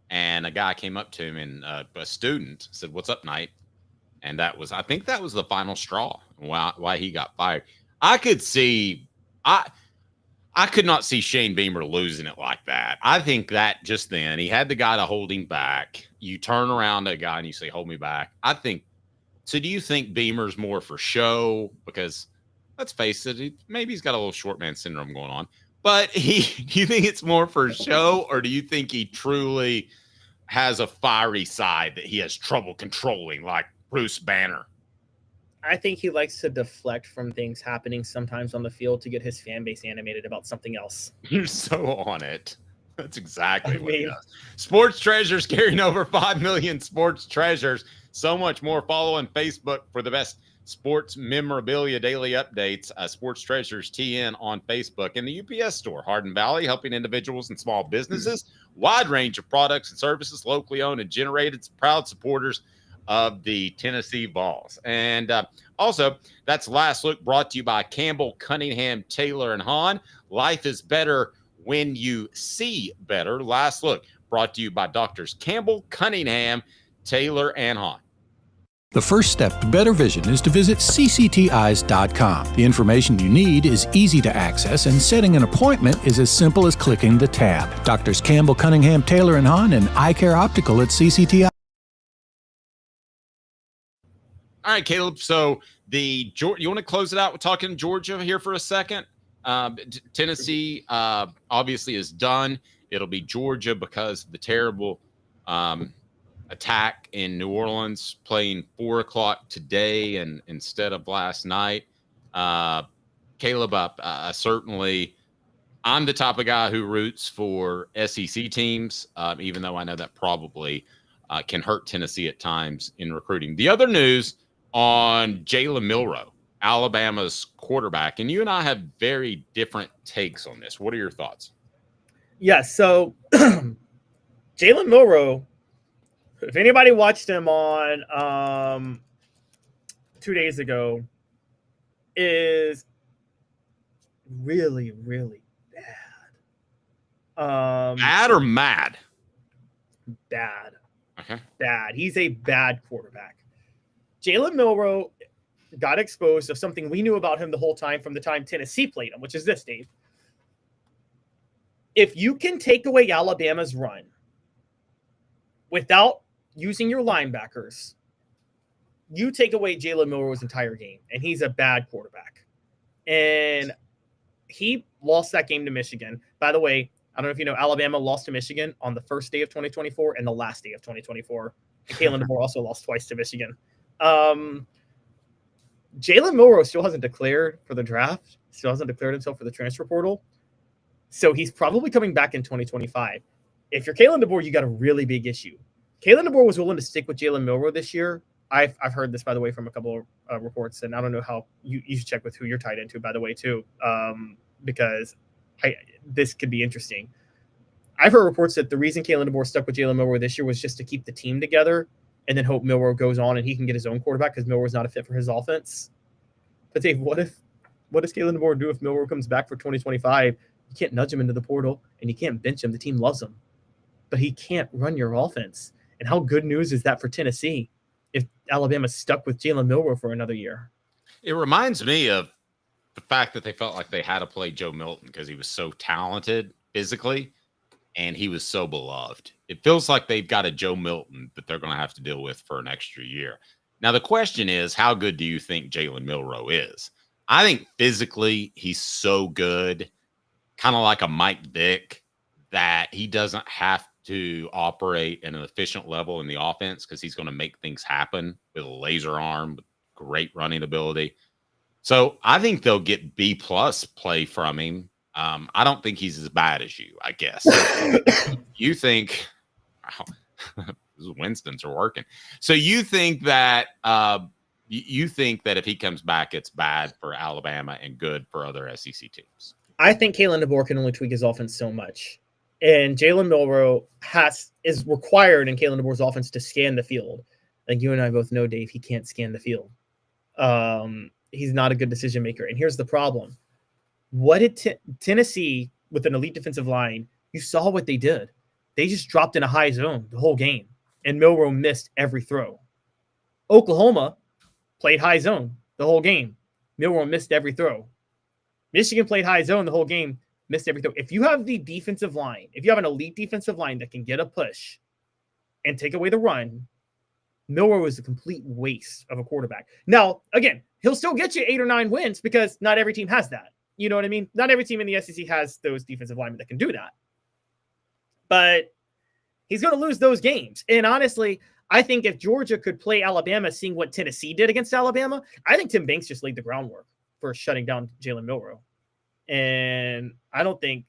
and a guy came up to him and a student said, "What's up, Knight?" And I think that was the final straw why he got fired. I could not see Shane Beamer losing it like that. I think that just then he had the guy to hold him back. You turn around to a guy and you say, "Hold me back." I think. So, do you think Beamer's more for show? Because let's face it, maybe he's got a little short man syndrome going on. But do you think it's more for show, or do you think he truly has a fiery side that he has trouble controlling, like Bruce Banner? I think he likes to deflect from things happening sometimes on the field to get his fan base animated about something else. You're so on it. That's exactly what he does. Sports Treasures carrying over 5 million sports treasures. So much more. Follow on Facebook for the best sports memorabilia daily updates. Sports Treasures TN on Facebook. And the UPS Store, Hardin Valley, helping individuals and small businesses. Wide range of products and services, locally owned and generated. Proud supporters of the Tennessee Vols. And also, that's Last Look, brought to you by Campbell, Cunningham, Taylor, and Hahn. Life is better when you see better. Last Look, brought to you by Doctors Campbell, Cunningham, Taylor, and Hahn. The first step to better vision is to visit ccteyes.com. The information you need is easy to access, and setting an appointment is as simple as clicking the tab. Doctors Campbell, Cunningham, Taylor, and Hahn, and Eye Care Optical at CCTI. All right, Caleb. So you want to close it out with talking Georgia here for a second? Tennessee obviously is done. It'll be Georgia because of the terrible attack in New Orleans, playing 4:00 today and instead of last night. Caleb, certainly I'm the type of guy who roots for SEC teams, even though I know that probably can hurt Tennessee at times in recruiting. The other news on Jalen Milroe, Alabama's quarterback, and you and I have very different takes on this. What are your thoughts? Yeah, so Jalen Milroe, if anybody watched him on 2 days ago, is really, really bad. Bad or mad? Bad. Okay. Bad. He's a bad quarterback. Jalen Milroe got exposed of something we knew about him the whole time from the time Tennessee played him, which is this, Dave. If you can take away Alabama's run without using your linebackers, you take away Jalen Milroe's entire game, and he's a bad quarterback. And he lost that game to Michigan. By the way, I don't know if you know, Alabama lost to Michigan on the first day of 2024 and the last day of 2024. And Kalen DeBoer also lost twice to Michigan. Jalen Milroe still hasn't declared for the draft, still hasn't declared himself for the transfer portal. So he's probably coming back in 2025. If you're Kalen DeBoer, you got a really big issue. Kalen DeBoer was willing to stick with Jalen Milroe this year. I've heard this, by the way, from a couple of reports, and I don't know how you should check with who you're tied into, by the way, too, because this could be interesting. I've heard reports that the reason Kalen DeBoer stuck with Jalen Milroe this year was just to keep the team together and then hope Milroe goes on and he can get his own quarterback because Milroe's not a fit for his offense. But Dave, what does Kalen DeBoer do if Milroe comes back for 2025? You can't nudge him into the portal and you can't bench him. The team loves him, but he can't run your offense. And how good news is that for Tennessee if Alabama's stuck with Jalen Milroe for another year? It reminds me of the fact that they felt like they had to play Joe Milton because he was so talented physically and he was so beloved. It feels like they've got a Joe Milton that they're going to have to deal with for an extra year. Now, the question is, how good do you think Jalen Milroe is? I think physically he's so good, kind of like a Mike Vick, that he doesn't have to operate at an efficient level in the offense because he's going to make things happen with a laser arm, with great running ability. So I think they'll get B+ play from him. I don't think he's as bad as you, I guess. You think, wow, those Winstons are working. So you think that if he comes back, it's bad for Alabama and good for other SEC teams? I think Kalen DeBoer can only tweak his offense so much. And Jalen Milroe is required in Kalen DeBoer's offense to scan the field. Like you and I both know, Dave, he can't scan the field. He's not a good decision maker. And here's the problem. What did Tennessee, with an elite defensive line, you saw what they did. They just dropped in a high zone the whole game, and Milroe missed every throw. Oklahoma played high zone the whole game. Milroe missed every throw. Michigan played high zone the whole game, missed every throw. If you have the defensive line, if you have an elite defensive line that can get a push and take away the run, Milroe is a complete waste of a quarterback. Now, again, he'll still get you 8 or 9 wins because not every team has that. You know what I mean? Not every team in the SEC has those defensive linemen that can do that. But he's going to lose those games. And honestly, I think if Georgia could play Alabama, seeing what Tennessee did against Alabama, I think Tim Banks just laid the groundwork for shutting down Jalen Milroe. And I think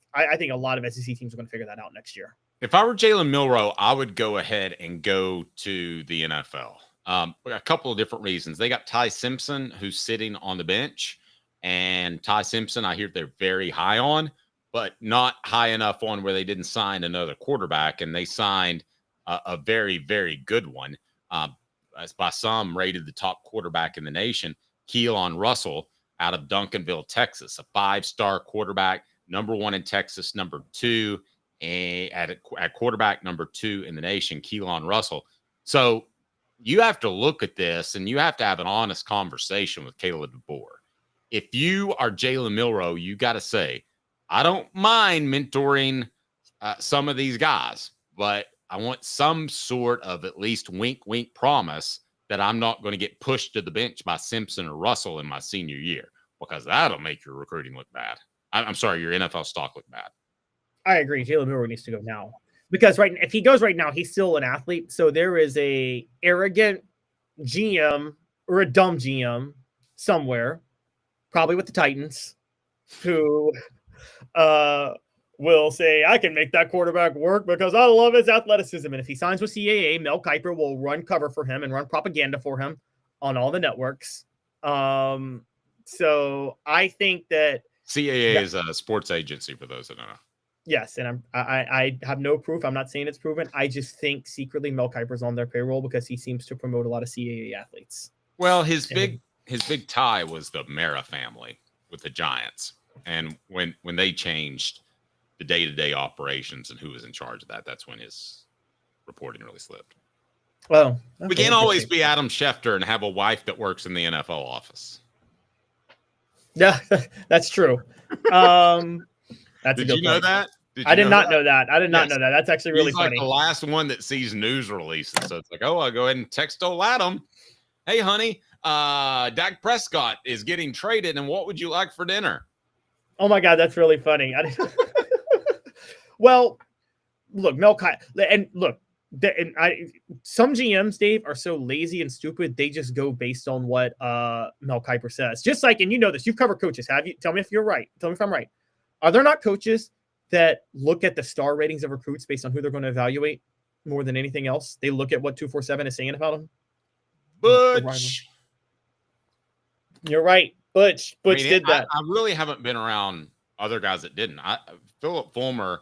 a lot of SEC teams are going to figure that out next year. If I were Jalen Milroe, I would go ahead and go to the NFL. A couple of different reasons. They got Ty Simpson, who's sitting on the bench. And Ty Simpson, I hear they're very high on, but not high enough on where they didn't sign another quarterback. And they signed a very, very good one. As by some rated the top quarterback in the nation, Keelan Russell out of Duncanville, Texas, a 5-star quarterback, number 1 in Texas, number 2 at quarterback, number 2 in the nation, Keelan Russell. So you have to look at this and you have to have an honest conversation with Caleb DeBoer. If you are Jalen Milroe, you got to say, I don't mind mentoring some of these guys, but I want some sort of at least wink, wink promise that I'm not going to get pushed to the bench by Simpson or Russell in my senior year, because that'll make your recruiting look bad. I'm sorry, your NFL stock look bad. I agree. Jalen Milroe needs to go now because if he goes right now, he's still an athlete. So there is a arrogant GM or a dumb GM somewhere, probably with the Titans, who will say, I can make that quarterback work because I love his athleticism. And if he signs with CAA, Mel Kiper will run cover for him and run propaganda for him on all the networks. So I think that CAA is a sports agency for those that don't know. Yes, and I have no proof. I'm not saying it's proven. I just think secretly Mel Kiper's on their payroll because he seems to promote a lot of CAA athletes. Well, his big tie was the Mara family with the Giants. And when they changed the day-to-day operations and who was in charge of that. That's when his reporting really slipped. Well, we can't always be Adam Schefter and have a wife that works in the NFL office. Yeah, that's true. That's Did you know that? I did not know that. I did not know that. That's actually really He's like funny. the last one that sees news releases. So it's like, oh, I'll go ahead and text old Adam. Hey, honey, Dak Prescott is getting traded, and what would you like for dinner? Oh my God, that's really funny. Well, look, Mel Kiper, and look, some GMs, Dave, are so lazy and stupid. They just go based on what Mel Kiper says. Just like, and you know this, you've covered coaches, have you? Tell me if you're right. Tell me if I'm right. Are there not coaches that look at the star ratings of recruits based on who they're going to evaluate more than anything else? They look at what 247 is saying about them. Butch. You're right. Butch did that. I really haven't been around other guys that didn't. Philip Fulmer.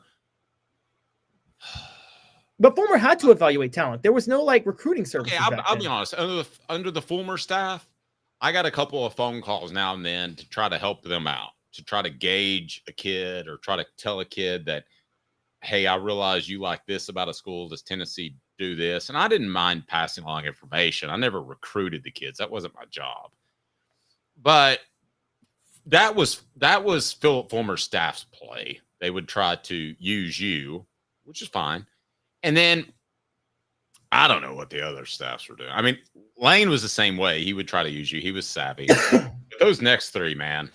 But Fulmer had to evaluate talent. There was no like recruiting service. Okay, I'll be honest. Under the Fulmer staff, I got a couple of phone calls now and then to try to help them out, to try to gauge a kid or try to tell a kid that, hey, I realize you like this about a school. Does Tennessee do this? And I didn't mind passing along information. I never recruited the kids. That wasn't my job. But that was Philip Fulmer's staff's play. They would try to use you, which is fine. And then I don't know what the other staffs were doing. I mean, Lane was the same way. He would try to use you. He was savvy. Those next three, man,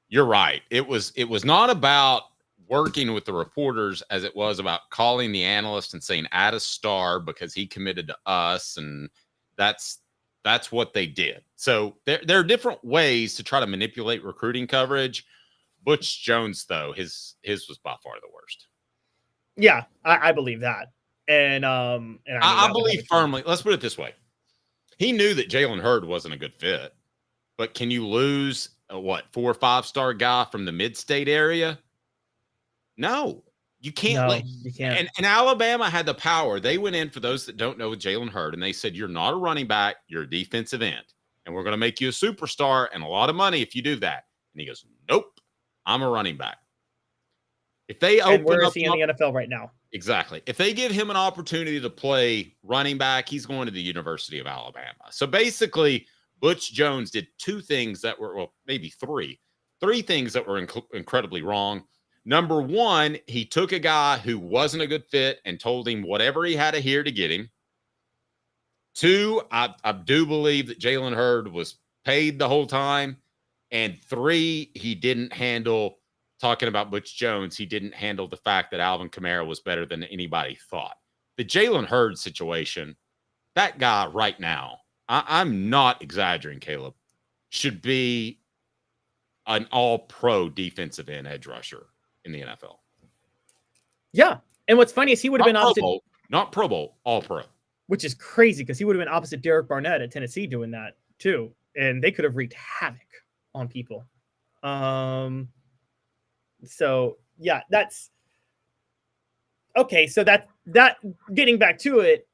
you're right. It was not about working with the reporters as it was about calling the analyst and saying add a star because he committed to us, and that's what they did. So there are different ways to try to manipulate recruiting coverage. Butch Jones, though, his was by far the worst. Yeah, I believe that. And I believe firmly. Let's put it this way. He knew that Jalen Hurd wasn't a good fit, but can you lose a 4 or 5-star guy from the mid-state area? No, you can't. No, you can't. And Alabama had the power. They went in, for those that don't know, with Jalen Hurd, and they said, you're not a running back, you're a defensive end, and we're going to make you a superstar and a lot of money if you do that. And he goes, nope, I'm a running back. If they open where up is he in the NFL right now? Exactly. If they give him an opportunity to play running back, he's going to the University of Alabama. So basically, Butch Jones did two things that were, well, maybe three things that were incredibly wrong. Number one, he took a guy who wasn't a good fit and told him whatever he had to hear to get him. Two, I do believe that Jalen Hurd was paid the whole time. And three, he didn't handle, talking about Butch Jones, he didn't handle the fact that Alvin Kamara was better than anybody thought. The Jalen Hurd situation, that guy right now, I'm not exaggerating, Caleb, should be an all-pro defensive end edge rusher in the NFL. Yeah. And what's funny is he would have been opposite. Not Pro Bowl, all-pro. Which is crazy because he would have been opposite Derek Barnett at Tennessee doing that too. And they could have wreaked havoc on people. So yeah, that's okay. So that getting back to it,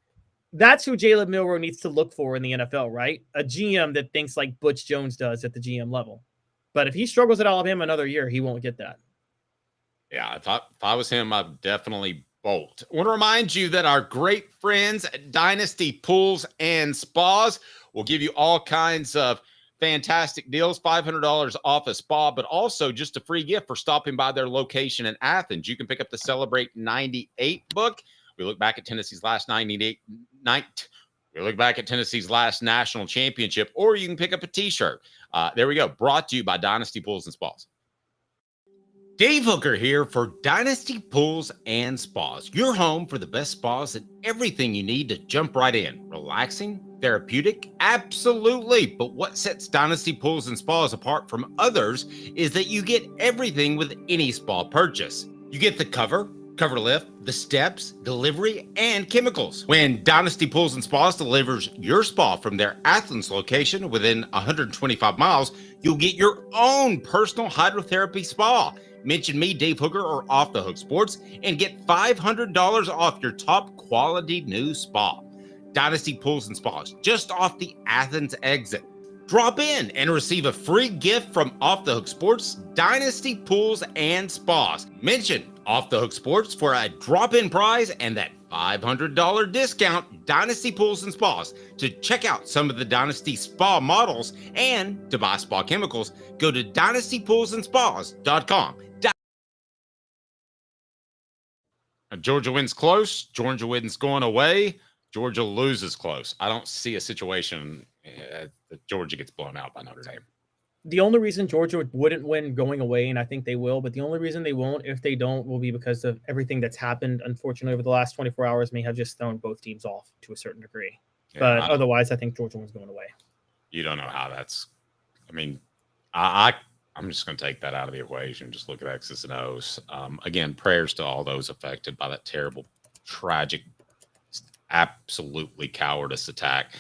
that's who Jalen Milroe needs to look for in the NFL, right? A GM that thinks like Butch Jones does at the GM level. But if he struggles at Alabama another year, he won't get that. Yeah, if I was him, I'd definitely bolt. I want to remind you that our great friends at Dynasty Pools and Spas will give you all kinds of fantastic deals, $500 off a spa, but also just a free gift for stopping by their location in Athens. You can pick up the Celebrate 98 book. We look back at Tennessee's last 98 night. We look back at Tennessee's last national championship, or you can pick up a t-shirt. There we go. Brought to you by Dynasty Pools and Spas. Dave Hooker here for Dynasty Pools and Spas, your home for the best spas and everything you need to jump right in. Relaxing, therapeutic, absolutely. But what sets Dynasty Pools and Spas apart from others is that you get everything with any spa purchase. You get the cover lift, the steps, delivery, and chemicals. When Dynasty Pools and Spas delivers your spa from their Athens location within 125 miles, you'll get your own personal hydrotherapy spa. Mention me, Dave Hooker, or Off the Hook Sports, and get $500 off your top quality new spa. Dynasty Pools and Spas, just off the Athens exit. Drop in and receive a free gift from Off the Hook Sports, Dynasty Pools and Spas. Mention Off the Hook Sports for a drop-in prize and that $500 discount, Dynasty Pools and Spas. To check out some of the Dynasty Spa models and to buy spa chemicals, go to dynastypoolsandspas.com. Georgia wins close. Georgia wins going away. Georgia loses close. I don't see a situation that Georgia gets blown out by Notre Dame. The only reason Georgia wouldn't win going away, and I think they will, but the only reason they won't, if they don't, will be because of everything that's happened, unfortunately, over the last 24 hours may have just thrown both teams off to a certain degree. Yeah, but otherwise, I think Georgia wins going away. You don't know how that's – I mean, I'm just going to take that out of the equation. Just look at X's and O's. Again, prayers to all those affected by that terrible, tragic, absolutely cowardice attack.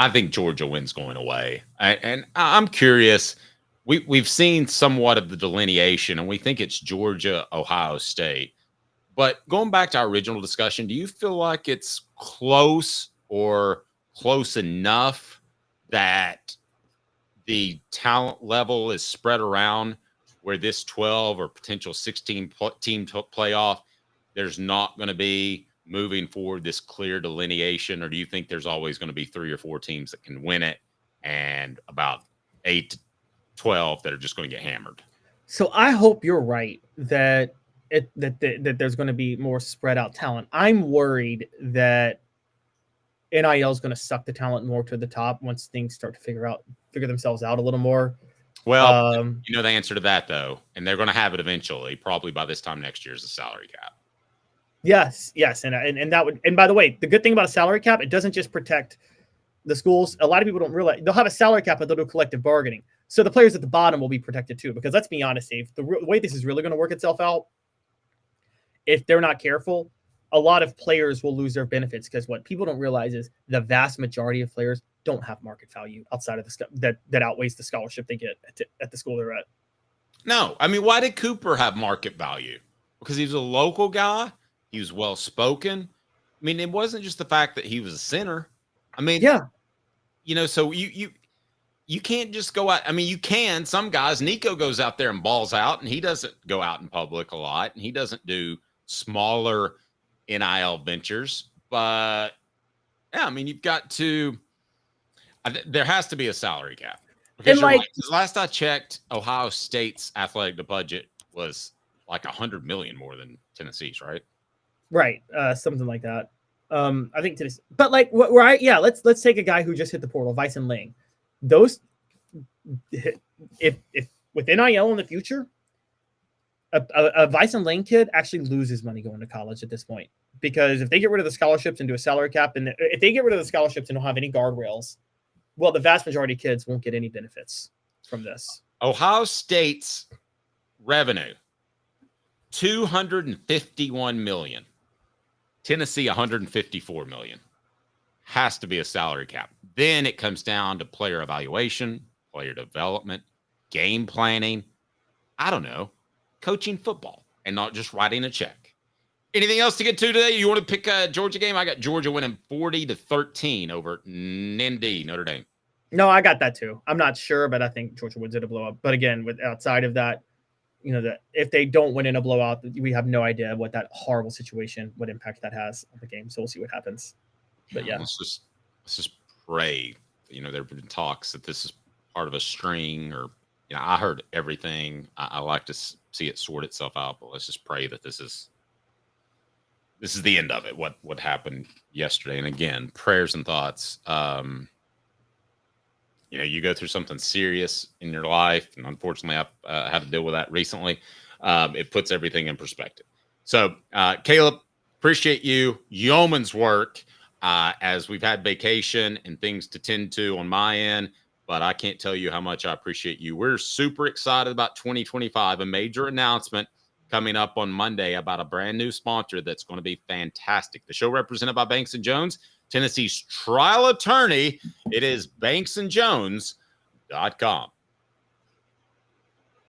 I think Georgia wins going away. And I'm curious. We've seen somewhat of the delineation, and we think it's Georgia, Ohio State. But going back to our original discussion, do you feel like it's close or close enough that the talent level is spread around where this 12 or potential 16 team playoff, there's not going to be moving forward this clear delineation? Or do you think there's always going to be 3 or 4 teams that can win it and about 8 to 12 that are just going to get hammered? So I hope you're right that there's going to be more spread out talent. I'm worried that NIL is going to suck the talent more to the top once things start to figure themselves out a little more. Well, you know the answer to that though, and they're going to have it eventually, probably by this time next year, is the salary cap. Yes, and that would. And by the way, the good thing about a salary cap, it doesn't just protect the schools. A lot of people don't realize they'll have a salary cap, but they'll do collective bargaining. So the players at the bottom will be protected too. Because let's be honest, Dave, the way this is really going to work itself out, if they're not careful, a lot of players will lose their benefits because what people don't realize is the vast majority of players don't have market value outside of the that outweighs the scholarship they get at the school they're at. No, I mean, why did Cooper have market value? Because he was a local guy. He was well-spoken. I mean, it wasn't just the fact that he was a center. I mean, yeah, you know, so you can't just go out. I mean, you can. Some guys, Nico goes out there and balls out, and he doesn't go out in public a lot, and he doesn't do smaller NIL ventures. But, yeah, I mean, you've got to – there has to be a salary cap. Because and like, last I checked, Ohio State's athletic budget was like $100 million more than Tennessee's, right? Right, something like that. I think Tennessee, but like, let's take a guy who just hit the portal, Vyson Lang. Those, if with NIL in the future, a Vyson Lang kid actually loses money going to college at this point, because if they get rid of the scholarships and do a salary cap, and if they get rid of the scholarships and don't have any guardrails, well, the vast majority of kids won't get any benefits from this. Ohio State's revenue, $251 million. Tennessee, $154 million. Has to be a salary cap. Then it comes down to player evaluation, player development, game planning. I don't know, coaching football and not just writing a check. Anything else to get to today? You want to pick a Georgia game? I got Georgia winning 40-13 over Indy, Notre Dame. No, I got that too. I'm not sure, but I think Georgia wins it a blowout. But again, outside of that, you know, that if they don't win in a blowout, we have no idea what that horrible situation, what impact that has on the game. So we'll see what happens. But yeah, let's just pray. You know, there have been talks that this is part of a string, or you know, I heard everything. I like to see it sort itself out, but let's just pray that this is the end of it. What happened yesterday, and again, prayers and thoughts. You know, you go through something serious in your life, and unfortunately, I've had to deal with that recently. It puts everything in perspective. So, Caleb, appreciate you. Yeoman's work as we've had vacation and things to tend to on my end, but I can't tell you how much I appreciate you. We're super excited about 2025, a major announcement coming up on Monday about a brand new sponsor that's going to be fantastic. The show represented by Banks & Jones, Tennessee's trial attorney. It is banksandjones.com.